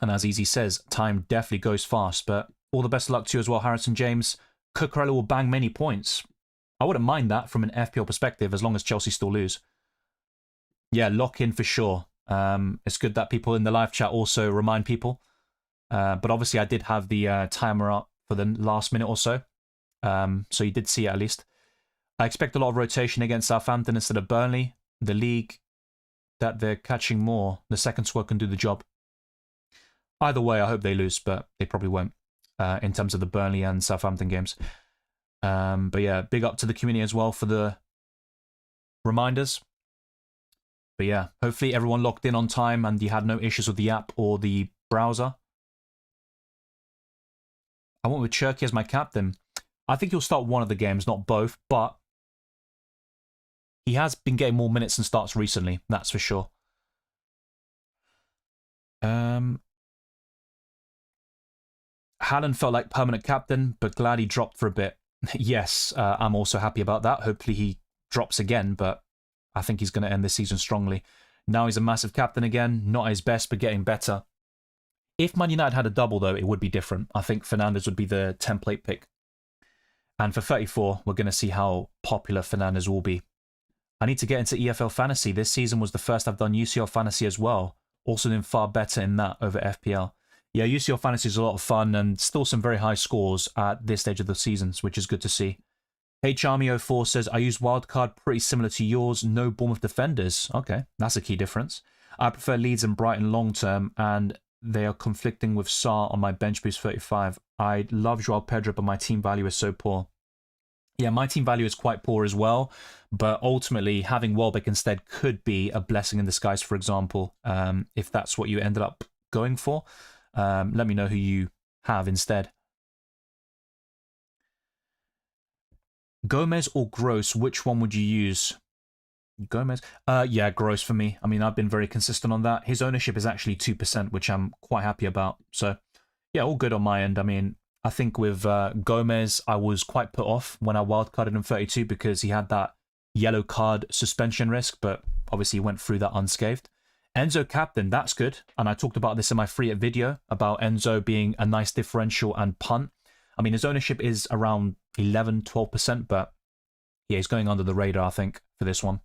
And as Easy says, time definitely goes fast, but all the best of luck to you as well, Harrison James. Cucurella will bang many points. I wouldn't mind that from an FPL perspective, as long as Chelsea still lose. Yeah, lock in for sure. It's good that people in the live chat also remind people. But obviously, I did have the timer up for the last minute or so. So you did see it at least. I expect a lot of rotation against Southampton instead of Burnley. The league that they're catching more, the second squad can do the job. Either way, I hope they lose, but they probably won't in terms of the Burnley and Southampton games. But yeah, big up to the community as well for the reminders. But yeah, hopefully everyone logged in on time and you had no issues with the app or the browser. I went with Cherky as my captain. I think he'll start one of the games, not both, but he has been getting more minutes and starts recently, that's for sure. Haaland felt like permanent captain, but glad he dropped for a bit. Yes, I'm also happy about that. Hopefully he drops again, but I think he's going to end this season strongly. Now he's a massive captain again, not his best, but getting better. If Man United had a double, though, it would be different. I think Fernandes would be the template pick. And for 34, we're going to see how popular Fernandes will be. I need to get into EFL Fantasy. This season was the first I've done UCL Fantasy as well. Also doing far better in that over FPL. Yeah, UCL Fantasy is a lot of fun and still some very high scores at this stage of the seasons, which is good to see. HArmy04 says, I use wildcard pretty similar to yours, no Bournemouth defenders. Okay, that's a key difference. I prefer Leeds and Brighton long term, and they are conflicting with Sarr on my bench boost 35. I love Joao Pedro, but my team value is so poor. Yeah, my team value is quite poor as well, but ultimately having Welbeck instead could be a blessing in disguise, for example, if that's what you ended up going for. Let me know who you have instead. Gomez or Gross, which one would you use? Gomez? Yeah, Gross for me. I mean, I've been very consistent on that. His ownership is actually 2%, which I'm quite happy about. So, yeah, all good on my end. I mean, I think with Gomez, I was quite put off when I wildcarded him 32 because he had that yellow card suspension risk, but obviously he went through that unscathed. Enzo captain, that's good. And I talked about this in my free hit video about Enzo being a nice differential and punt. I mean, his ownership is around 11, 12%, but yeah, he's going under the radar, I think, for this one.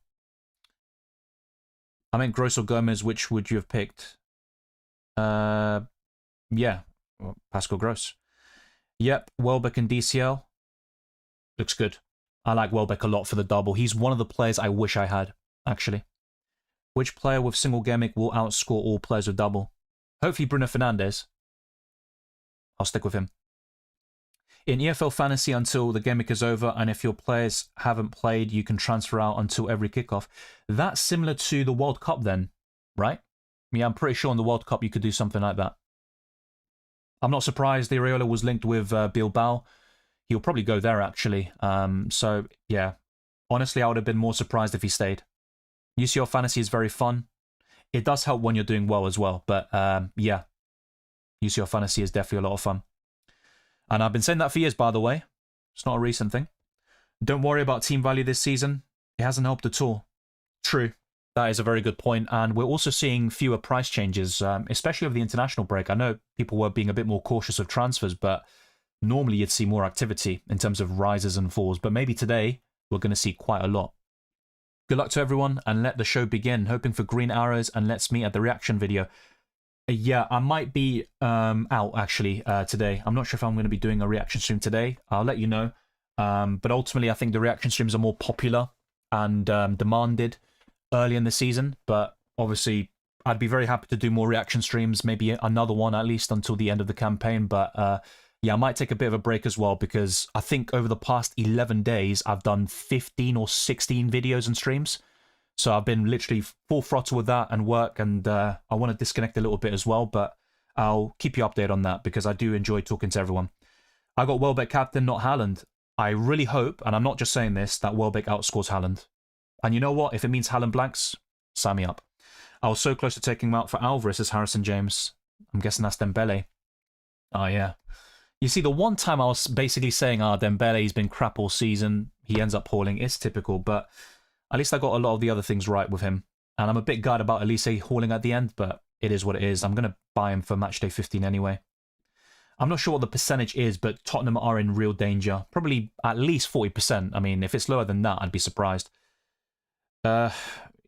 I meant Gross or Gomez, which would you have picked? Yeah, well, Pascal Gross. Yep, Welbeck and DCL. Looks good. I like Welbeck a lot for the double. He's one of the players I wish I had, actually. Which player with single Gameweek will outscore all players with double? Hopefully Bruno Fernandes. I'll stick with him. In EFL Fantasy until the Gameweek is over, and if your players haven't played, you can transfer out until every kickoff. That's similar to the World Cup then, right? Yeah, I'm pretty sure in the World Cup you could do something like that. I'm not surprised the Areola was linked with Bilbao. He'll probably go there, actually. So, yeah. Honestly, I would have been more surprised if he stayed. UCL Fantasy is very fun. It does help when you're doing well as well. But, yeah. UCL Fantasy is definitely a lot of fun. And I've been saying that for years, by the way. It's not a recent thing. Don't worry about team value this season. It hasn't helped at all. True. That is a very good point. And we're also seeing fewer price changes, especially over the international break. I know people were being a bit more cautious of transfers, but normally you'd see more activity in terms of rises and falls. But maybe today we're going to see quite a lot. Good luck to everyone and let the show begin. Hoping for green arrows and let's meet at the reaction video. Yeah, I might be out actually today. I'm not sure if I'm going to be doing a reaction stream today. I'll let you know. But ultimately, I think the reaction streams are more popular and demanded early in the season. But obviously, I'd be very happy to do more reaction streams, maybe another one at least until the end of the campaign. But yeah, I might take a bit of a break as well because I think over the past 11 days, I've done 15 or 16 videos and streams. So I've been literally full throttle with that and work, and I want to disconnect a little bit as well, but I'll keep you updated on that because I do enjoy talking to everyone. I got Welbeck captain, not Haaland. I really hope, and I'm not just saying this, that Welbeck outscores Haaland. And you know what? If it means Haaland blanks, sign me up. I was so close to taking him out for Alvarez as Harrison James. I'm guessing that's Dembele. Oh, yeah. You see, the one time I was basically saying, Dembele's been crap all season, he ends up hauling. It's typical, but at least I got a lot of the other things right with him. And I'm a bit gutted about Elise hauling at the end, but it is what it is. I'm going to buy him for matchday 15 anyway. I'm not sure what the percentage is, but Tottenham are in real danger. Probably at least 40%. I mean, if it's lower than that, I'd be surprised.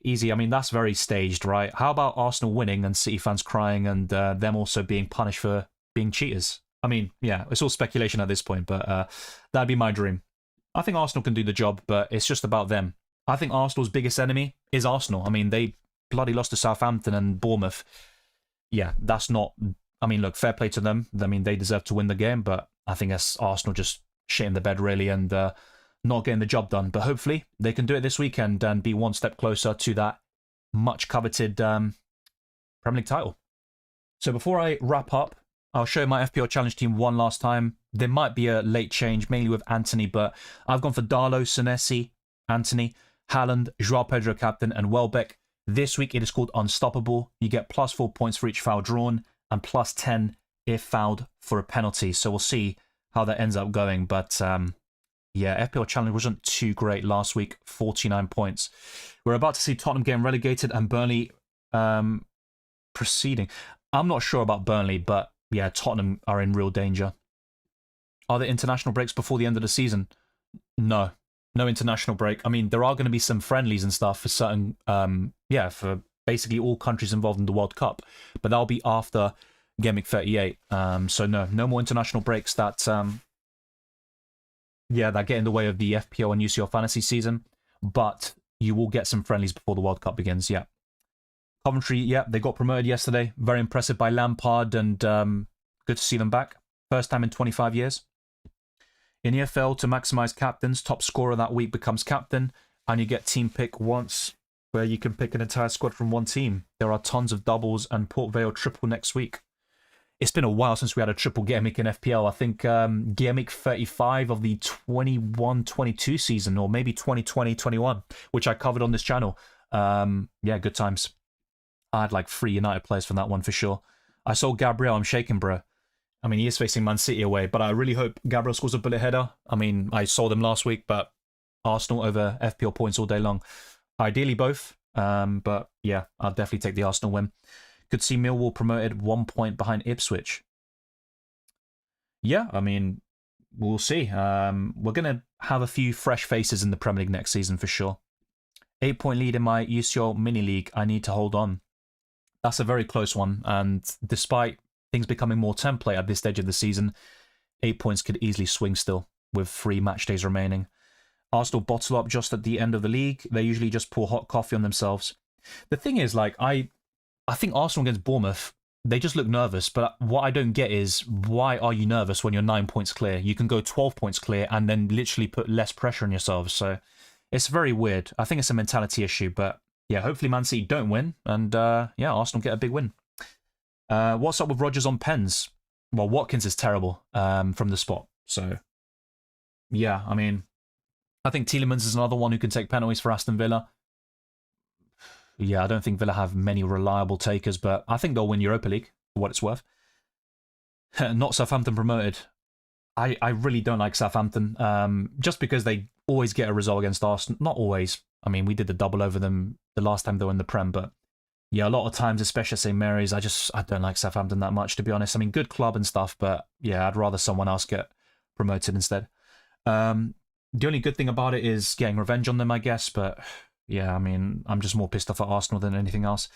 Easy. I mean, that's very staged, right? How about Arsenal winning and City fans crying and them also being punished for being cheaters? I mean, yeah, it's all speculation at this point, but that'd be my dream. I think Arsenal can do the job, but it's just about them. I think Arsenal's biggest enemy is Arsenal. I mean, they bloody lost to Southampton and Bournemouth. Yeah, that's not... I mean, look, fair play to them. I mean, they deserve to win the game, but I think that's Arsenal just shitting the bed, really, and not getting the job done. But hopefully, they can do it this weekend and be one step closer to that much-coveted Premier League title. So before I wrap up, I'll show my FPL Challenge team one last time. There might be a late change, mainly with Anthony, but I've gone for Darlow, Senesi, Anthony, Haaland, Joao Pedro captain, and Welbeck. This week it is called Unstoppable. You get plus 4 points for each foul drawn and plus 10 if fouled for a penalty. So we'll see how that ends up going. But yeah, FPL Challenge wasn't too great last week, 49 points. We're about to see Tottenham getting relegated and Burnley proceeding. I'm not sure about Burnley, but yeah, Tottenham are in real danger. Are there international breaks before the end of the season? No. No international break. I mean, there are going to be some friendlies and stuff for certain, for basically all countries involved in the World Cup, but that'll be after Gameweek 38. So no more international breaks that get in the way of the FPL and UCL fantasy season, but you will get some friendlies before the World Cup begins, yeah. Coventry, yeah, they got promoted yesterday. Very impressive by Lampard, and good to see them back. First time in 25 years. In EFL, to maximise captains, top scorer that week becomes captain, and you get team pick once, where you can pick an entire squad from one team. There are tons of doubles and Port Vale triple next week. It's been a while since we had a triple Gameweek in FPL. I think Gameweek 35 of the 21-22 season, or maybe 2020-21, which I covered on this channel. Yeah, good times. I had like 3 United players from that one for sure. I saw Gabriel. I'm shaking, bro. I mean, he is facing Man City away, but I really hope Gabriel scores a bullet header. I mean, I saw them last week, but Arsenal over FPL points all day long. Ideally both, but yeah, I'll definitely take the Arsenal win. Could see Millwall promoted 1 point behind Ipswich. Yeah, I mean, we'll see. We're going to have a few fresh faces in the Premier League next season for sure. 8-point lead in my UCL mini league. I need to hold on. That's a very close one, and despite things becoming more template at this stage of the season, 8 points could easily swing still, with 3 match days remaining. Arsenal bottle up just at the end of the league. They usually just pour hot coffee on themselves. The thing is, like, I think Arsenal against Bournemouth, they just look nervous, but what I don't get is, why are you nervous when you're 9 points clear? You can go 12 points clear and then literally put less pressure on yourselves, so it's very weird. I think it's a mentality issue, but yeah, hopefully Man City don't win, and yeah, Arsenal get a big win. What's up with Rodgers on pens? Well, Watkins is terrible from the spot. So, yeah, I mean, I think Tielemans is another one who can take penalties for Aston Villa. Yeah, I don't think Villa have many reliable takers, but I think they'll win Europa League, for what it's worth. Not Southampton promoted. I really don't like Southampton, just because they always get a result against Arsenal. Not always. I mean, we did the double over them the last time they were in the Prem, but yeah, a lot of times, especially at St. Mary's, I don't like Southampton that much, to be honest. I mean, good club and stuff, but yeah, I'd rather someone else get promoted instead. The only good thing about it is getting revenge on them, I guess, but yeah, I mean, I'm just more pissed off at Arsenal than anything else.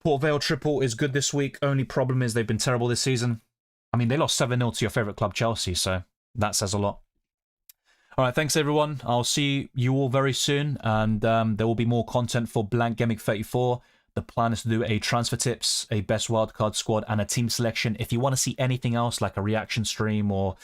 Port Vale triple is good this week. Only problem is they've been terrible this season. I mean, they lost 7-0 to your favourite club, Chelsea, so that says a lot. All right, thanks everyone. I'll see you all very soon, and there will be more content for Blank Gameweek 34. The plan is to do a transfer tips, a best wildcard squad, and a team selection. If you want to see anything else, like a reaction stream or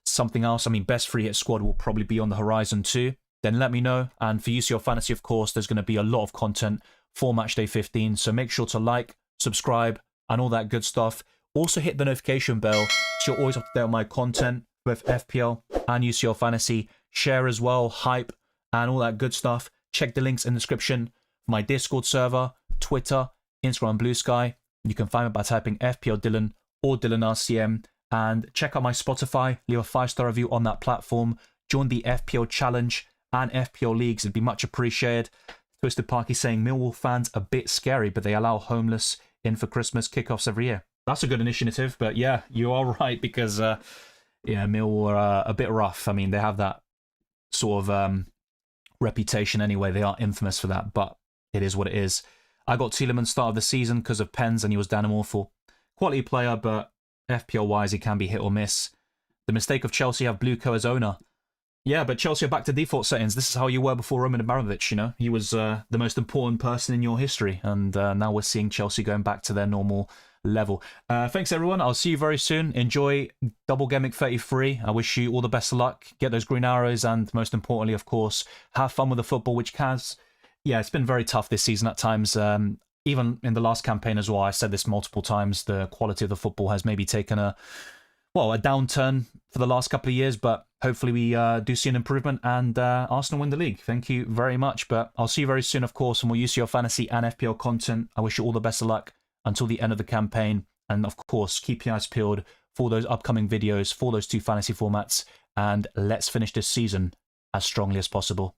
something else, I mean, best free hit squad will probably be on the horizon too, then let me know. And for UCL Fantasy, of course, there's going to be a lot of content for Matchday 15, so make sure to like, subscribe, and all that good stuff. Also hit the notification bell so you're always up to date on my content with FPL and UCL Fantasy. Share as well, hype, and all that good stuff. Check the links in the description for my Discord server, Twitter, Instagram, Blue Sky. You can find me by typing FPL Dylan or Dylan RCM. And check out my Spotify. Leave a 5-star review on that platform. Join the FPL Challenge and FPL Leagues. It'd be much appreciated. Twisted Parky saying Millwall fans a bit scary, but they allow homeless in for Christmas kickoffs every year. That's a good initiative, but yeah, you are right because yeah, Mill were a bit rough. I mean, they have that sort of reputation anyway. They are infamous for that, but it is what it is. I got Tielemans start of the season because of pens, and he was damn awful. Quality player, but FPL wise, he can be hit or miss. The mistake of Chelsea have Bluco as owner. Yeah, but Chelsea are back to default settings. This is how you were before Roman Abramovich, you know? He was the most important person in your history, and now we're seeing Chelsea going back to their normal level. Thanks, everyone. I'll see you very soon. Enjoy Double Gameweek 33. I wish you all the best of luck. Get those green arrows, and most importantly, of course, have fun with the football, which has, yeah, it's been very tough this season at times. Even in the last campaign as well, I said this multiple times, the quality of the football has maybe taken a downturn for the last couple of years, but hopefully we do see an improvement and Arsenal win the league. Thank you very much, but I'll see you very soon, of course, and we'll use your fantasy and FPL content. I wish you all the best of luck until the end of the campaign, and of course, keep your eyes peeled for those upcoming videos for those two fantasy formats, and let's finish this season as strongly as possible.